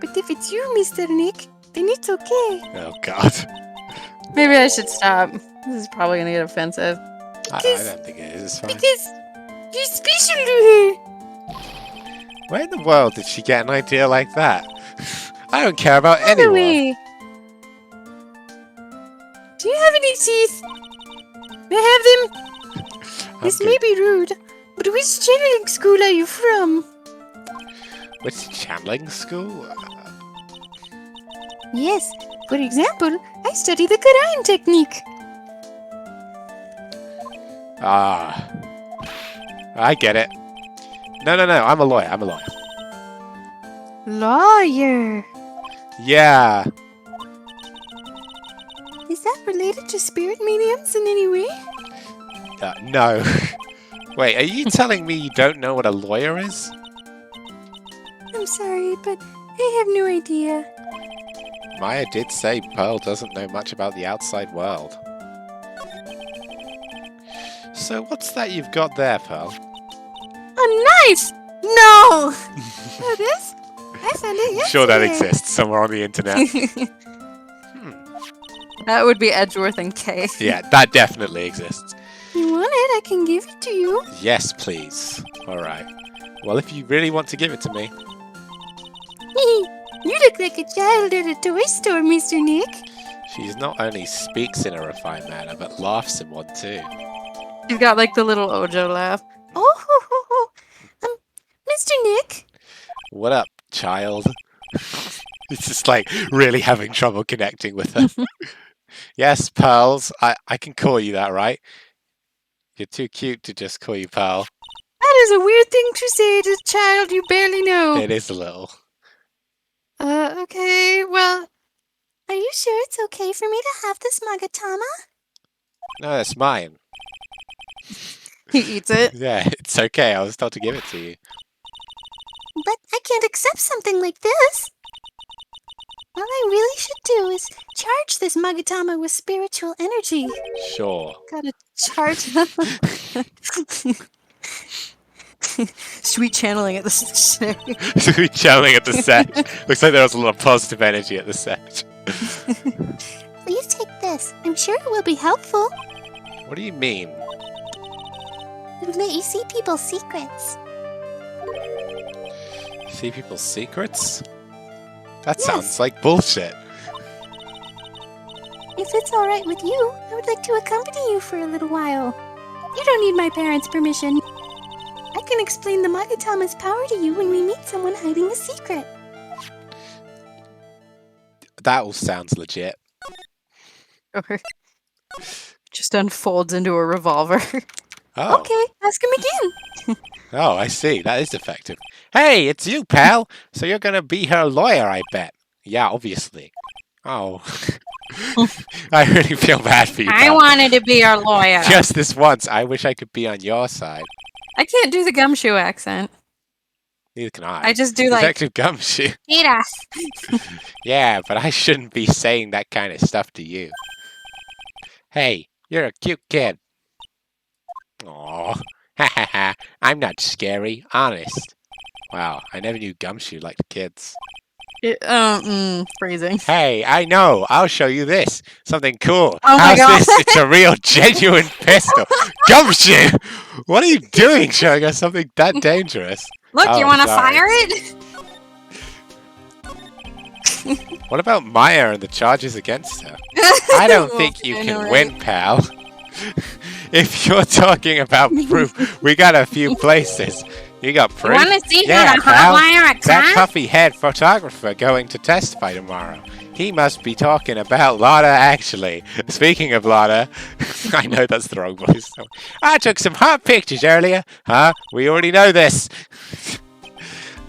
B: But if it's you, Mr. Nick, then it's okay.
A: Oh, God.
B: Maybe I should stop. This is probably gonna get offensive.
A: I don't think it is. It's fine.
B: Because you're special to her.
A: Where in the world did she get an idea like that? I don't care about
B: By the
A: anyone.
B: way, do you have any teeth? May I have them?
A: I'm
B: This
A: good.
B: may be rude, but which channeling school are you from?
A: Which channeling school?
B: Yes, for example, I study the Quran technique.
A: Ah. I get it. No, I'm a lawyer.
B: Lawyer.
A: Yeah.
B: Is that related to spirit mediums in any way?
A: No. Wait, are you telling me you don't know what a lawyer is?
B: I'm sorry, but I have no idea.
A: Maya did say Pearl doesn't know much about the outside world. So what's that you've got there, Pearl?
B: A knife! No! Oh, this? I found it yesterday.
A: Sure that exists somewhere on the internet.
B: That would be Edgeworth and Kay.
A: Yeah, that definitely exists.
B: You want it? I can give it to you.
A: Yes, please. Alright. Well, if you really want to give it to me.
B: You look like a child at a toy store, Mr. Nick.
A: She not only speaks in a refined manner, but laughs in one too.
B: You've got like the little Ojo laugh. Oh, Mr. Nick.
A: What up, child? It's just like really having trouble connecting with her. Yes, Pearls. I can call you that, right? You're too cute to just call you Pearl.
B: That is a weird thing to say to a child you barely know.
A: It is a little.
B: Okay, well, are you sure it's okay for me to have this Magatama?
A: No, that's mine.
B: He eats it.
A: Yeah, it's okay. I was told to give it to you.
B: But I can't accept something like this. What I really should do is charge this Magatama with spiritual energy.
A: Sure.
B: Gotta charge. Sweet channeling at the set.
A: Sweet channeling at the set. Looks like there was a lot of positive energy at the set.
B: Please take this. I'm sure it will be helpful.
A: What do you mean?
B: It'll let you see people's secrets.
A: See people's secrets? That
B: Yes.
A: sounds like bullshit.
B: If it's alright with you, I would like to accompany you for a little while. You don't need my parents' permission. I can explain the Magatama's power to you when we meet someone hiding a secret.
A: That all sounds legit.
B: Just unfolds into a revolver.
A: Oh.
B: Okay, ask him again.
A: Oh, I see. That is effective. Hey, it's you, pal. So you're gonna be her lawyer, I bet. Yeah, obviously. Oh. I really feel bad for you,
D: I
A: pal.
D: wanted to be your lawyer.
A: Just this once. I wish I could be on your side.
B: I can't do the gumshoe accent.
A: Neither can I.
B: I just do like,
A: Detective Gumshoe.
D: Eat us.
A: Yeah, but I shouldn't be saying that kind of stuff to you. Hey, you're a cute kid. Aw. Ha ha ha. I'm not scary, honest. Wow, I never knew Gumshoe liked kids.
B: phrasing.
A: Hey, I know. I'll show you this. Something cool.
B: Oh my
A: How's
B: God.
A: this? It's a real, genuine pistol. Gumshoe! What are you doing showing us something that dangerous?
D: Look,
A: Oh,
D: you want to
A: sorry.
D: fire it?
A: What about Maya and the charges against her? I don't think you
B: I
A: can
B: know, right?
A: win, pal. If you're talking about proof, we got a few places. You got proof?
D: Want to see
A: Yeah,
D: how to
A: pal.
D: hotwire a
A: That
D: car?
A: puffy head photographer going to testify tomorrow. He must be talking about Lotta, actually. Speaking of Lotta, I know that's the wrong voice. I took some hot pictures earlier. Huh? We already know this.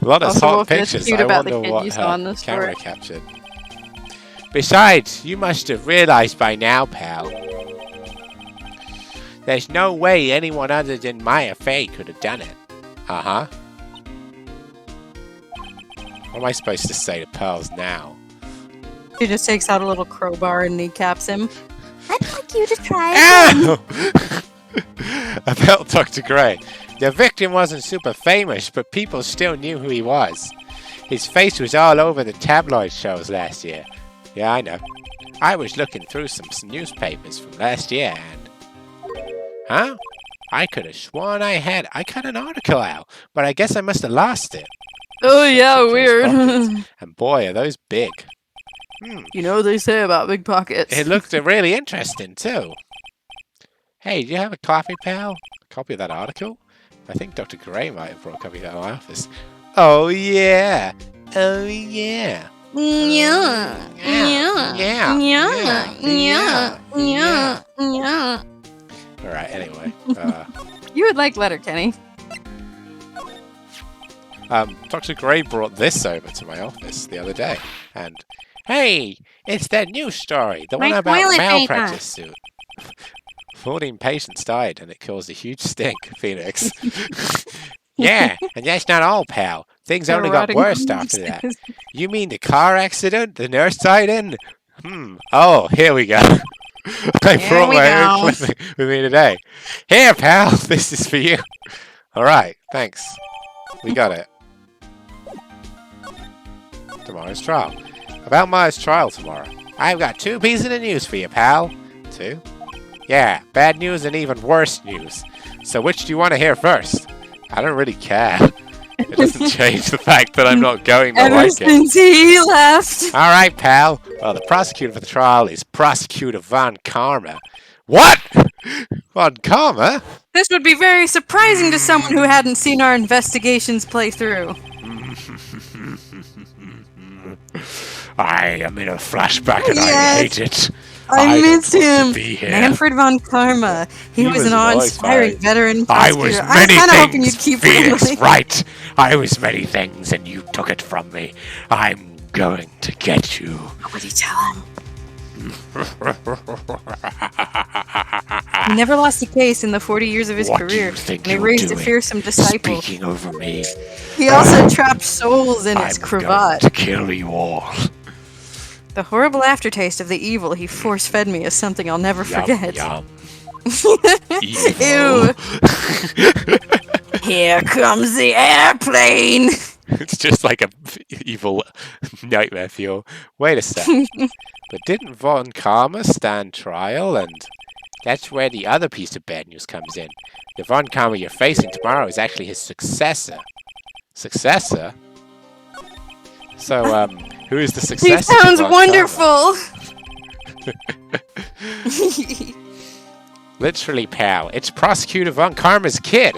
A: Lotta's
B: Also,
A: hot
B: Wolf, it's
A: pictures.
B: cute
A: I
B: about the
A: wonder
B: kid
A: what
B: you saw in
A: her
B: the
A: camera
B: story.
A: captured. Besides, you must have realized by now, pal. There's no way anyone other than Maya Fey could have done it. Uh-huh. What am I supposed to say to Pearls now?
B: She just takes out a little crowbar and kneecaps him. I'd like you to try
A: Ow! About Dr. Gray. The victim wasn't super famous, but people still knew who he was. His face was all over the tabloid shows last year. Yeah, I know. I was looking through some newspapers from last year and... Huh? I could have sworn I cut an article out, but I guess I must have lost it.
B: Oh yeah,
A: Searching through his
B: weird.
A: pockets, and boy, are those big.
B: You know what they say about big pockets.
A: It looked really interesting, too. Hey, do you have a copy, pal? A copy of that article? I think Dr. Gray might have brought a copy out of my office. Oh, yeah. Oh, yeah.
D: Yeah.
A: Yeah.
D: Yeah.
A: Yeah.
D: Yeah. Yeah. Yeah. Yeah.
A: Alright, anyway.
B: You would like Letterkenny.
A: Dr. Gray brought this over to my office the other day, and hey, it's that new story, the one
D: My
A: about
D: toilet paper.
A: malpractice suit. 14 patients died, and it caused a huge stink, Phoenix. Yeah, and that's not all, pal. Things only got
B: Erotic
A: worse after that. You mean the car accident the nurse died in? Oh, here we go. I brought
B: we
A: my own
B: go.
A: clipping with me today. Here, pal, this is for you. Alright, thanks. We got it. Tomorrow's trial. About Maya's trial tomorrow. I've got 2 pieces of news for you, pal. 2? Yeah, bad news and even worse news. So which do you want to hear first? I don't really care. It doesn't change the fact that I'm not going to
B: Ever
A: like it.
B: since he left.
A: Alright, pal. Well, the prosecutor for the trial is Prosecutor Von Karma. What? Von Karma?
B: This would be very surprising to someone who hadn't seen our investigations play through.
A: I am in a flashback and I
B: Yes.
A: hate it.
B: I miss
A: don't want
B: him.
A: to be here.
B: Manfred von Karma. He was an awe-inspiring veteran
A: I was
B: prosecutor.
A: many
B: kinda hoping you'd
A: things,
B: keep
A: Phoenix,
B: going.
A: right? I was many things and you took it from me. I'm going to get you.
B: What did you tell him? He never lost a case in the 40 years of his
A: What do
B: career,
A: you think
B: and he
A: you're
B: raised a
A: doing,
B: fearsome disciple.
A: Speaking over me,
B: He also trapped souls in his
A: I'm
B: cravat.
A: going to kill you all.
B: The horrible aftertaste of the evil he force-fed me is something I'll never forget.
A: Yum.
B: Ew. Here comes the airplane.
A: It's just like a evil nightmare fuel. Wait a sec. But didn't Von Karma stand trial? And that's where the other piece of bad news comes in. The Von Karma you're facing tomorrow is actually his successor. Successor? So, who is the
B: He
A: successor?
B: sounds
A: to Von
B: wonderful.
A: Literally, pal. It's Prosecutor Von Karma's kid.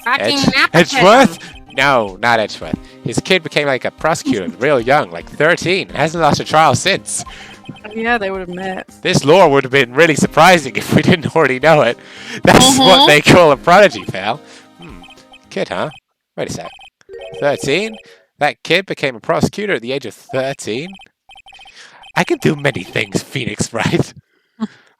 D: Fucking nepotism.
A: Edgeworth? No, not Edgeworth. His kid became like a prosecutor real young, like 13. Hasn't lost a trial since.
B: Yeah, they would have met.
A: This lore would have been really surprising if we didn't already know it. That's what they call a prodigy, pal. Kid, huh? Wait a sec. 13? That kid became a prosecutor at the age of 13? I can do many things, Phoenix, right?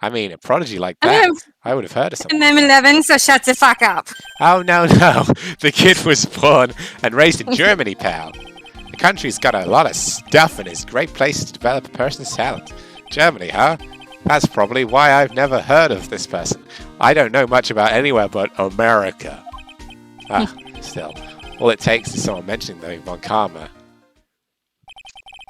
A: I mean, a prodigy like that, I would have heard of something.
B: And I'm 11, so shut the fuck up.
A: Oh, no, no. The kid was born and raised in Germany, pal. The country's got a lot of stuff and is a great place to develop a person's talent. Germany, huh? That's probably why I've never heard of this person. I don't know much about anywhere but America. Still. All it takes is someone mentioning the name Von Karma.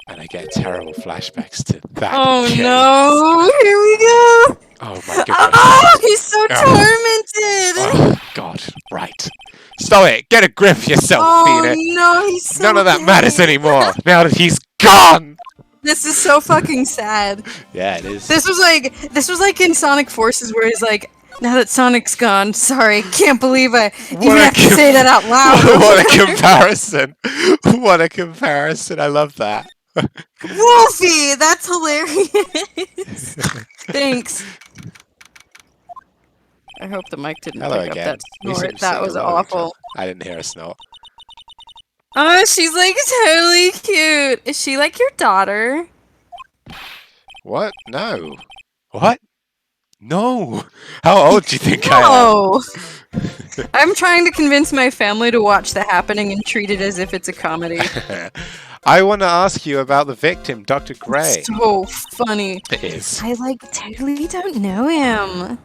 A: And I get terrible flashbacks to that
B: Oh
A: kid.
B: no, here we go.
A: Oh my goodness.
B: Oh, he's so tormented.
A: Oh, God. Right. Stop it. Get a grip yourself,
B: Oh
A: Phoenix.
B: no, he's so
A: None of that
B: gay.
A: matters anymore. Now that he's gone.
B: This is so fucking sad.
A: Yeah, it is.
B: This was like in Sonic Forces where he's like, now that Sonic's gone, sorry, can't believe I even
A: What a
B: have to say that out loud.
A: What a comparison. What a comparison. I love that.
B: Wolfie, that's hilarious. Thanks. I hope the mic didn't
A: Hello
B: pick
A: again.
B: up that
A: We seem
B: snort.
A: to
B: That
A: sing
B: was
A: a lot of each
B: awful.
A: other. I didn't hear a snort.
B: Oh, she's like totally cute. Is she like your daughter?
A: What? No. What? No. How old do you think I
B: No. I'm trying to convince my family to watch The Happening and treat it as if it's a comedy.
A: am? I want to ask you about the victim, Dr. Gray.
B: So funny.
A: It is.
B: I like totally don't know him.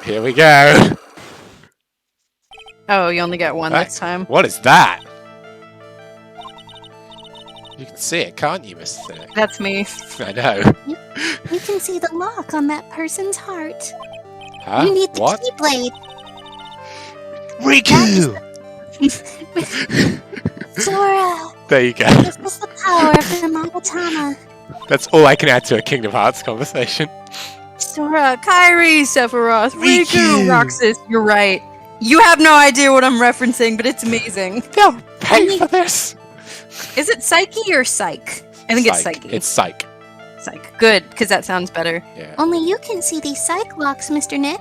A: Here we go.
B: Oh, you only get one
A: Hey,
B: this time.
A: What is that? You can see it, can't you, Mr. Cynic?
B: That's me.
A: I know.
D: You can see the lock on that person's heart.
A: Huh?
D: You need the
A: What?
D: keyblade.
A: Riku!
D: Sora,
A: There you go.
D: this is the power of the Magatama.
A: That's all I can add to a Kingdom Hearts conversation.
B: Sora, Kairi, Sephiroth, Riku,
A: Riku.
B: Roxas. You're right. You have no idea what I'm referencing, but it's amazing.
A: They'll pay for this.
B: Is it Psyche or Psyche? I think it's Psyche.
A: It's Psych.
B: Psych. Good, because that sounds better.
A: Yeah.
E: Only you can see these psych locks, Mr. Nick.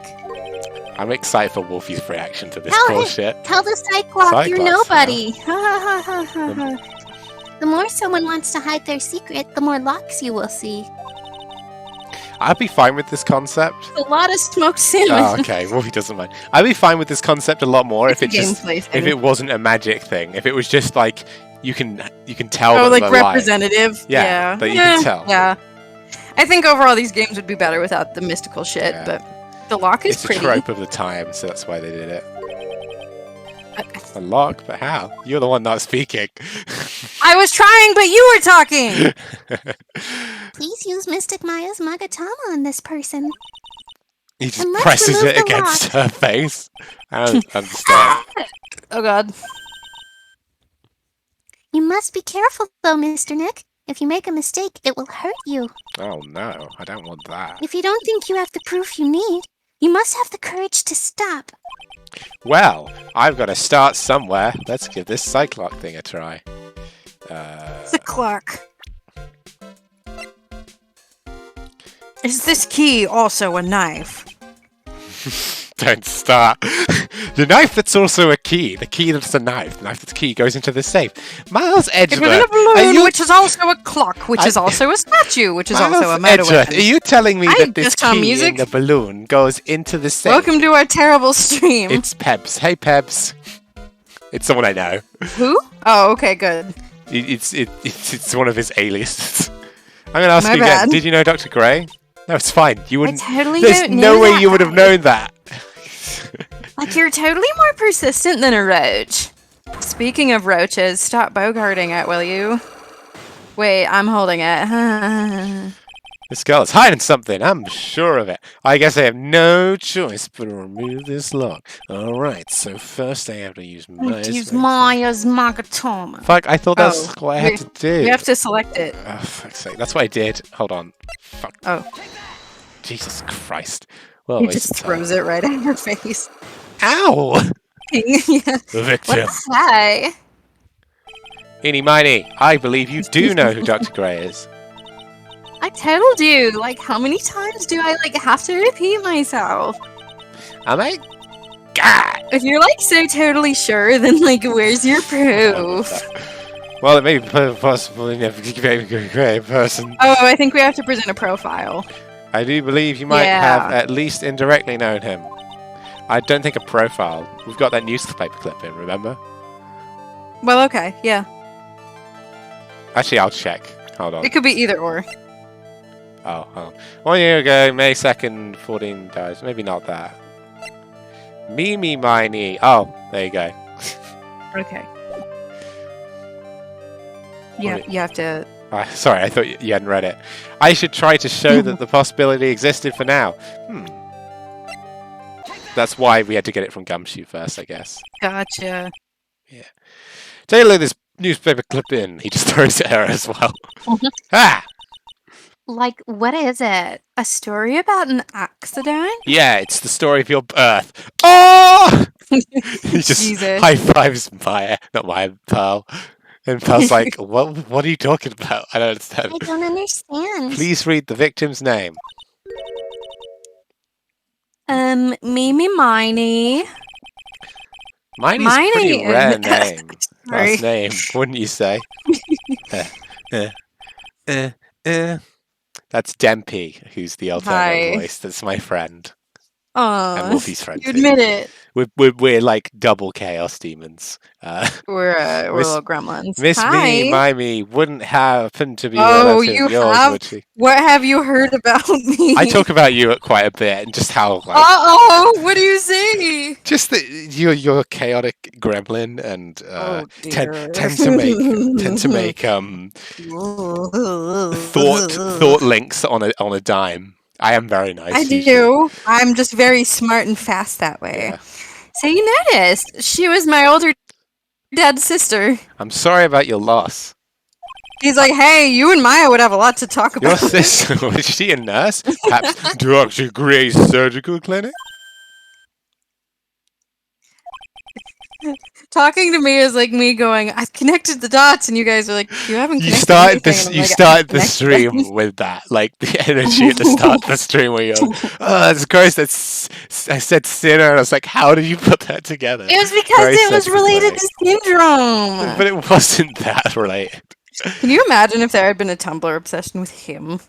A: I'm excited for Wolfie's reaction to this
E: Tell him.
A: bullshit.
E: Tell the psych lock you're
A: Cyclops,
E: nobody. Ha ha ha ha ha. The more someone wants to hide their secret, the more locks you will see.
A: I'd be fine with this concept.
B: A lot of smoked salmon.
A: Oh, okay. Wolfie doesn't mind. I'd be fine with this concept a lot more
B: It's
A: if
B: a
A: it just
B: gameplay thing.
A: if it wasn't a magic thing. If it was just like you can tell.
B: Oh,
A: that
B: like
A: they're lying.
B: representative.
A: Yeah, that you can tell.
B: Yeah. I think overall these games would be better without the mystical shit,
A: Yeah.
B: but the lock is
A: It's
B: pretty.
A: a trope of the time, so that's why they did it. A lock, but how? You're the one not speaking.
B: I was trying, but you were talking.
E: Please use Mystic Maya's Magatama on this person.
A: He just
E: And let's
A: presses
E: remove
A: it
E: the
A: against her face. I don't understand.
B: Oh god.
E: You must be careful, though, Mr. Nick. If you make a mistake, it will hurt you.
A: Oh no, I don't want that.
E: If you don't think you have the proof you need, you must have the courage to stop.
A: Well, I've got to start somewhere. Let's give this Cyclock thing a try.
B: It's a clock. Is this key also a knife?
A: Don't start. The knife that's also a key. The key that's a knife. The knife that's a key goes into the safe. Miles
B: It was in
A: Edgeworth.
B: a balloon,
A: are you,
B: which is also a clock, which is also a statue, which is also a
A: Miles
B: meta
A: Edgeworth,
B: weapon.
A: are you telling me
B: I
A: that this
B: just found
A: key
B: music.
A: in the balloon goes into the safe?
B: Welcome to our terrible stream.
A: It's Pebs. Hey, Pebs. It's someone I know.
B: Who? Oh, okay, good.
A: It's one of his aliases. I'm going to ask
B: My
A: you again.
B: bad.
A: Did you know Dr. Gray? No, it's fine. You wouldn't.
B: totally
A: There's
B: don't
A: no
B: know
A: way
B: that
A: you would have
B: guy.
A: known that.
B: Like, you're totally more persistent than a roach. Speaking of roaches, stop bogarting it, will you? Wait, I'm holding it.
A: This girl is hiding something. I'm sure of it. I guess I have no choice but to remove this lock. All right. So first I have to use Maya's.
E: Maya's Magatama.
A: Fuck! I thought that's
B: Oh,
A: what I had to do.
B: You have to select it.
A: Oh, fuck's sake. That's what I did. Hold on. Fuck.
B: Oh,
A: Jesus Christ. Well,
B: he
A: it's
B: just throws it right at your face.
A: Ow!
B: Yeah.
A: The victim.
B: Hi.
A: Eeny miny. I believe you do know who Dr. Gray is.
B: I told you. Like, how many times do I have to repeat myself?
A: Am I? God!
B: If you're so totally sure, then where's your proof?
A: Well, it may be possible in every great person.
B: Oh, I think we have to present a profile.
A: I do believe you might
B: Yeah.
A: have at least indirectly known him. I don't think a profile. We've got that newspaper clip in, remember?
B: Well, okay, yeah.
A: Actually, I'll check. Hold on.
B: It could be either or.
A: Oh, hold on. 1 year ago, May 2nd, 14 dies. Maybe not that. Mimi Miney. Oh, there you go.
B: Okay. Yeah,
A: Wait.
B: you have to.
A: Sorry, I thought you hadn't read it. I should try to show that the possibility existed for now. That's why we had to get it from Gumshoe first, I guess.
B: Gotcha.
A: Take a look at this newspaper clip in. He just throws it at her as well. Ah!
E: What is it?
B: A story about an accident?
A: Yeah, it's the story of your birth. Oh! He just
B: Jesus.
A: high fives Maya, not Maya, Pearl. And Pearl's like, what are you talking about? I don't understand.
E: I don't understand.
A: Please read the victim's name.
B: Mimi Miney.
A: Mine's a pretty
B: Miney.
A: rare name.
B: Sorry.
A: Last name, wouldn't you say? That's Dempy, who's the alternate
B: Hi.
A: voice. That's my friend.
B: Aw,
A: And Wolfie's friend
B: you
A: too.
B: admit it.
A: We're like double chaos demons.
B: We're
A: Miss-
B: little gremlins.
A: Miss
B: Hi.
A: Me, my me, wouldn't happen to be
B: Oh,
A: relative
B: you
A: of yours,
B: have?
A: would she?
B: What have you heard about me?
A: I talk about you quite a bit, and just how like
B: Uh-oh! What do you say?
A: just that you're a chaotic gremlin, and
B: Oh,
A: tend
B: dear.
A: to make thought links on a dime. I am very nice.
B: I
A: usually.
B: do. I'm just very smart and fast that way.
A: Yeah.
B: So you noticed she was my older dad's sister.
A: I'm sorry about your loss.
B: He's like, hey, you and Maya would have a lot to talk
A: Your
B: about.
A: sister, was she a nurse? Perhaps Dr. Gray's surgical clinic?
B: Talking to me is like me going, I've connected the dots, and you guys are like, you haven't
A: You
B: connected
A: started
B: anything.
A: this.
B: And I'm
A: You
B: like,
A: started the
B: "I've
A: stream
B: connected
A: with that, like the energy at the start of the stream where you're, like, oh, that's gross. I said sinner. And I was like, how did you put that together?
B: It was because
A: Very
B: it was related
A: scientific
B: to syndrome.
A: but it wasn't that related.
B: Can you imagine if there had been a Tumblr obsession with him?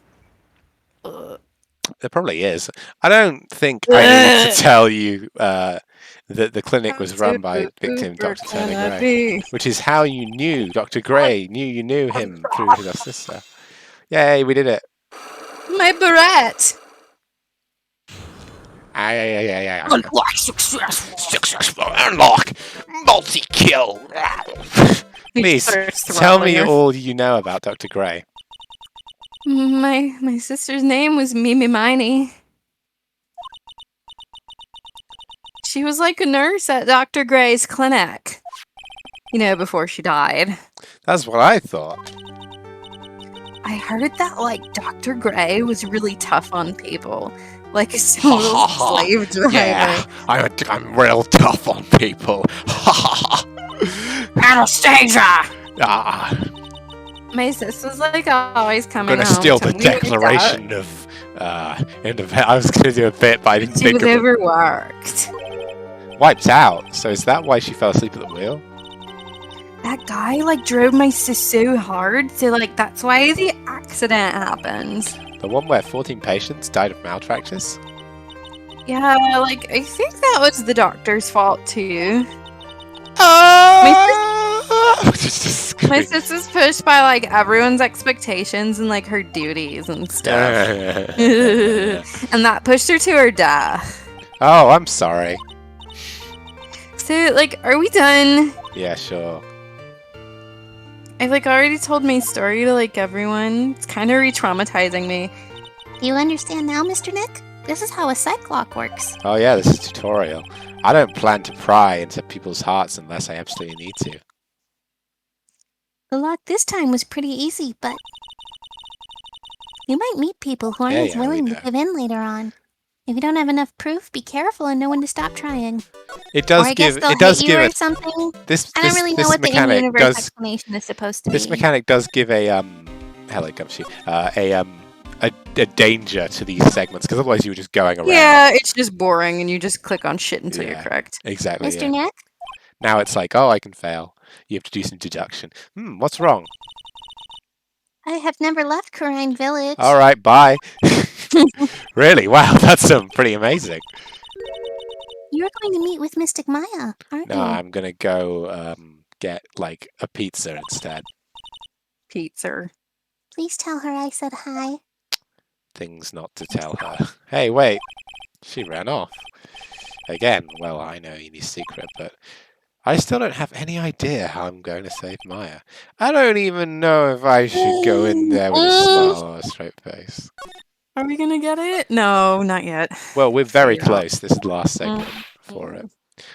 A: There probably is. I don't think I need to tell you that the clinic was run by victim Dr. Turner Gray, which is how you knew Dr. Gray you knew him through his sister. Yay, we did it.
B: My brat.
C: Unlock successful.
A: Successful unlock multi-kill. Please
B: starts
A: tell me
B: throttling her.
A: all you know about Dr. Gray.
B: My sister's name was Mimi Miney. She was like a nurse at Dr. Gray's clinic. You know, before she died.
A: That's what I thought.
B: I heard that, like, Dr. Gray was really tough on people. Like a single slave driver.
A: Yeah, I'm real tough on people.
C: Anastasia!
A: Ah,
B: My sis was, like, always
A: I'm
B: coming
A: gonna
B: home.
A: steal
B: to
A: the
B: me with
A: Declaration of Independence. I was gonna do a bit, but I didn't
B: that. She
A: think
B: was
A: of it.
B: overworked.
A: Wiped out. So is that why she fell asleep at the wheel?
B: That guy, like, drove my sis so hard, so, like, that's why the accident happened.
A: The one where 14 patients died of malpractice?
B: Yeah, like, I think that was the doctor's fault, too.
A: Just
B: My sis was pushed by, like, everyone's expectations and, like, her duties and stuff. And that pushed her to her death.
A: Oh, I'm sorry.
B: So, like, are we done?
A: Yeah, sure.
B: I've, like, already told my story to, like, everyone. It's kind of re-traumatizing me.
E: Do you understand now, Mr. Nick? This is how a psych lock works.
A: Oh yeah, this is a tutorial. I don't plan to pry into people's hearts unless I absolutely need to.
E: The lock this time was pretty easy, but you might meet people who aren't
A: Yeah,
E: as
A: yeah, we
E: willing
A: know.
E: to give in later on. If you don't have enough proof, be careful and know when to stop trying.
A: It
E: Or
A: does
E: I guess
A: give.
E: they'll
A: It does
E: hit you
A: give
E: or
A: a.
E: something.
A: This
E: I don't really know
A: this
E: what the
A: mechanic
E: in-universe
A: does.
E: explanation is supposed to
A: This
E: be.
A: mechanic does give a helicopter a danger to these segments because otherwise you were just going around.
B: Yeah, it's just boring, and you just click on shit until you're
A: Yeah.
B: correct.
A: Exactly.
E: Mr.
A: Yeah.
E: Nick?
A: Now it's like, oh, I can fail. You have to do some deduction. What's wrong?
E: I have never left Karine Village.
A: All right, bye. Really? Wow, that's pretty amazing.
E: You're going to meet with Mystic Maya, aren't
A: No,
E: you?
A: I'm gonna go get like a pizza instead.
B: Pizza.
E: Please tell her I said hi.
A: Things not to tell her. Hey, wait. She ran off. Again, well, I know Edie's secret, but I still don't have any idea how I'm going to save Maya. I don't even know if I should go in there with a smile or a straight face.
B: Are we gonna get it? No, not yet.
A: Well, we're very
B: Yeah.
A: close. This is the last segment for it.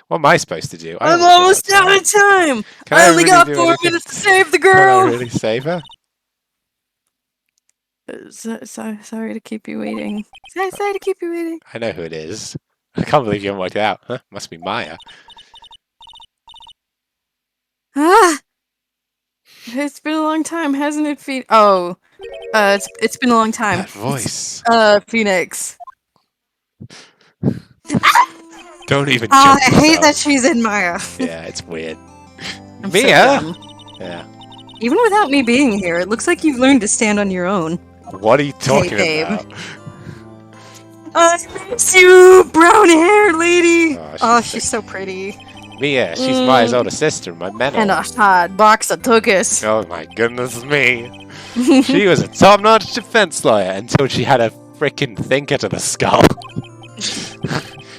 A: What am I supposed to do? I
B: I'm
A: don't really
B: almost
A: know.
B: out of time!
A: Can
B: I only
A: really
B: got
A: do
B: 4
A: anything?
B: minutes to save the
A: Can I
B: girl!
A: really save her?
B: Sorry to keep you waiting. Sorry to keep you waiting.
A: I know who it is. I can't believe you haven't worked it out. Huh? Must be Maya.
B: Ah! It's been a long time, hasn't it, it's been a long time.
A: That voice.
B: Phoenix.
A: Don't even
B: Ah,
A: jump
B: I hate
A: yourself.
B: that she's in Maya.
A: Yeah, it's weird.
B: I'm so
A: Mia?
B: dumb.
A: Yeah.
B: Even without me being here, it looks like you've learned to stand on your own.
A: What are you talking
B: babe.
A: about?
B: I miss you, brown hair lady.
A: Oh,
B: Oh,
A: she's
B: she's so pretty.
A: Mia, she's Maya's older sister, my mentor.
B: And a hot box of cookies.
A: Oh my goodness me. She was a top-notch defense lawyer until she had a freaking thinker to the skull.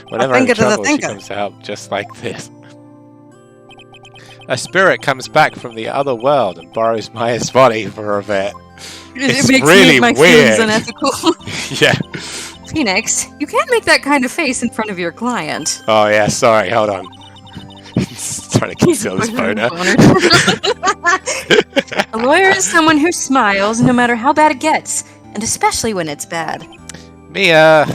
A: Whenever I'm in
B: thinker to the
A: trouble, she
B: thinker.
A: comes out just like this. A spirit comes back from the other world and borrows Maya's body for a bit. It's
B: It makes
A: really
B: my
A: weird.
B: feelings unethical.
A: Yeah.
B: Phoenix, you can't make that kind of face in front of your client.
A: Oh yeah, sorry, hold on. He's trying to conceal his boner.
B: A lawyer is someone who smiles no matter how bad it gets, and especially when it's bad.
A: Mia!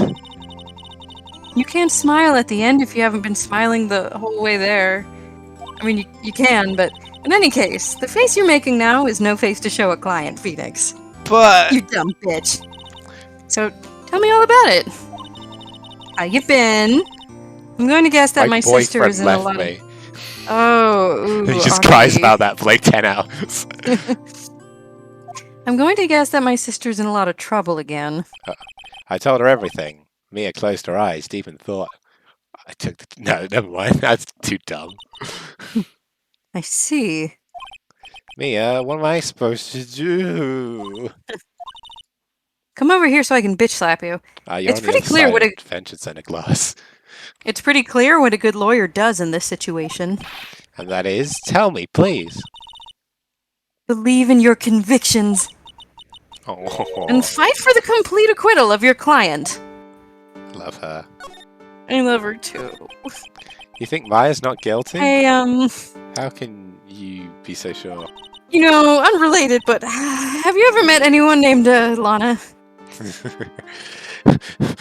B: You can't smile at the end if you haven't been smiling the whole way there. I mean, you can, but in any case, the face you're making now is no face to show a client, Phoenix.
A: But
B: You dumb bitch. So, tell me all about it. How you been? I'm going to guess that my sister
A: boyfriend
B: is in a
A: left
B: lot
A: me.
B: of... Oh, ooh,
A: He just
B: Archie.
A: cries about that for like 10 hours.
B: I'm going to guess that my sister's in a lot of trouble again.
A: I told her everything. Mia closed her eyes, deep in thought. I took the... No, never mind. That's too dumb.
B: I see.
A: Mia, what am I supposed to do?
B: Come over here so I can bitch slap you.
A: You're
B: It's
A: on the
B: pretty
A: other
B: clear
A: side
B: what
A: of
B: a-
A: Adventure Center glass.
B: It's pretty clear what a good lawyer does in this situation.
A: And that is, tell me, please.
B: Believe in your convictions
A: Oh,
B: and fight for the complete acquittal of your client.
A: love her.
B: I love her too.
A: You think Maya's not guilty?
B: Hey,
A: How can you be so sure?
B: you know, unrelated, but have you ever met anyone named Lana?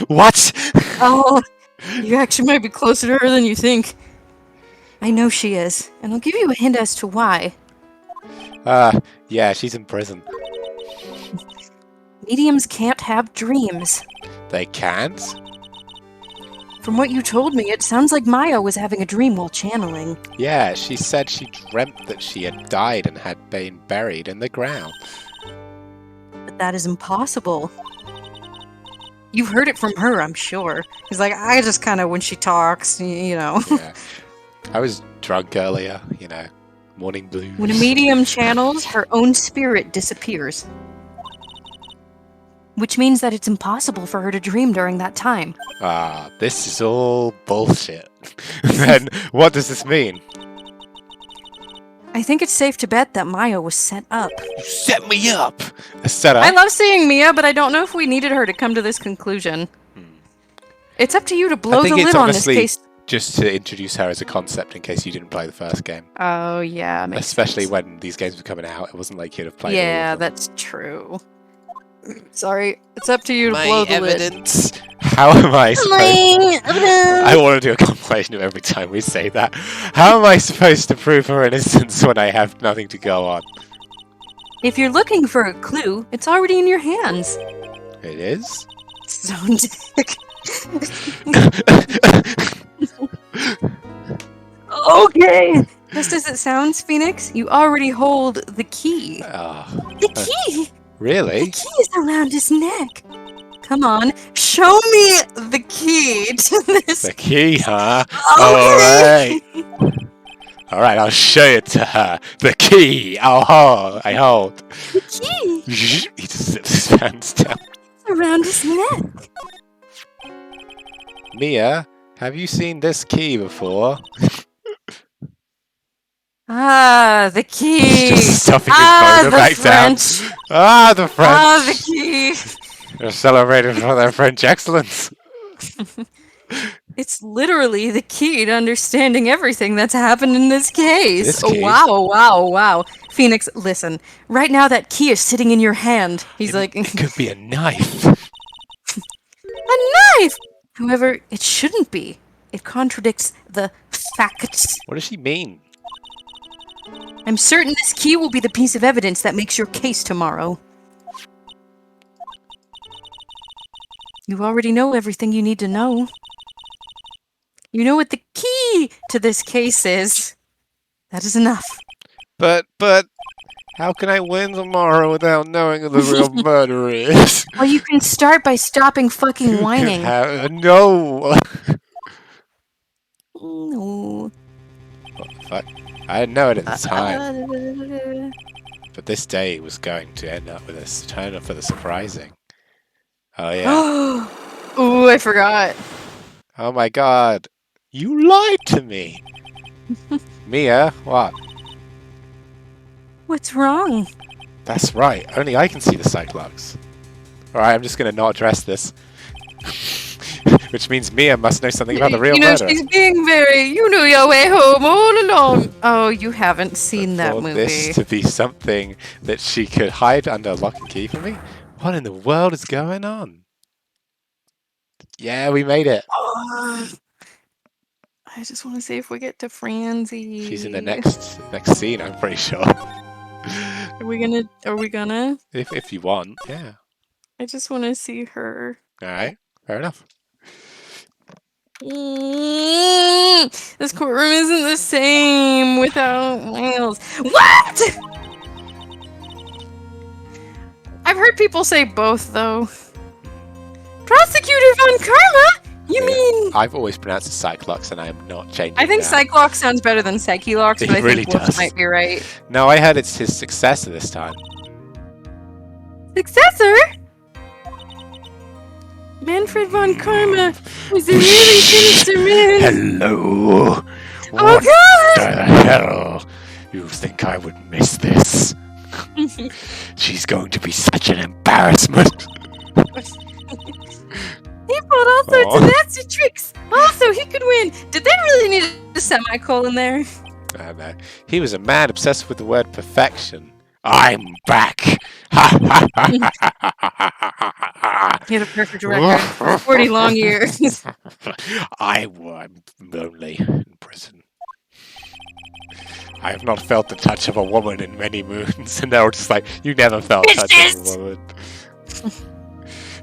A: What?
B: Oh, you actually might be closer to her than you think. I know she is, and I'll give you a hint as to why.
A: Yeah, she's in prison.
B: Mediums can't have dreams.
A: They can't?
B: From what you told me, it sounds like Maya was having a dream while channeling.
A: Yeah, she said she dreamt that she had died and had been buried in the ground.
B: But that is impossible. You've heard it from her, I'm sure. He's like, I just kind of, when she talks, you know.
A: Yeah. I was drunk earlier, you know. Morning blues.
B: When a medium channels, her own spirit disappears. Which means that it's impossible for her to dream during that time.
A: This is all bullshit. Then what does this mean?
B: I think it's safe to bet that Maya was set up.
A: You set me up! A setup?
B: I love seeing Mia, but I don't know if we needed her to come to this conclusion. It's up to you to blow
A: think
B: the
A: it's
B: lid on this
A: honestly
B: case.
A: just to introduce her as a concept in case you didn't play the first game.
B: Oh, yeah. Makes
A: Especially
B: sense.
A: when these games were coming out. It wasn't like you'd have played
B: Yeah,
A: all of them.
B: that's true. Sorry, it's up to you to blow the lid.
A: evidence. How am I supposed I want to do a compilation of every time we say that. How am I supposed to prove her innocence when I have nothing to go on?
B: If you're looking for a clue, it's already in your hands.
A: It is?
B: So dick. Okay. Just as it sounds, Phoenix, you already hold the key. The key!
A: Really?
B: The key is around his neck. Come on, show me the key to this.
A: The key, huh?
B: Okay.
A: Alright. Alright, I'll show it to her. The key! I hold.
B: The key
A: He just zips his hands down.
B: is around his neck.
A: Mia, have you seen this key before?
B: Ah, the key.
A: He's just stuffing his boner
B: the
A: back
B: French.
A: down. Ah, the French!
B: Ah, the key.
A: They're celebrated for their French excellence.
B: It's literally the key to understanding everything that's happened in this case.
A: This
B: Oh,
A: case?
B: wow. Phoenix, listen. Right now, that key is sitting in your hand. He's like,
A: It could be a knife.
B: a knife! However, it shouldn't be. It contradicts the facts.
A: What does she mean?
B: I'm certain this key will be the piece of evidence that makes your case tomorrow. You already know everything you need to know. You know what the key to this case is. That is enough.
A: But, how can I win tomorrow without knowing who the real murderer is?
B: Well, you can start by stopping fucking whining.
A: No!
B: No.
A: Fuck. I didn't know it at the time, but this day was going to end up with a turn up for the surprising. Oh yeah.
B: Ooh, I forgot.
A: Oh my god. You lied to me! Mia, what?
B: What's wrong?
A: That's right, only I can see the Cyclops. Alright, I'm just gonna not address this. Which means Mia must know something about the real
B: You know,
A: murderer.
B: she's being very. You knew your way home all along. Oh, you haven't seen that
A: For
B: movie.
A: this to be something that she could hide under lock and key from me? What in the world is going on? Yeah, we made it.
B: I just want to see if we get to Franzi.
A: She's in the next scene, I'm pretty sure.
B: Are we gonna?
A: If you want, yeah.
B: I just want to see her.
A: Alright, fair enough.
B: This courtroom isn't the same without Miles. What? I've heard people say both, though. Prosecutor Von Karma? You mean...
A: I've always pronounced it Cyclops, and I am not changing
B: I think
A: that.
B: Cyclops sounds better than Psychelox,
A: It
B: but I
A: really
B: think Wolf
A: does.
B: might be right.
A: No, I heard it's his successor this time.
B: Successor? Manfred Von Karma was a really sinister man.
A: Hello!
B: Oh god!
A: the hell? You think I would miss this? She's going to be such an embarrassment.
B: He pulled all sorts
A: Aw.
B: of nasty tricks. Also, he could win. Did they really need a semicolon there?
A: I know. He was a man obsessed with the word perfection. I'm back! Ha ha ha ha ha.
B: He had a perfect record for 40 long years.
A: I'm lonely in prison. I have not felt the touch of a woman in many moons, and they're all just like, you never felt the touch of a woman.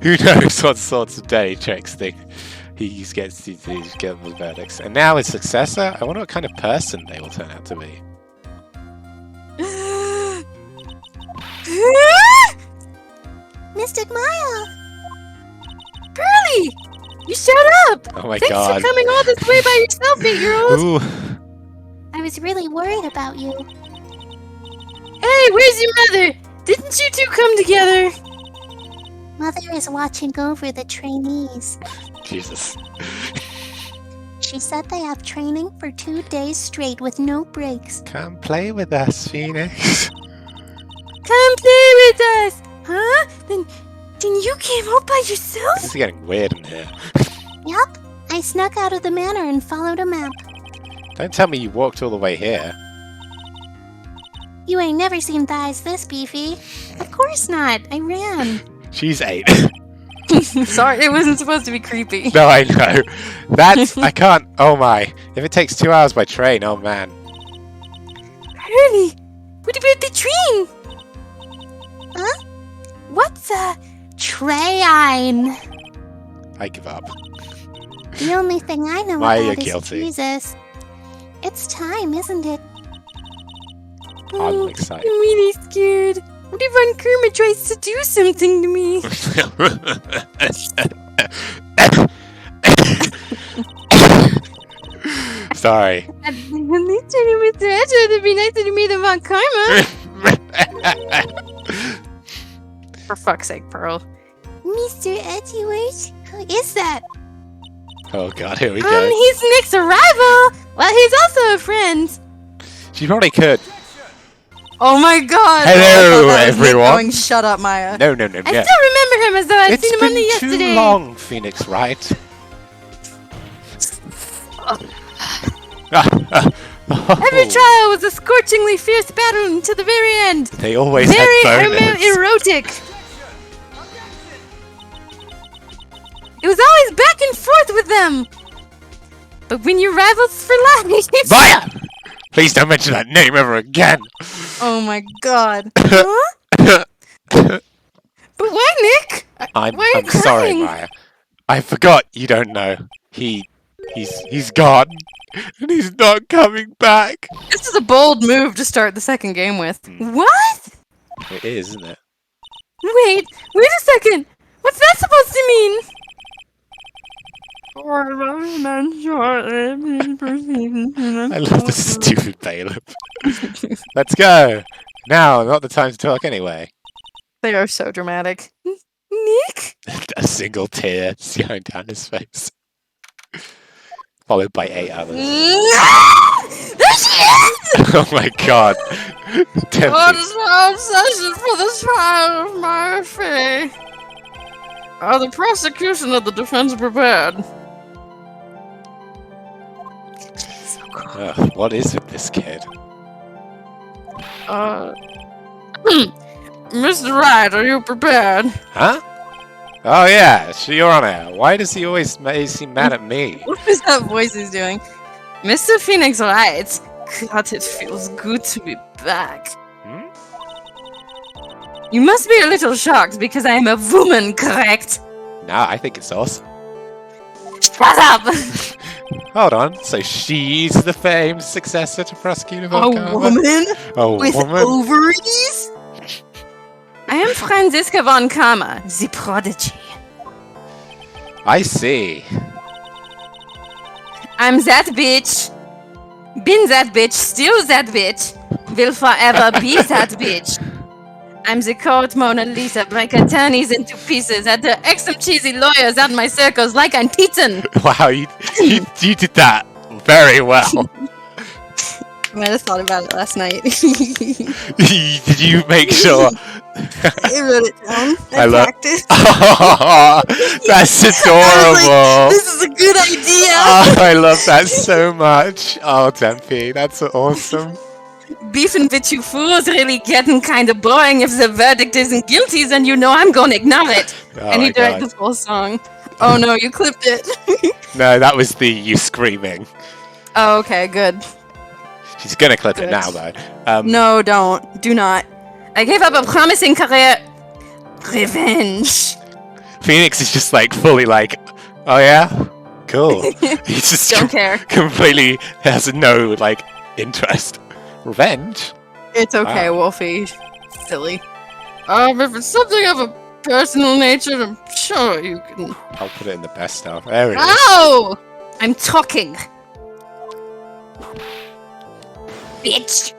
A: Who knows what sorts of dirty tricks he gets these guilty verdicts. And now his successor, I wonder what kind of person they will turn out to be.
E: Mystic Maya!
B: Pearly! You shut up!
A: Oh my
B: Thanks
A: god.
B: for coming all this way by yourself, 8-year-old!
A: Ooh.
E: I was really worried about you.
B: Hey, where's your mother? Didn't you two come together?
E: Mother is watching over the trainees.
A: Jesus.
E: She said they have training for 2 days straight with no breaks.
A: Come play with us, Phoenix.
B: Come play with us! Huh? Then you came out by yourself?
A: This is getting weird in here.
E: Yup, I snuck out of the manor and followed a map.
A: Don't tell me you walked all the way here.
E: You ain't never seen thighs this beefy. Of course not, I ran.
A: She's 8.
B: Sorry, it wasn't supposed to be creepy.
A: No, I know. That's... I can't... Oh my. If it takes 2 hours by train, oh man.
B: Pearly, what about the train?
E: Huh?
B: What's a...
E: Train.
A: I give up.
E: The only thing I know
A: Maya,
E: about
A: you're
E: is
A: guilty.
E: Jesus. It's time, isn't it?
A: I'm excited.
B: I'm really scared. What if Von Kerma tries to do something to me?
A: Sorry.
B: At least Mr. Edgeworth would be nicer to me than Von Karma. For fuck's sake, Pearl.
E: Mr. Edgeworth? Who is that?
A: Oh god, here we go.
B: He's Nick's arrival. Well, he's also a friend.
A: She probably could.
B: Oh my god.
A: Hello,
B: I thought that was Nick
A: everyone.
B: Going, shut up, Maya.
A: No.
B: I still remember him as though I'd
A: It's
B: seen him
A: been
B: only yesterday.
A: too long, Phoenix, right?
B: Every trial was a scorchingly fierce battle until the very end.
A: They always
B: Very
A: had bonus.
B: erotic. It was always back and forth with them. But when your rivals for life...
A: Maya! Please don't mention that name ever again.
B: Oh my god. Huh? But why, Nick?
A: I'm
B: Why are you
A: sorry,
B: crying?
A: Maya. I forgot you don't know. He's gone. And he's not coming back.
B: This is a bold move to start the second game with. What?
A: It is, isn't it?
B: Wait a second. What's that supposed to mean?
A: I love this stupid bailiff. Let's go. Now, not the time to talk anyway.
B: They are so dramatic. Nick?
A: A single tear going down his face. Followed by 8 others.
B: There she is!
A: Oh my god. Tempting.
B: What is my obsession for the trial of my fate? Are the prosecution of the defense prepared?
A: Ugh, what is with this kid?
B: Mr. Wright, are you prepared?
A: Huh? Oh yeah, Your Honor. Why does he always seem mad at me?
B: What is that voice he's doing? Mr. Phoenix Wright. God, it feels good to be back.
A: Hmm?
B: You must be a little shocked because I am a woman, correct?
A: No, I think it's awesome.
B: Shut up!
A: Hold on. So she's the famed successor to Prosecutor
B: A
A: Von Karma?
B: woman
A: A
B: with
A: woman?
B: ovaries? I am Franziska Von Karma, the prodigy.
A: I see.
B: I'm that bitch. Been that bitch, still that bitch. Will forever be that bitch. I'm the court Mona Lisa, break attorneys into pieces, had to X some cheesy lawyers out my circles like I'm Peyton.
A: Wow, you did that very well.
B: I might have thought about it last night.
A: Did you make sure?
B: I wrote it down.
A: I love-
B: practiced.
A: Oh, that's adorable.
B: This is a good idea.
A: Oh, I love that so much. Oh, Tempe, that's awesome.
B: Beefing with you fools really getting kind of boring. If the verdict isn't guilty, then you know I'm gonna ignore it.
A: Oh
B: I
A: my
B: need to write
A: God.
B: the full song. Oh no, you clipped it.
A: No, that was you screaming.
B: Oh, okay, good.
A: She's gonna clip it
B: Good.
A: now, though.
B: No, don't. Do not. I gave up a promising career. Revenge.
A: Phoenix is just like fully like, oh yeah, cool. He just
B: Don't care.
A: completely has no like interest. Revenge.
B: It's okay,
A: Wow.
B: Wolfie. Silly. If it's something of a personal nature, I'm sure you can.
A: I'll put it in the best stuff. There it is.
B: Ow! I'm talking.
D: Bitch.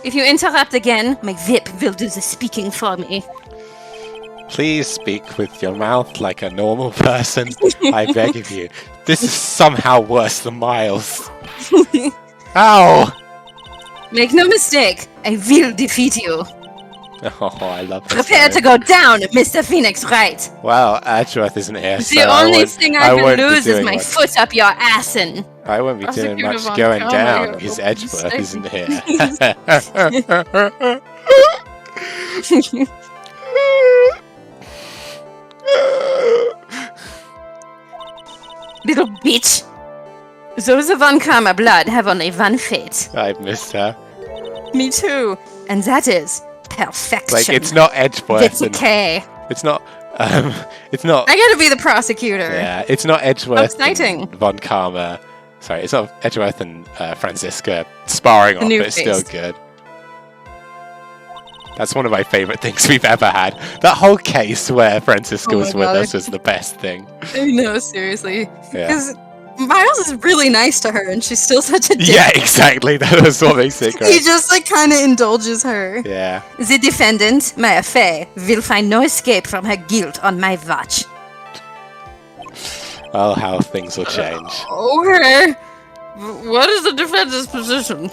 B: If you interrupt again, my whip will do the speaking for me.
A: Please speak with your mouth like a normal person. I beg of you. This is somehow worse than Miles. Ow!
B: Make no mistake, I will defeat you.
A: Oh, I love this.
B: Prepare to go down, Mr. Phoenix Wright.
A: Well, Edgeworth isn't here.
B: The
A: so I
B: only
A: won't-
B: thing I
A: won't
B: can
A: be
B: lose is
A: doing
B: my
A: much.
B: foot up your assin.
A: I won't be doing
B: Prosecutor
A: much
B: Von
A: going
B: Karma,
A: down
B: you're
A: because
B: a
A: Edgeworth
B: mistake.
A: isn't here.
B: Little bitch. Those of Von Karma blood have only one fate.
A: I missed her.
B: Me too. And that is perfection.
A: Like, it's not Edgeworth.
B: It's
A: And
B: okay.
A: it's not. It's not.
B: I gotta be the prosecutor.
A: Yeah, it's not Edgeworth.
B: exciting.
A: And Von Karma. Sorry, it's not Edgeworth and Franziska sparring
B: The
A: off,
B: new
A: but it's still
B: face.
A: good. That's one of my favorite things we've ever had. That whole case where Franziska
B: Oh my
A: was with
B: God.
A: us was the best thing.
B: I know, seriously.
A: Yeah.
B: Because Miles is really nice to her, and she's still such a dick.
A: Yeah, exactly. That was what makes it
B: He
A: great.
B: just like kind of indulges her.
A: Yeah.
B: The defendant, Maya Fey, will find no escape from her guilt on my watch.
A: Oh, how things will change.
B: Okay. What is the defense's position?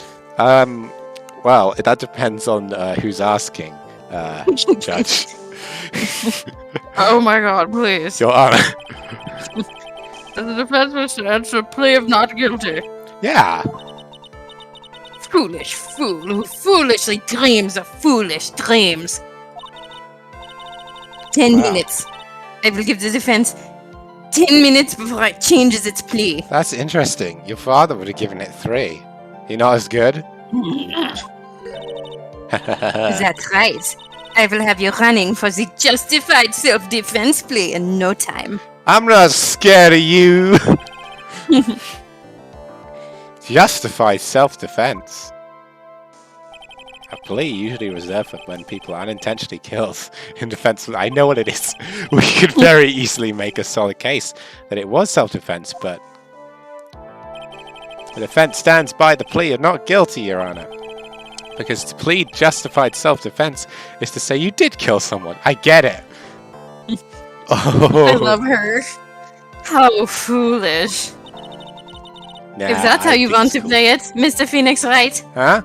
A: Well, that depends on who's asking, Judge.
B: Oh my god, please.
A: Your Honor.
B: The defense must answer a plea of not guilty.
A: Yeah.
B: Foolish fool who foolishly dreams of foolish dreams. 10
A: Wow.
B: minutes. I will give the defense 10 minutes before it changes its plea.
A: That's interesting. Your father would have given it 3. You're not as good?
B: That's right. I will have you running for the justified self-defense plea in no time.
A: I'm not scared of you. Justified self-defense. A plea usually reserved for when people are unintentionally killed in defense. I know what it is. We could very easily make a solid case that it was self-defense, but the defense stands by the plea of not guilty, Your Honor. Because to plead justified self-defense is to say you did kill someone. I get it. Oh.
B: I love her. How foolish.
A: Nah,
B: If that's how
A: I
B: you
A: think
B: want
A: it's
B: to
A: cool.
B: play it, Mr. Phoenix Wright,
A: Huh?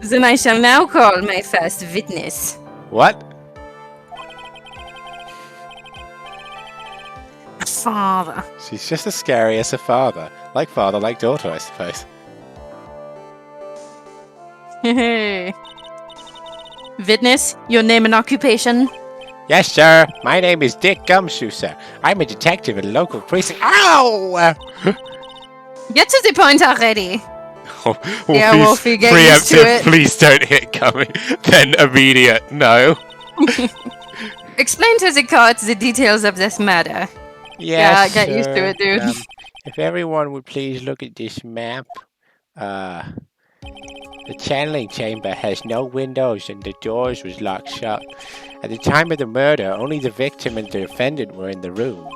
B: then I shall now call my first witness.
A: What?
B: Father.
A: She's just as scary as her father. Like father, like daughter, I suppose.
B: Hey. Witness, your name and occupation?
A: Yes, sir. My name is Dick Gumshoe, sir. I'm a detective in local precinct. Ow!
B: Get to the point already.
A: Oh,
B: Yeah,
A: please,
B: Wolfie, get used to
A: preemptive,
B: it.
A: please don't hit coming. Then immediate, no.
B: Explain to the court the details of this murder. Yeah,
A: Yes,
B: get used to
A: sir.
B: it, dude.
A: If everyone would please look at this map. The channeling chamber has no windows and the doors was locked shut. At the time of the murder, only the victim and the defendant were in the room.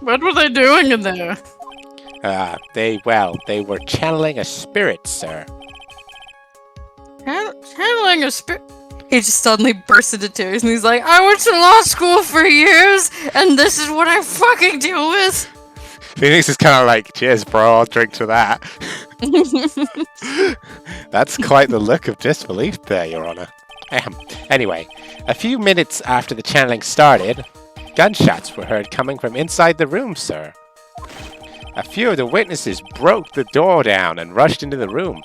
B: What were they doing in there?
A: They were channeling a spirit, sir.
B: Channeling a spirit. He just suddenly bursts into tears and he's like, I went to law school for years and this is what I fucking deal with.
A: Phoenix is kind of like, cheers, bro, I'll drink to that. That's quite the look of disbelief there, Your Honor. Anyway, a few minutes after the channeling started, gunshots were heard coming from inside the room, sir. A few of the witnesses broke the door down and rushed into the room.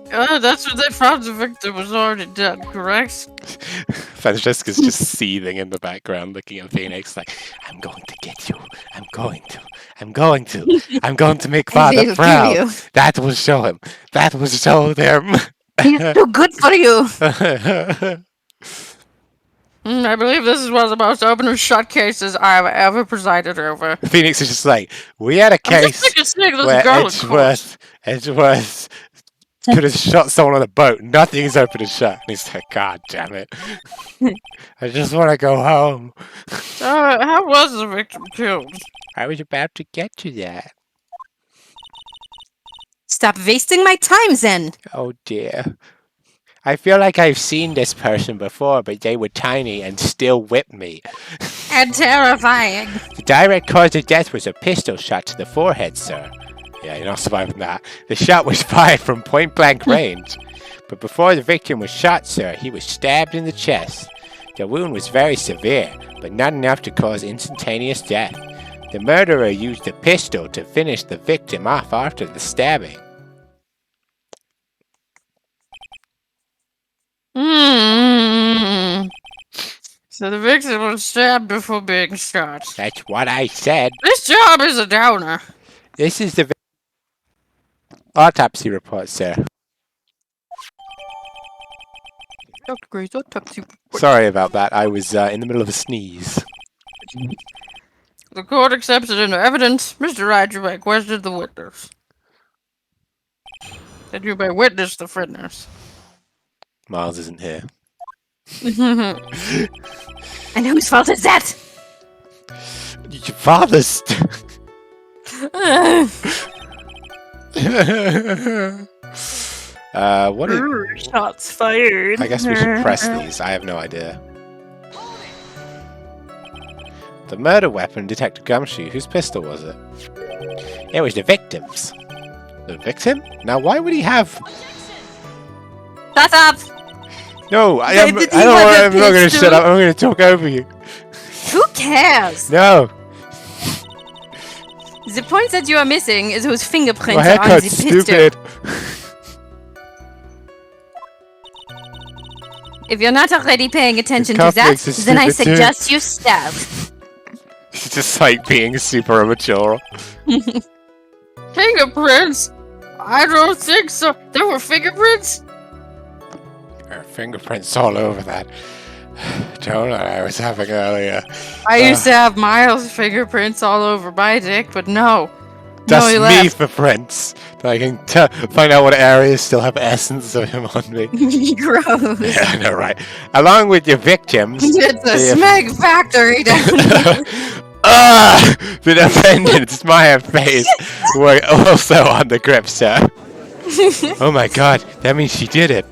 B: That's what they found. The victim was already dead, correct?
A: Francesca's just seething in the background, looking at Phoenix like, I'm going to get you. I'm going to make Father proud. That will show him. That will show them.
B: He's too good for you. I believe this is one of the most open and shut cases I've ever presided over.
A: Phoenix is just like, we had a case where Edgeworth could have shot someone on a boat. Nothing's open and shut. And he's like, God damn it. I just want to go home.
B: How was the victim killed?
A: I was about to get to that.
B: Stop wasting my time, then.
A: Oh dear. I feel like I've seen this person before, but they were tiny and still whipped me.
B: And terrifying.
A: The direct cause of death was a pistol shot to the forehead, sir. Yeah, you're not surviving that. The shot was fired from point-blank range. But before the victim was shot, sir, he was stabbed in the chest. The wound was very severe, but not enough to cause instantaneous death. The murderer used the pistol to finish the victim off after the stabbing.
B: So the victim was stabbed before being shot.
A: That's what I said.
B: This job is a downer.
A: This is the autopsy report, sir.
B: Dr. Gray's autopsy report.
A: Sorry about that. I was in the middle of a sneeze.
B: The court accepts it into evidence. Mr. Wright, you may question the witness. That you may witness the witness.
A: Miles isn't here.
B: And whose fault is that?
A: Your father's. What is...
B: Shots fired.
A: I guess we should press these. I have no idea. The murder weapon, Detective Gumshoe. Whose pistol was it? It was the victim's. The victim? Now, why would he have...
B: Shut up!
A: No, I'm not
B: have a
A: going to
B: pistol?
A: shut up. I'm going to talk over you.
B: Who cares?
A: No.
B: The point that you are missing is whose fingerprints
A: My
B: are on the
A: haircut's
B: pistol.
A: stupid.
B: If you're not already paying attention
A: His
B: to that,
A: cufflinks are
B: then I
A: stupid too.
B: suggest you stop.
A: It's just like being super immature.
B: Fingerprints? I don't think so. There were fingerprints?
A: There are fingerprints all over that donut I was having earlier.
B: I used to have Miles' fingerprints all over my dick, but no.
A: That's
B: no, he
A: me
B: left.
A: for prints. I can find out what areas still have essence of him on me.
B: Gross.
A: Yeah, I know, right? Along with your victims.
B: It's a smeg factory down there.
A: The defendants, Maya Face, were also on the grip, sir. Oh my god, that means she did it.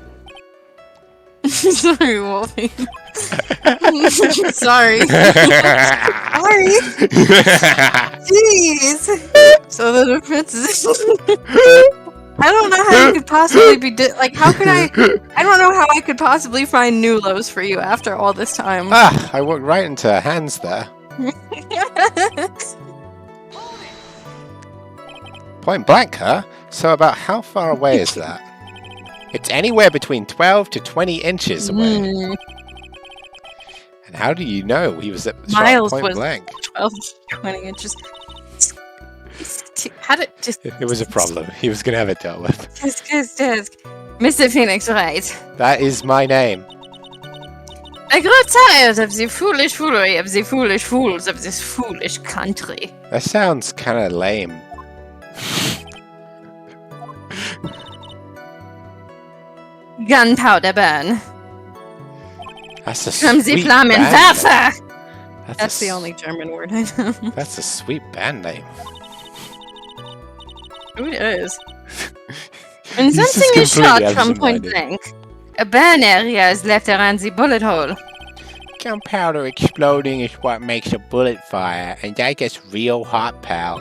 B: Sorry, Wolfie. Sorry. Sorry. Jeez. So the defense is... I don't know how you could possibly be... how could I... I don't know how I could possibly find new lows for you after all this time.
A: I walked right into her hands there. Point blank, huh? So about how far away is that? It's anywhere between 12 to 20 inches away.
B: Hmm.
A: And how do you know he was at the shot
B: Miles
A: point
B: was
A: blank?
B: 12 to 20 inches. How did just
A: It was a problem. He was going to have it dealt with.
B: just Mr. Phoenix, right?
A: That is my name.
B: I grow tired of the foolish foolery of the foolish fools of this foolish country.
A: That sounds kind of lame.
B: Gunpowder burn.
A: That's a
B: From the
A: sweet
B: Flammenwerfer!
A: band name.
B: That's the only German word I know.
A: That's a sweet band name.
B: It is. When
A: He's just
B: something is
A: completely
B: shot from point
A: absent-minded.
B: blank, a burn area is left around the bullet hole.
A: Gunpowder exploding is what makes a bullet fire, and that gets real hot, pal.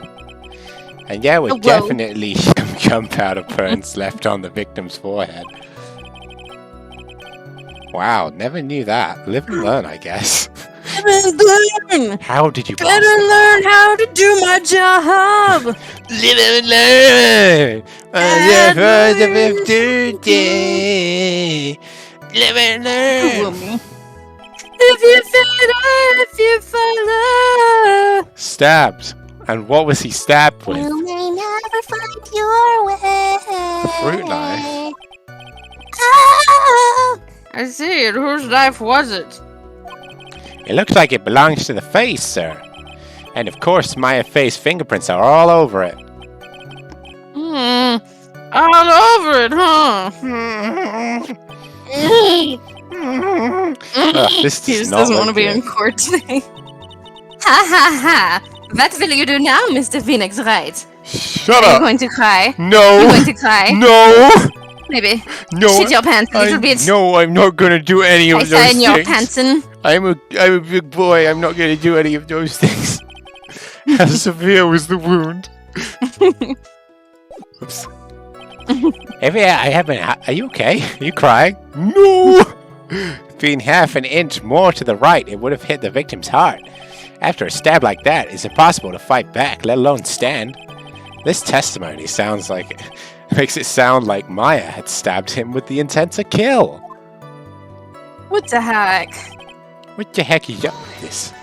A: And there were
B: Whoa.
A: definitely some gunpowder burns left on the victim's forehead. Wow, never knew that. Live and learn, I guess.
B: Learn!
A: How did you pass
B: Better
A: that?
B: learn how to do my job!
A: Live and learn!
B: And
A: First of
B: learn.
A: today. Live and learn!
B: If you follow.
A: Stabbed. And what was he stabbed with?
E: You may never find your way.
A: Fruit knife.
E: Oh,
B: I see it. Whose knife was it?
A: It looks like it belongs to the face, sir. And of course, my face fingerprints are all over it.
B: All over it, huh?
A: Ugh, this
B: He
A: does
B: just
A: not
B: doesn't
A: look
B: want to be
A: good.
B: in court today. Ha ha ha! What will you do now, Mr. Phoenix, right?
A: Shut
B: Are you
A: up!
B: going to cry?
A: No!
B: You're going to cry?
A: No!
B: Maybe.
A: No!
B: Shit your pants a little bit.
A: No, I'm not gonna do any of
B: I
A: those
B: say in your
A: things.
B: pantsin'.
A: I'm a big boy. I'm not gonna do any of those things. How severe was the wound? Oops. Are you okay? Are you crying? No! Being half an inch more to the right, it would have hit the victim's heart. After a stab like that, it's impossible to fight back, let alone stand. This testimony makes it sound like Maya had stabbed him with the intent to kill.
B: What the heck?
A: What the heck is up with this?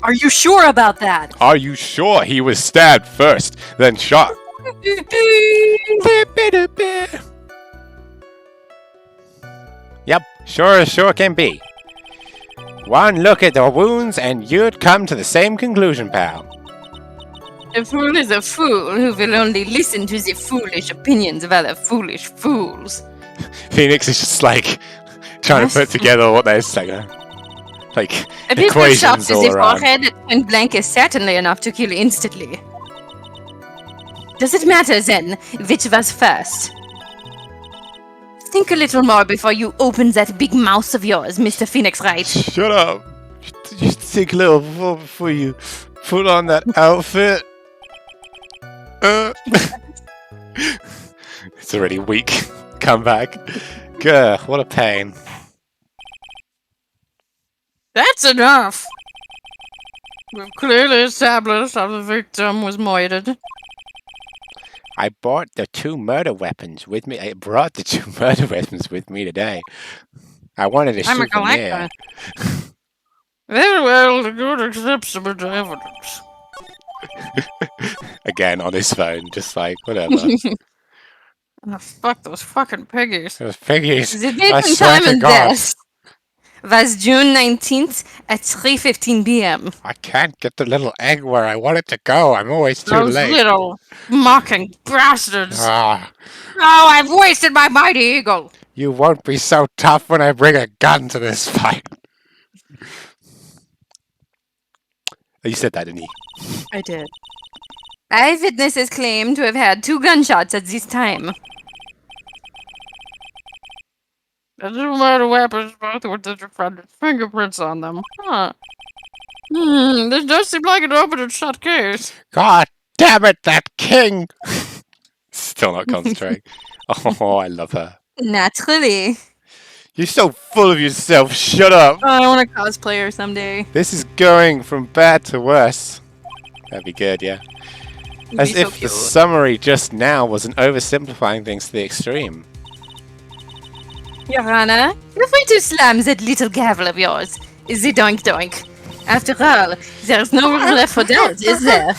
B: Are you sure about that?
A: Are you sure he was stabbed first, then shot? Yep, sure can be. One look at the wounds and you'd come to the same conclusion, pal.
B: A fool is a fool who will only listen to the foolish opinions of other foolish fools.
A: Phoenix is just like trying to put together what they're saying. Like
B: A pistol shot
A: equations
B: to
A: all
B: the
A: around.
B: forehead at point blank is certainly enough to kill instantly. Does it matter then which was first? Think a little more before you open that big mouth of yours, Mr. Phoenix Wright.
A: Shut up. Just think a little more before you put on that outfit. It's already weak. Come back. Gah, what a pain.
B: That's enough! We've clearly established how the victim was murdered.
A: I brought the two murder weapons with me. I brought the two murder weapons with me today. I wanted a
B: I'm a
A: souvenir.
B: collector. Very well, the good accepts some of the evidence.
A: Again on his phone, just like whatever.
B: Oh, fuck those fucking piggies.
A: Those piggies.
B: The date
A: I
B: and
A: swear
B: time
A: to
B: and
A: God.
B: death was June 19th at 3:15 p.m.
A: I can't get the little egg where I want it to go. I'm always too
B: Those
A: late.
B: little mocking bastards.
A: Ah,
B: Oh, I've wasted my mighty eagle.
A: you won't be so tough when I bring a gun to this fight. Oh, you said that, didn't you?
B: I did. Eyewitnesses claim to have had 2 gunshots at this time. The 2 murder weapons, both with the defendant's fingerprints on them. Huh. This does seem like an open and shut case.
A: God damn it, that king! Still not concentrating. Oh, I love her.
B: Naturally.
A: You're so full of yourself. Shut up.
B: Oh, I want to cosplay her someday.
A: This is going from bad to worse. That'd be good, yeah. As if the summary just now wasn't oversimplifying things to the extreme.
B: Your Honor, feel free to slam that little gavel of yours. The doink doink. After all, there's no room left for doubt, is there?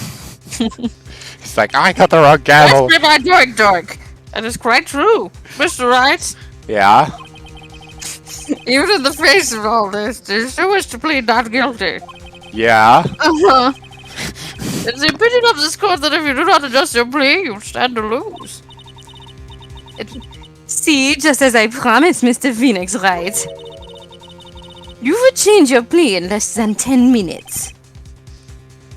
A: It's like, I got the wrong gavel.
B: That's my doink doink. That is quite true, Mr. Wright.
A: Yeah?
B: Even in the face of all this, there's so much to plead not guilty.
A: Yeah?
B: Uh-huh. It's the opinion of this court that if you do not adjust your plea, you stand to lose. See, just as I promised, Mr. Phoenix Wright. You would change your plea in less than 10 minutes.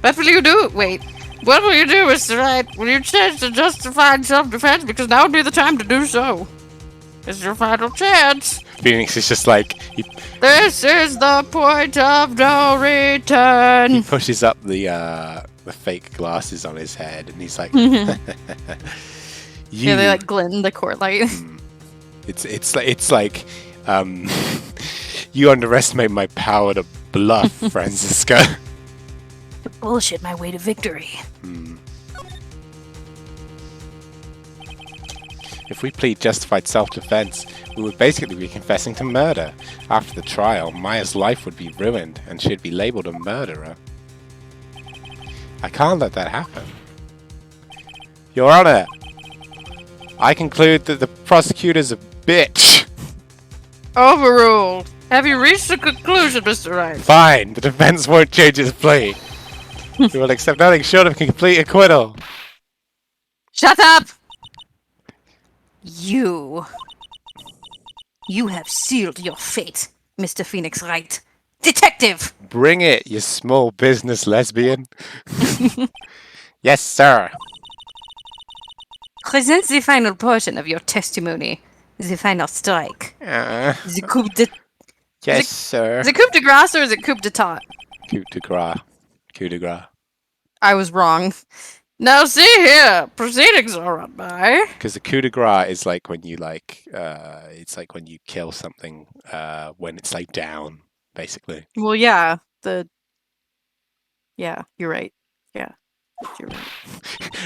B: What will you do? Wait. What will you do, Mr. Wright? Will you change to justified self-defense? Because now would be the time to do so. It's your final chance.
A: Phoenix is just like,
B: This is the point of no return.
A: he pushes up the fake glasses on his head, and he's like,
B: Yeah, they like glint in the court light.
A: It's like, you underestimate my power to bluff, Francisca.
B: Bullshit my way to victory.
A: If we plead justified self-defense, we would basically be confessing to murder. After the trial, Maya's life would be ruined, and she'd be labeled a murderer. I can't let that happen. Your Honor, I conclude that the prosecutor's a bitch.
B: Overruled. Have you reached a conclusion, Mr. Wright?
A: Fine, the defense won't change its plea. We will accept nothing short of complete acquittal.
B: Shut up! You have sealed your fate, Mr. Phoenix Wright. Detective!
A: Bring it, you small business lesbian. Yes, sir.
B: Present the final portion of your testimony. The final strike. The coup de...
A: Yes, sir.
B: Is it coup de grace or is it coup d'etat?
A: Coup de grace. Coup de grace.
B: I was wrong. Now see here, proceedings are on by.
A: Because the coup de grace is like when you it's like when you kill something when it's like down, basically.
B: Well, yeah, yeah, you're right. Yeah, you're right.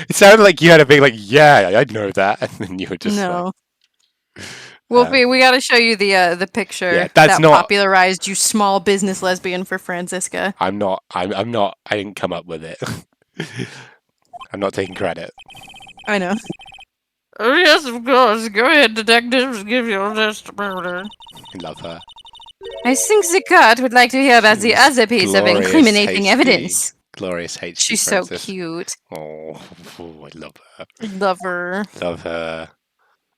A: It sounded like you had a big like, yeah, I know that, and then you were just
B: No. Well, we got to show you the picture
A: Yeah, that's
B: that
A: not-
B: popularized you small business lesbian for Francisca.
A: I'm not. I didn't come up with it. I'm not taking credit.
B: I know. Oh yes, of course. Go ahead, detectives. Give your testimony.
A: I love her.
B: I think the court would like to hear about the other piece of
A: Glorious
B: incriminating
A: HD.
B: evidence.
A: Glorious HD.
B: She's
A: Francis.
B: so cute.
A: Oh, I love her.
B: Love her.
A: Love her.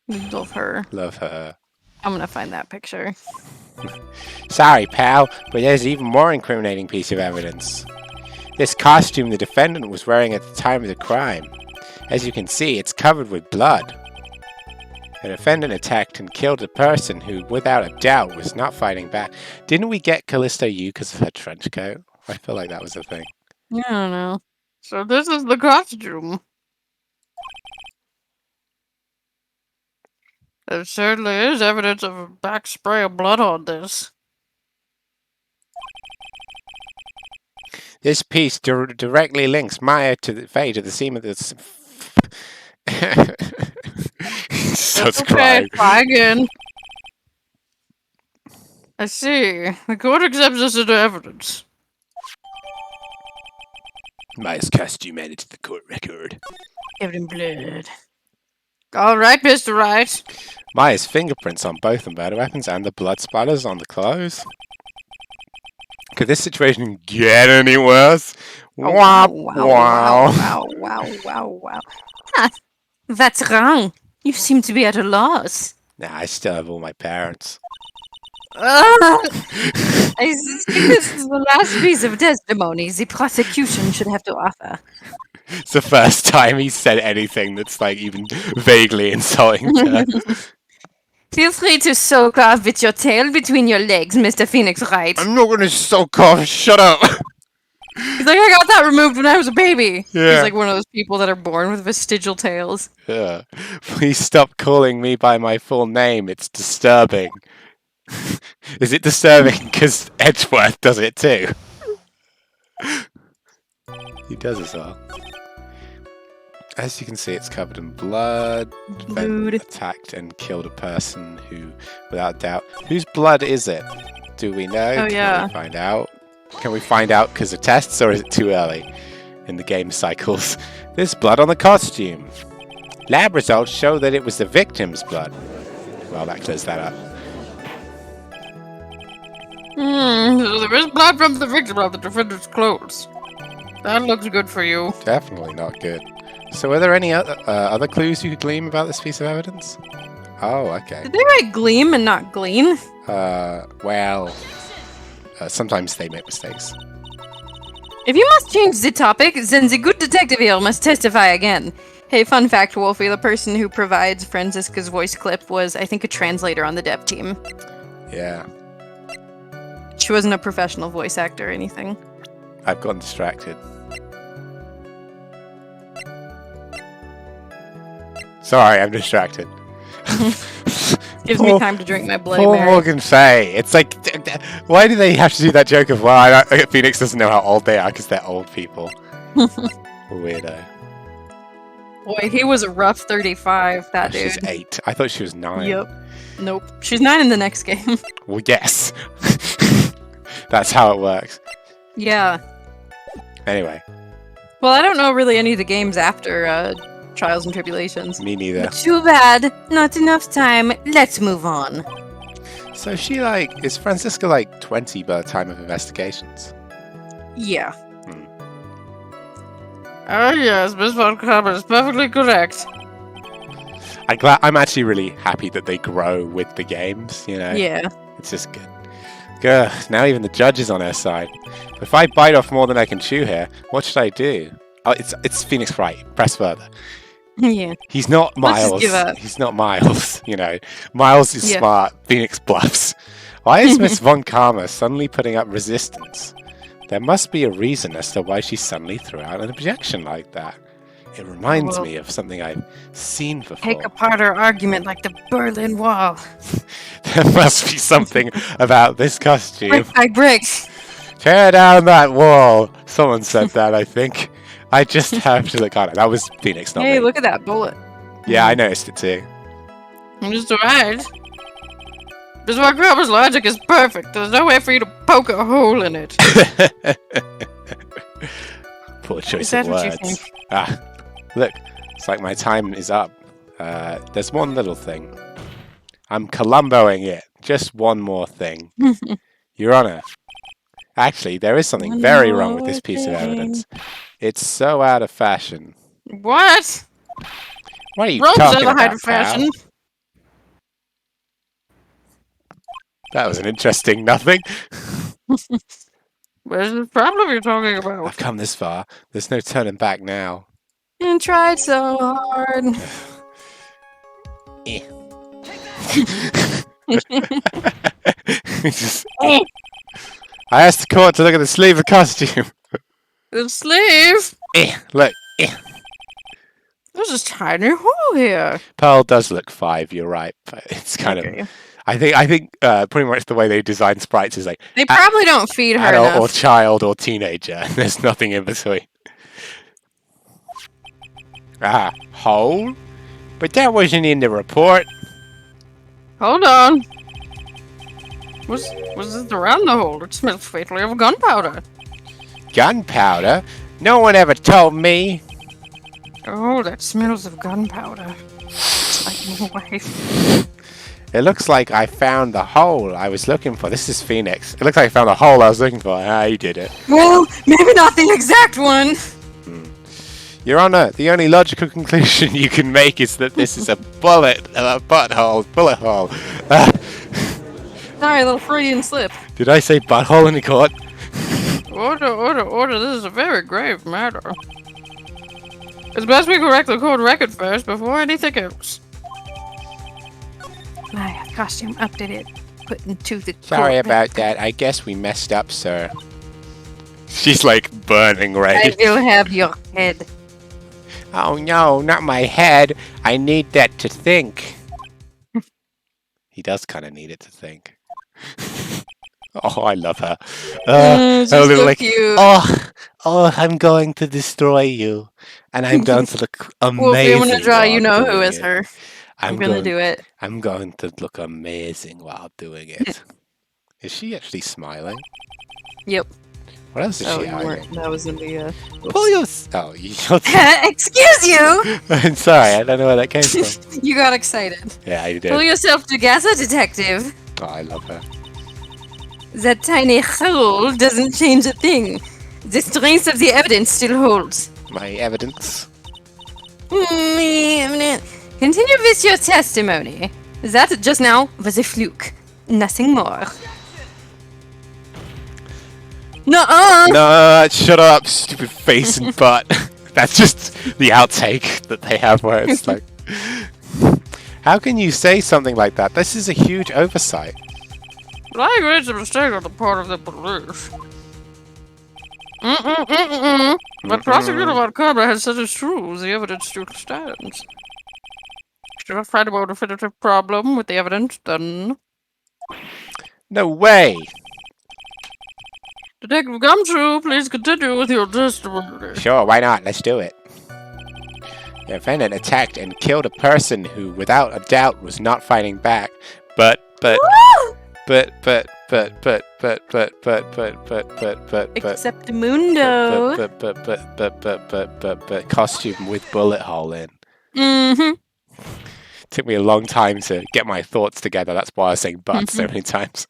B: Love her.
A: Love her.
B: I'm gonna find that picture.
A: Sorry, pal, but there's an even more incriminating piece of evidence. This costume the defendant was wearing at the time of the crime. As you can see, it's covered with blood. The defendant attacked and killed a person who, without a doubt, was not fighting back. Didn't we get Callisto U because of her trench coat? I feel like that was a thing.
B: I don't know. So this is the costume. There certainly is evidence of a back spray of blood on this.
A: This piece directly links Maya to the Faye to the scene of this. Starts crying.
B: Try again. I see. The court accepts this into evidence.
A: Maya's costume added to the court record.
B: Covered in blood. All right, Mr. Wright.
A: Maya's fingerprints on both the murder weapons and the blood splatters on the clothes. Could this situation get any worse? Wow, wow.
B: wow. Huh. That's wrong. You seem to be at a loss.
A: Nah, I still have all my parents.
B: I think this is the last piece of testimony the prosecution should have to offer.
A: It's the first time he said anything that's like even vaguely insulting to her.
B: Feel free to soak off with your tail between your legs, Mr. Phoenix Wright.
A: I'm not gonna soak off, shut up!
B: He's like, I got that removed when I was a baby.
A: Yeah.
B: He's like one of those people that are born with vestigial tails.
A: Yeah. Please stop calling me by my full name, it's disturbing. Is it disturbing because Edgeworth does it too? He does as well. As you can see, it's covered in blood. Then
B: Blood.
A: attacked and killed a person who, without doubt, whose blood is it? Do we know?
B: Oh, yeah.
A: Can we find out? Can we find out because of tests, or is it too early in the game cycles? There's blood on the costume. Lab results show that it was the victim's blood. Well, that clears that up.
C: There is blood from the victim of the defendant's clothes. That looks good for you.
A: Definitely not good. So, are there any other clues you could glean about this piece of evidence? Oh, okay.
B: Did they write gleam and not glean?
A: Well, sometimes they make mistakes.
B: If you must change the topic, then the good detective here must testify again. Hey, fun fact, Wolfie, the person who provides Franziska's voice clip was, I think, a translator on the dev team.
A: Yeah,
B: She wasn't a professional voice actor or anything.
A: I've gotten distracted. Sorry, I'm distracted.
B: Gives me time to drink my Bloody
A: Poor
B: Mary.
A: Morgan Faye. It's like, why do they have to do that joke of, well, Phoenix doesn't know how old they are because they're old people. Weirdo.
B: Boy, he was a rough 35, that dude.
A: She's 8. I thought she was 9.
B: Yep. Nope. She's 9 in the next game.
A: Well, yes. That's how it works.
B: Yeah.
A: Anyway,
B: Well, I don't know really any of the games after Trials and Tribulations.
A: me neither.
B: Too bad. Not enough time. Let's move on.
A: So is Franziska 20 by the time of investigations?
B: Yeah.
C: Ah, yes, Miss Von Kramer is perfectly correct.
A: I'm actually really happy that they grow with the games, you know?
B: Yeah.
A: It's just good. Gah, now even the judge is on her side. If I bite off more than I can chew here, what should I do? Oh, it's Phoenix Wright. Press further.
B: Yeah.
A: He's not
B: Let's just
A: Miles.
B: give up.
A: He's not Miles, you know. Miles is
B: Yeah.
A: smart. Phoenix bluffs. Why is Miss Von Karma suddenly putting up resistance? There must be a reason as to why she suddenly threw out an objection like that. It reminds
B: Well-
A: me of something I've seen before.
B: Take apart our argument like the Berlin Wall.
A: There must be something about this costume.
B: Brick by brick.
A: Tear down that wall. Someone said that, I think. I just have to look on it. That was Phoenix, not
B: Hey,
A: me.
B: look at that bullet.
A: Yeah, I noticed it too.
C: Mr. Wright. Miss Von Kramer's logic is perfect. There's no way for you to poke a hole in it.
A: Poor
B: Is
A: choice
B: that
A: of
B: what you
A: words.
B: think?
A: Ah, look, it's like my time is up. There's one little thing. I'm Columboing it. Just one more thing. Your Honor. Actually, there is something
B: One
A: very wrong with
B: more
A: this piece of
B: thing.
A: evidence. It's so out of fashion.
C: What?
A: What are you
C: Rome's
A: talking
C: out of height
A: about,
C: of fashion.
A: pal? That was an interesting nothing.
C: Where's the problem you're talking about?
A: I've come this far. There's no turning back now.
B: And tried so hard.
A: Eh. I asked the court to look at the sleeve of costume.
C: The sleeve?
A: Look.
C: There's this tiny hole here.
A: Pearl does look 5, you're right, but it's kind of...
B: Okay.
A: I think pretty much the way they design sprites is like
B: They probably don't feed her
A: adult or
B: enough.
A: child or teenager. There's nothing in between. Ah, hole? But that wasn't in the report.
C: Hold on. Was this around the hole? It smells fatally of gunpowder.
A: Gunpowder? No one ever told me.
C: Oh, that smells of gunpowder. It's like my wife.
A: It looks like I found the hole I was looking for. This is Phoenix. It looks like I found the hole I was looking for. Ah, you did it.
B: Well, maybe not the exact one.
A: Your Honor, the only logical conclusion you can make is that this is a bullet hole.
B: Sorry, a little Freudian slip.
A: Did I say butthole in the court?
C: Order, this is a very grave matter. It's best we correct the court record first before anything else.
B: My costume updated. Put into the
A: Sorry
B: court
A: about that. I guess we messed up, sir. She's like burning
B: I
A: red.
B: will have your head.
A: Oh no, not my head. I need that to think. He does kind of need it to think. Oh, I love her.
B: She's
A: her little
B: so
A: like,
B: cute.
A: oh, oh, I'm going to destroy you, and I'm going to look
B: Wolfie,
A: amazing.
B: I'm gonna draw.
A: while
B: You know who
A: doing
B: is
A: it.
B: her. I'm gonna do it.
A: I'm going to look amazing while doing it. Is she actually smiling?
B: Yep.
A: What else is
B: Oh,
A: she
B: you
A: eyeing?
B: weren't. That was in the.
A: Pull your. Oh, you're.
B: Excuse you.
A: I'm sorry, I don't know where that came from.
B: You got excited.
A: Yeah, you
B: Pull
A: did.
B: yourself together, detective.
A: Oh, I love her.
B: That tiny hole doesn't change a thing. The strength of the evidence still holds.
A: My evidence.
B: Continue with your testimony. That just now was a fluke. Nothing more. Nuh-uh!
A: No, shut up, stupid face and butt. That's just the outtake that they have where it's like. How can you say something like that? This is a huge oversight.
C: But I agree it's a mistake on the part of the police. But Prosecutor Von Karma has said it's true. The evidence still stands. If you find a more definitive problem with the evidence, then
A: No way!
C: Detective Gumshoe, please continue with your testimony.
A: Sure, why not? Let's do it. The defendant attacked and killed a person who, without a doubt, was not fighting back, but
B: Except Mundo.
A: but costume with bullet hole in.
B: Mm-hmm.
A: Took me a long time to get my thoughts together. That's why I was saying but so many times.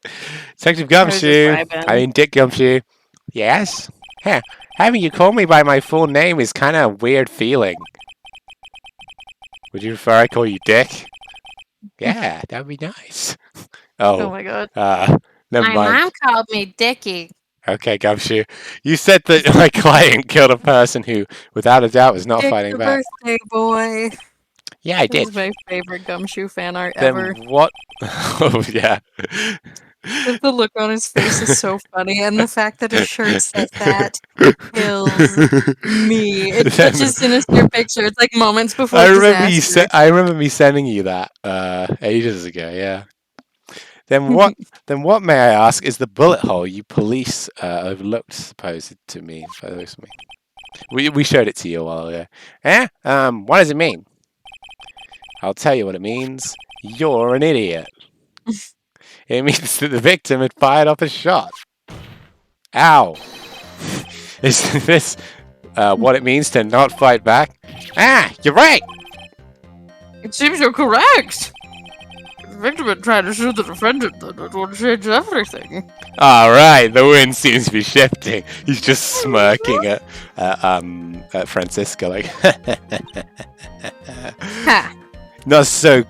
A: Detective Gumshoe. I mean Dick Gumshoe. Yes? Huh. Having you call me by my full name is kind of a weird feeling. Would you prefer I call you Dick? Yeah, that'd be nice.
B: Oh my god.
A: Never
D: My
A: mind.
D: mom called me Dickie.
A: Okay, Gumshoe. You said that my client killed a person who, without a doubt, was not
B: Dick
A: fighting
B: the
A: back.
B: birthday boy.
A: Yeah, I
B: This
A: did.
B: is my favorite Gumshoe fan art
A: Then
B: ever.
A: what? Oh, yeah.
B: The look on his face is so funny, and the fact that his shirt says that kills me. It's such a sinister picture. It's like moments before
A: I remember
B: disaster.
A: I remember me sending you that ages ago. Yeah. Then what? Then what, may I ask, is the bullet hole you police overlooked supposed to mean? By the looks of me, we showed it to you a while ago. Eh? What does it mean? I'll tell you what it means. You're an idiot. It means that the victim had fired off a shot. Ow. Is this what it means to not fight back? Ah, you're right.
C: It seems you're correct. The victim had tried to shoot the defendant, then it would change everything.
A: All right, the wind seems to be shifting. He's just smirking at Francisco, like,
B: Ha!
A: not so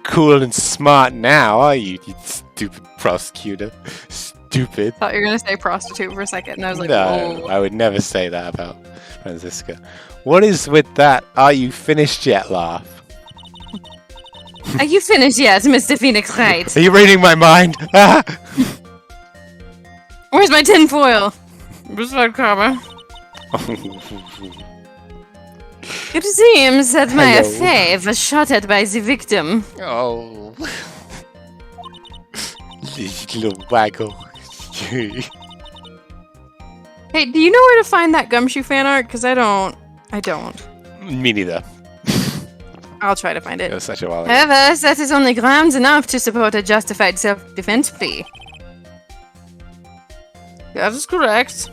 A: cool and smart now, are you? You stupid prosecutor. Stupid.
B: Thought you were gonna say prostitute for a second, and I was like,
A: No,
B: oh.
A: I would never say that about Francisco. What is with that? Are you finished yet? Laugh.
B: Are you finished yet, Mr. Phoenix Wright?
A: Are you reading my mind? Ah!
B: Where's my tinfoil?
C: Miss Von Karma,
B: It seems that my
A: Hello.
B: affair was shot at by the victim.
A: Oh. Little waggle.
B: Hey, do you know where to find that Gumshoe fan art? Because I don't.
A: Me neither.
B: I'll try to find
A: It
B: it.
A: was such a while ago.
B: However, that is only grounds enough to support a justified self-defense plea.
C: that is correct.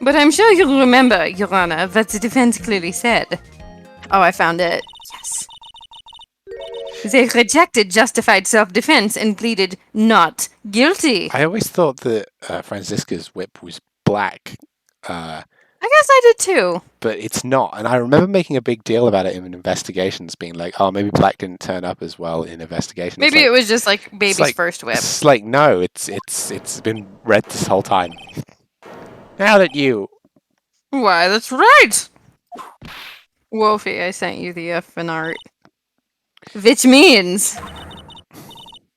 B: But I'm sure you'll remember, Your Honor, what the defense clearly said. Oh, I found it. Yes. They rejected justified self-defense and pleaded not guilty.
A: I always thought that Francisca's whip was black,
B: I guess I did too.
A: but it's not. And I remember making a big deal about it in investigations, being like, "Oh, maybe black didn't turn up as well in investigations."
B: Maybe it was just like baby's
A: like-
B: first whip.
A: It's like, no, it's been red this whole time. Now that you,
C: Why, that's right.
B: Wolfie, I sent you the effing art. Which means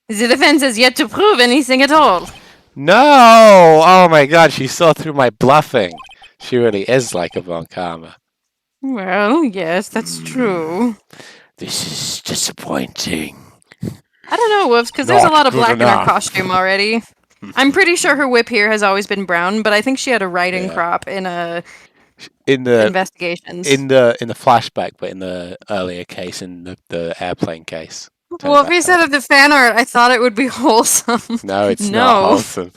B: the defense has yet to prove anything at all.
A: no, oh my God, she saw through my bluffing. She really is like a Von Karma.
C: Well, yes, that's true.
A: This is disappointing.
B: I don't know, Wolves, because there's a
A: Not
B: lot of
A: good
B: black in our
A: enough.
B: costume already. I'm pretty sure her whip here has always been brown, but I think she had a riding
A: Yeah.
B: crop in
A: In the
B: investigations.
A: in the flashback, but in the earlier case, in the airplane case. Turn it
B: Well, if
A: back
B: he
A: on.
B: said of the fan art, I thought it would be wholesome.
A: No, it's
B: No.
A: not wholesome.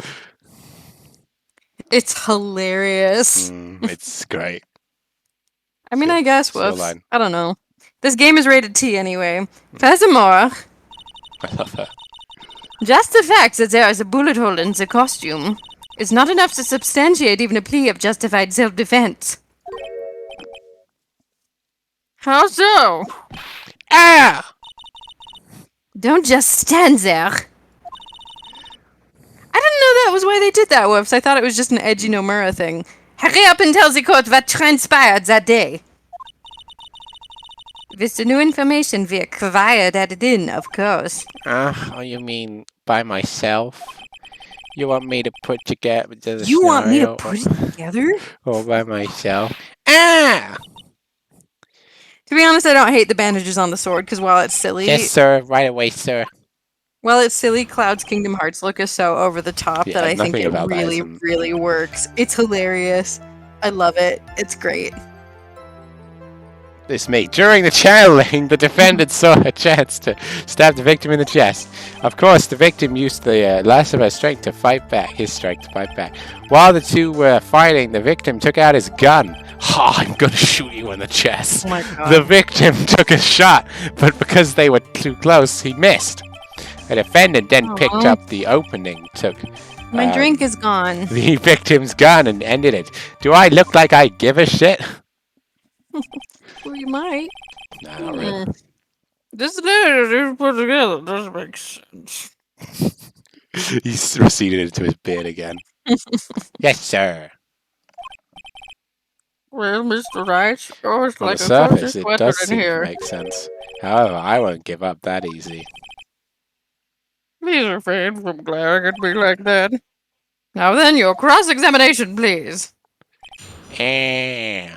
B: It's hilarious.
A: It's great.
B: I mean,
A: Good.
B: I guess,
A: Still
B: whoops.
A: line.
B: I don't know. This game is rated T anyway. Furthermore,
A: I love her.
B: just the fact that there is a bullet hole in the costume is not enough to substantiate even a plea of justified self-defense.
C: How so?
A: Ah!
B: Don't just stand there. I didn't know that was why they did that, whoops. I thought it was just an edgy Nomura thing. Hurry up and tell the court what transpired that day. With the new information we acquired added in, of course.
A: Oh, you mean by myself? You want me to put together the
B: You want me to
A: scenario
B: put it together?
A: all by myself? Ah!
B: To be honest, I don't hate the bandages on the sword, because while it's silly,
A: Yes, sir. Right away, sir.
B: Cloud's Kingdom Hearts look is so over the top
A: Yeah,
B: that I think
A: nothing
B: it
A: about that
B: really,
A: isn't-
B: really works. It's hilarious. I love it. It's great.
A: It's me. During the channeling, the defendant saw a chance to stab the victim in the chest. Of course, the victim used the last of her strength to fight back. His strength to fight back. While the two were fighting, the victim took out his gun. Ha! I'm gonna shoot you in the chest.
B: Oh my god.
A: The victim took a shot, but because they were too close, he missed. The defendant then picked
B: Aw.
A: up the opening, took
B: My drink is gone.
A: the victim's gun, and ended it. Do I look like I give a shit?
B: Well, you might.
A: No, not really.
C: This letter you put together doesn't make sense.
A: He's receded into his beard again. Yes, sir.
C: Well, Mr. Wright, oh, it's
A: On
C: like
A: the
C: a
A: surface,
C: cozy
A: it
C: sweater
A: does
C: in
A: seem to
C: here.
A: make sense. However, I won't give up that easy.
C: Please refrain from glaring at me like that. Now then, your cross-examination, please.
A: Eh.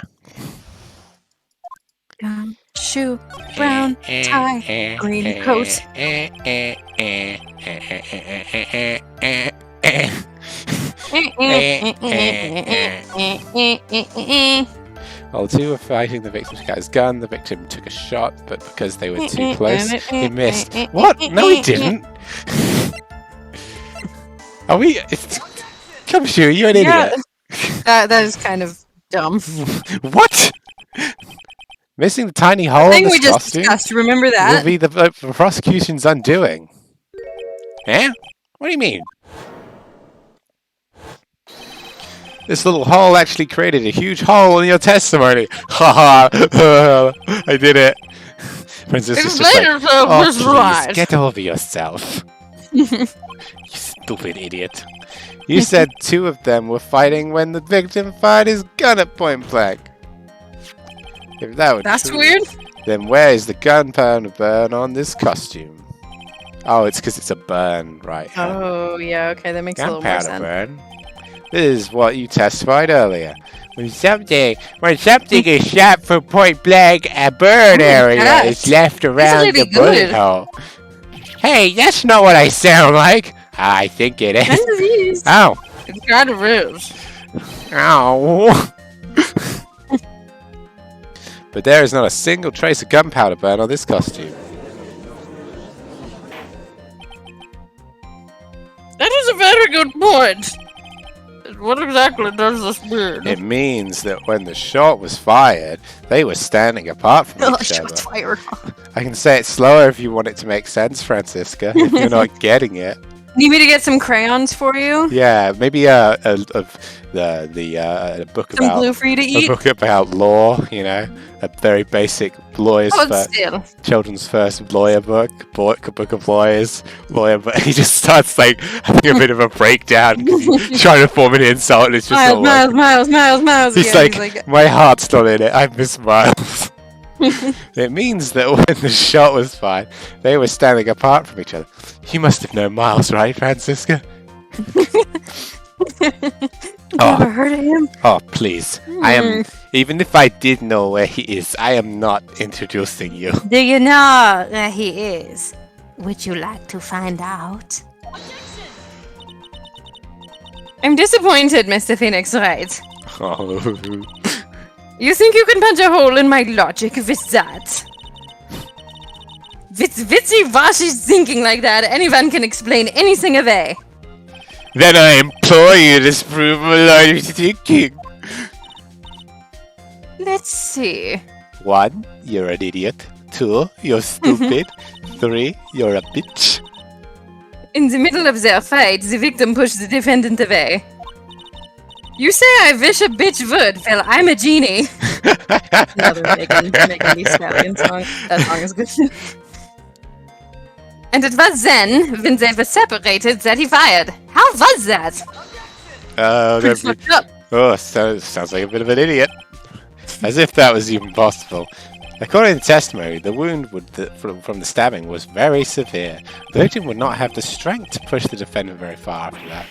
B: Shoe, brown, tie, green coat.
A: While the two were fighting, the victim took out his gun. The victim took a shot, but because they were too close, he missed. What? No, he didn't. Are we? Come, Shu, you're an
B: Yeah,
A: idiot.
B: that is kind of dumb.
A: What? Missing the tiny hole in
B: Thing
A: this
B: we just
A: costume
B: discussed. Remember
A: will
B: that?
A: be the prosecution's undoing. Eh? What do you mean? This little hole actually created a huge hole in your testimony. Ha ha! I did it. Princess is just
C: Explain
A: like,
C: yourself,
A: oh,
C: Mr.
A: please,
C: Wright.
A: get over yourself. You stupid idiot. You said two of them were fighting when the victim fired his gun at point blank. If that were
B: That's
A: true,
B: weird.
A: then where is the gunpowder burn on this costume? Oh, it's because it's a burn, right?
B: Oh, yeah, okay, that makes a little more
A: Gunpowder
B: sense.
A: burn. This is what you testified earlier. When something is shot from point blank, a burn
B: Oh my
A: area
B: gosh.
A: is left around
B: really
A: the bullet
B: good.
A: hole. Hey, that's not what I sound like. I think it is.
B: Kind of is.
A: Ow.
C: It kind of is.
A: Ow. But there is not a single trace of gunpowder burn on this costume.
C: That is a very good point. What exactly does this mean?
A: It means that when the shot was fired, they were standing apart from
B: Oh,
A: each other.
B: shots fired.
A: I can say it slower if you want it to make sense, Francisca, if you're not getting it.
B: Need me to get some crayons for you?
A: Yeah, maybe a book
B: Some
A: about
B: glue for you to
A: a
B: eat?
A: book about law, you know, a very basic lawyer's
B: Oh,
A: first,
B: still.
A: children's first lawyer book of lawyers, lawyer book. He just starts like having a bit of a breakdown, 'cause he's trying to form an insult, and it's just not working.
B: Miles.
A: He's
B: Yeah,
A: like, my heart's not in it. I miss Miles. It means that when the shot was fired, they were standing apart from each other. You must have known Miles, right, Francisca?
B: Never heard of him?
A: Oh, please. I am. Even if I did know where he is, I am not introducing you.
D: Do you know where he is? Would you like to find out?
B: I'm disappointed, Mr. Phoenix Wright.
A: Oh.
B: You think you can punch a hole in my logic with that? With witchy-washy thinking like that, anyone can explain anything away.
A: Then I implore you to disprove my line of thinking.
B: Let's see.
A: 1, you're an idiot. 2, you're stupid. 3, you're a bitch.
B: In the middle of their fight, the victim pushed the defendant away. You say I wish a bitch would. Well, I'm a genie. Another Megan Thee Stallion song. That song is good. And it was then, when they were separated, that he fired. How was that?
A: Pretty
B: fucked up.
A: Oh, sounds like a bit of an idiot. As if that was even possible. According to testimony, the wound from the stabbing was very severe. The victim would not have the strength to push the defendant very far after that.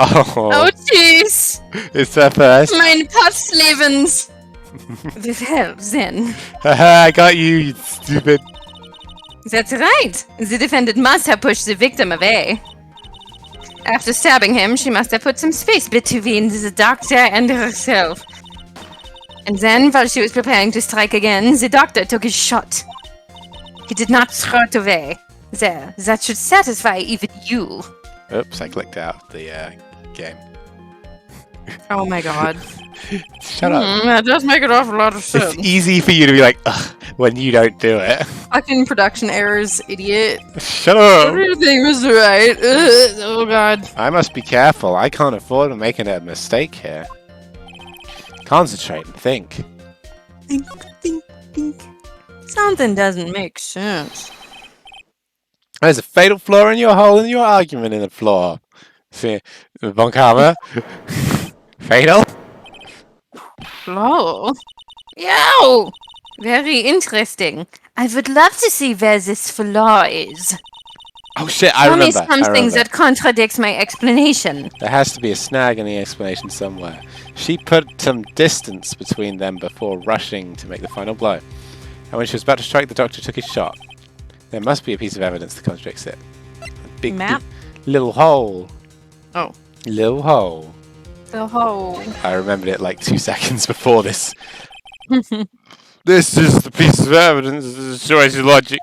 B: Oh, jeez.
A: It's the first.
B: Mein Potzlebens. With help, then.
A: Haha, I got you, you stupid.
B: That's right. The defendant must have pushed the victim away. After stabbing him, she must have put some space between the doctor and herself. And then, while she was preparing to strike again, the doctor took his shot. He did not throw it away. There, that should satisfy even you.
A: Oops, I clicked out the game.
B: Oh my god.
A: Shut up.
C: That does make an awful lot of sense.
A: It's easy for you to be like, ugh, when you don't do it.
B: Fucking production errors, idiot.
A: Shut
C: What
A: up.
C: do you think, Mr. Wright? Oh god.
A: I must be careful. I can't afford making a mistake here. Concentrate and think.
B: Think, think, think. Something doesn't make sense.
A: There's a fatal flaw in your hole in your argument in the floor. See, Von Karma. Fatal?
C: Flaw?
B: Yo! Very interesting. I would love to see where this flaw is.
A: Oh shit, I
B: Tell me
A: remember. I
B: something
A: remember.
B: that contradicts my explanation.
A: There has to be a snag in the explanation somewhere. She put some distance between them before rushing to make the final blow. And when she was about to strike, the doctor took his shot. There must be a piece of evidence that contradicts it. A big
B: Map?
A: little hole.
B: Oh.
A: Little hole.
B: The hole.
A: I remembered it like 2 seconds before this. This is the piece of evidence that destroys your logic.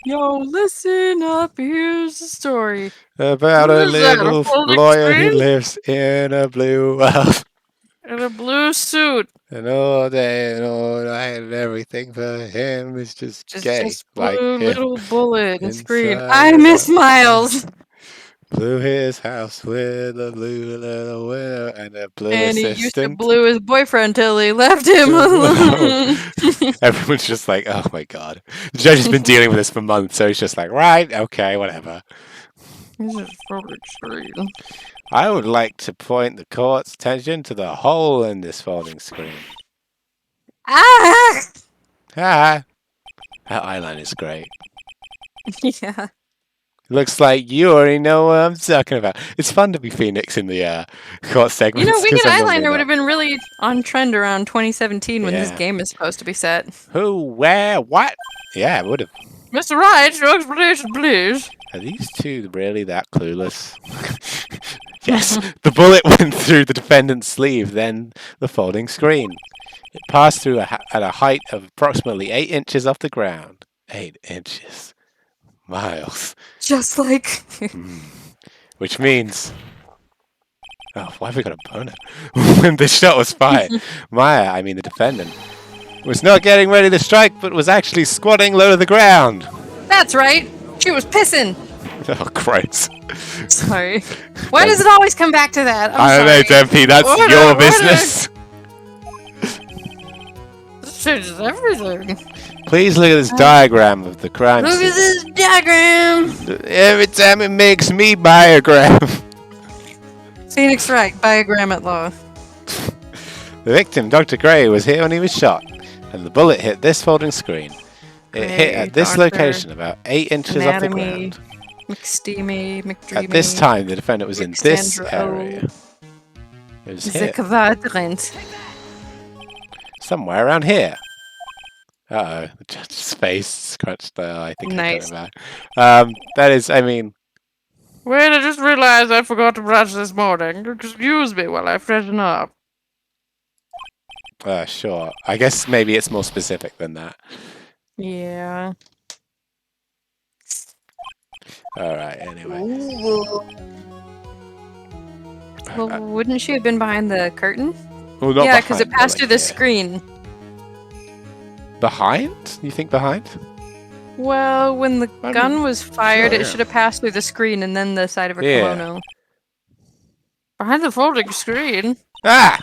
C: Yo, listen up, here's the story.
A: About a
C: What is that, a
A: little
C: folding
A: lawyer who
C: screen?
A: lives in a blue world.
C: In a blue suit.
A: And all day and all night and everything for him is just gay.
C: Just
A: like
C: blue
A: him.
C: little bullet and screen.
A: Inside
B: I miss
A: a-
B: Miles.
A: Blew his house with a blue little window and a blue
C: And he
A: assistant.
C: used to blue his boyfriend till he left him alone.
A: Everyone's just like, oh my god. The judge has been dealing with this for months, so he's just like, right, okay, whatever.
C: This is folding screen.
A: I would like to point the court's attention to the hole in this folding screen.
B: Ah!
A: Ah, that eyeliner is great.
B: Yeah.
A: Looks like you already know what I'm talking about. It's fun to be Phoenix in the court
B: You
A: segments.
B: know,
A: 'cause
B: Wicked
A: I'm normally
B: Eyeliner would
A: not.
B: have been really on trend around 2017 when this
A: Yeah.
B: game is supposed to be set.
A: Who, where, what? Yeah, it would have.
C: Mr. Wright, your explanation, please.
A: Are these two really that clueless? Yes, the bullet went through the defendant's sleeve, then the folding screen. It passed through at a height of approximately 8 inches off the ground. 8 inches. Miles.
B: Just like.
A: Which means... Oh, why have we got a boner? When the shot was fired, Maya, I mean the defendant, was not getting ready to strike, but was actually squatting low to the ground.
B: That's right. She was pissing.
A: Oh, Christ.
B: Sorry. Why does it always come back to that?
A: I don't know,
B: sorry.
A: Dempy, that's
C: Order,
A: your
C: order.
A: business.
C: This changes everything.
A: Please look at this diagram of the crime
B: Look at
A: scene.
B: this diagram.
A: Every time it makes me diagram.
B: Phoenix Wright, Biogram at Law.
A: The victim, Dr. Gray, was here when he was shot, and the bullet hit this folding screen. It hit
B: Gray,
A: at this
B: Dr.
A: location, about 8 inches off the
B: Anatomy,
A: ground.
B: McSteamy, McDreamy.
A: At this time, the defendant was in this
B: Alexandra O.
A: area. It was
B: The
A: here,
B: quadrant.
A: somewhere around here. Uh-oh, the judge's face scratched there. I think I
B: Nice.
A: got it back. That is, I mean,
C: Wait, I just realized I forgot to brush this morning. Excuse me while I freshen up.
A: Sure. I guess maybe it's more specific than that.
C: Yeah.
A: Alright, anyway.
B: Well, wouldn't she have been behind the curtain?
A: Well, not
B: Yeah, because
A: behind,
B: it
A: but,
B: passed
A: like,
B: through the
A: here.
B: screen.
A: Behind? You think behind?
B: Well, when the
A: I
B: gun
A: mean,
B: was fired,
A: sure,
B: it
A: yeah.
B: should have passed through the screen and then the side of her
A: Yeah.
B: kimono.
C: Behind the folding screen.
A: Ah!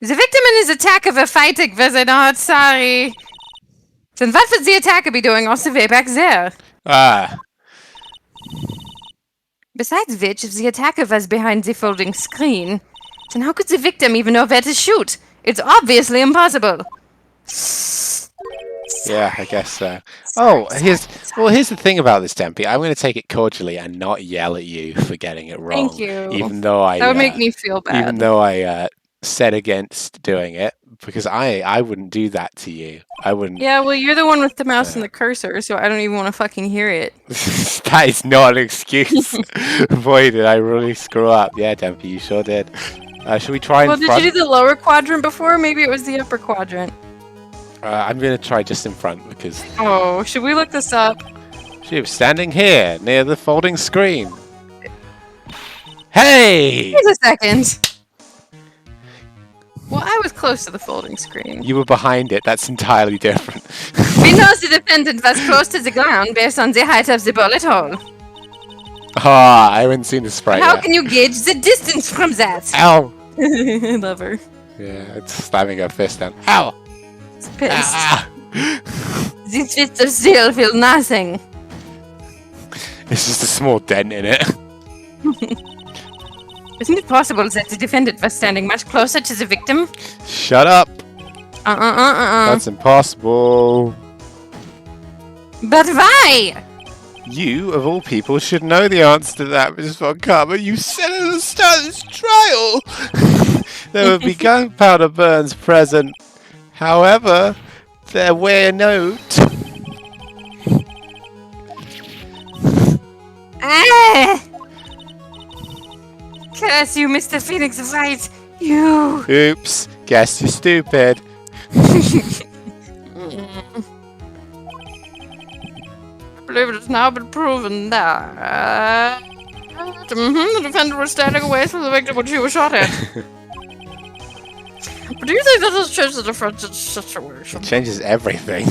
B: The victim in his attacker var fighting was not sorry. Then what would the attacker be doing all the way back there?
A: Ah!
B: Besides which, if the attacker was behind the folding screen, then how could the victim even know where to shoot? It's obviously impossible.
A: Yeah, I guess so. Oh, here's the thing about this, Tempe. I'm going to take it cordially and not yell at you for getting it wrong.
B: Thank you.
A: Even though I
B: That would make me feel bad.
A: even though I said against doing it, because I wouldn't do that to you. I wouldn't.
B: Yeah, well, you're the one with the mouse and the cursor, so I don't even want to fucking hear it.
A: That is not an excuse. Boy, did I really screw up. Yeah, Tempe, you sure did. Should we try
B: Well,
A: in
B: did
A: front?
B: you do the lower quadrant before? Maybe it was the upper quadrant.
A: I'm going to try just in front because
B: Oh, should we look this up?
A: she was standing here near the folding screen. Hey!
B: Wait a second. Well, I was close to the folding screen.
A: You were behind it. That's entirely different.
B: We know the defendant was close to the ground based on the height of the bullet hole.
A: Ah, I haven't seen the sprite
B: How
A: yet.
B: can you gauge the distance from that?
A: Ow!
B: I love her.
A: Yeah, it's slamming her fist down. Ow!
B: It's pissed.
A: Ah!
B: This fist of steel feel nothing.
A: It's just a small dent in it.
B: Isn't it possible that the defendant was standing much closer to the victim?
A: Shut up!
B: Uh.
A: That's impossible.
B: But why?
A: You, of all people, should know the answer to that, Miss Von Karma. You said at the start of this trial there would be gunpowder burns present. However, there were note.
B: Ah! Curse you, Mr. Phoenix Wright! You!
A: Oops, guess you're stupid.
C: I believe it has now been proven that the defendant was standing away from the victim when she was shot at. But do you think that has changed the difference in situation?
A: It changes everything.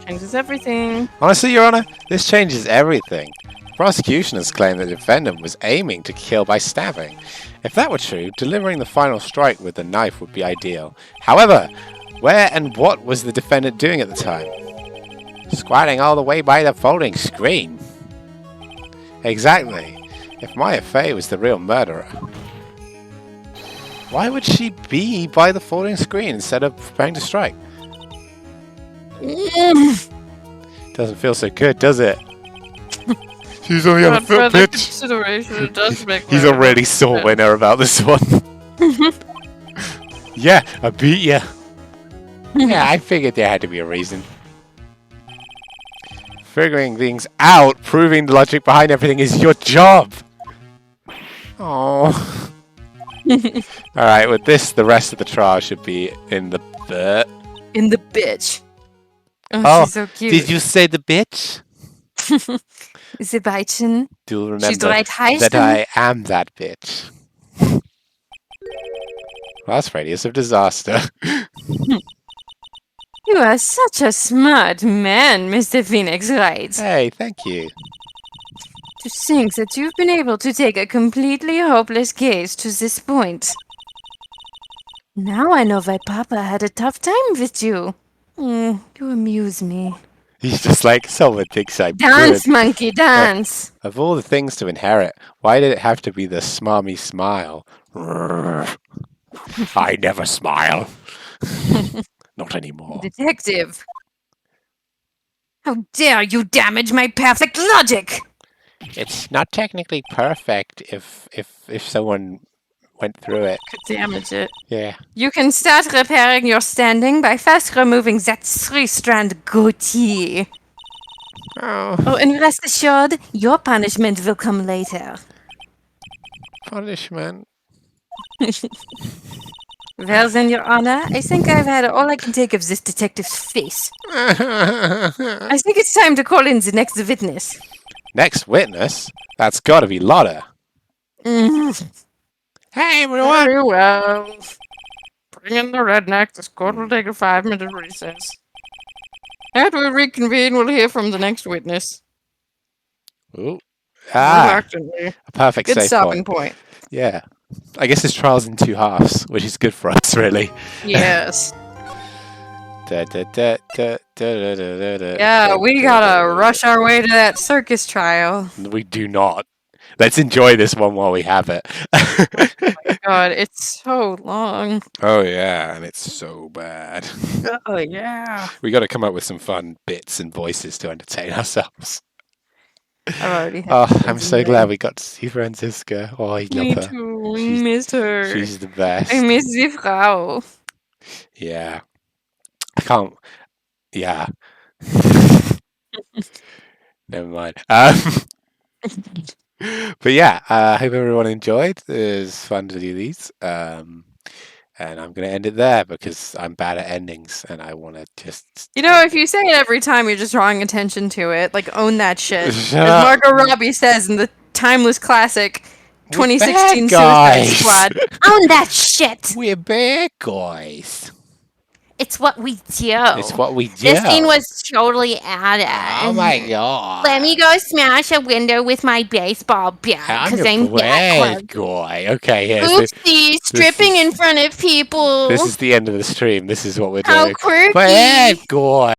B: Changes everything.
A: Honestly, Your Honor, this changes everything. Prosecution has claimed the defendant was aiming to kill by stabbing. If that were true, delivering the final strike with the knife would be ideal. However, where and what was the defendant doing at the time? Squatting all the way by the folding screen. Exactly. If Maya Fey was the real murderer, why would she be by the folding screen instead of preparing to strike? Doesn't feel so good, does it? She's only on a
C: But
A: foot
C: further
A: pitch.
C: consideration, it does make
A: He's
C: my-
A: already sore winner about this one. Yeah, I beat you. Yeah, I figured there had to be a reason. Figuring things out, proving the logic behind everything is your job. Oh. Alright, with this, the rest of the trial should be in the...
B: In the bitch. Oh,
A: Oh,
B: she's so cute.
A: Did you say the bitch?
B: The Weibchen.
A: Do remember
B: She's right
A: that I am that bitch. Well, that's radius of disaster.
B: You are such a smart man, Mr. Phoenix Wright.
A: Hey, thank you.
B: To think that you've been able to take a completely hopeless case to this point. Now I know why Papa had a tough time with you. You amuse me.
A: He's just like, someone thinks I'm
B: Dance,
A: good.
B: monkey, dance!
A: Of all the things to inherit, why did it have to be the smarmy smile? I never smile. Not anymore.
B: Detective! How dare you damage my perfect logic!
A: It's not technically perfect if someone went through it.
B: Could damage it.
A: Yeah.
B: You can start repairing your standing by first removing that 3-strand goatee. Oh, and rest assured, your punishment will come later.
A: Punishment.
B: Well then, Your Honor, I think I've had all I can take of this detective's face. I think it's time to call in the next witness.
A: Next witness? That's gotta be Lotta.
B: Mm.
A: Hey, everyone!
C: Very well. Bring in the redneck. This court will take a 5-minute recess. After we reconvene, we'll hear from the next witness.
A: Ooh. Ah,
C: Reluctantly.
A: a perfect
C: Good
A: save
C: stopping
A: point.
C: point.
A: Yeah. I guess this trial's in 2 halves, which is good for us, really.
C: Yes.
A: Yeah,
B: Yeah, we gotta rush our way to that circus trial.
A: We do not. Let's enjoy this one while we have it.
B: God, it's so long.
A: Oh yeah, and it's so bad.
B: Oh yeah.
A: We got to come up with some fun bits and voices to entertain ourselves.
B: I've already had
A: Oh,
B: things
A: I'm
B: in
A: so
B: there.
A: glad we got to see Franziska. Oh, I
B: Me
A: love her.
B: too.
A: She's-
B: I missed her.
A: She's the best.
B: I miss the Frau.
A: Yeah. I can't. Yeah. Never mind. But yeah, I hope everyone enjoyed. It was fun to do these. And I'm going to end it there because I'm bad at endings and I want to just.
B: You know, if you say it every time, you're just drawing attention to it. Like, own that shit.
A: Shut
B: As
A: up.
B: Margot Robbie says in the timeless classic
A: We're
B: 2016
A: bad
B: Suicide
A: guys.
B: Squad.
E: Own that shit.
A: We're bad guys.
E: It's what we do.
A: It's what we do.
E: This scene was totally added.
A: Oh my god.
E: Let me go smash a window with my baseball bat
A: I'm
E: because
A: a
E: I'm
A: bad
E: that
A: guy. Okay, here's
E: Oopsie, stripping
A: is-
E: in front of people.
A: this is the end of the stream. This is what we're
E: How
A: doing.
E: quirky.
A: Bad guy.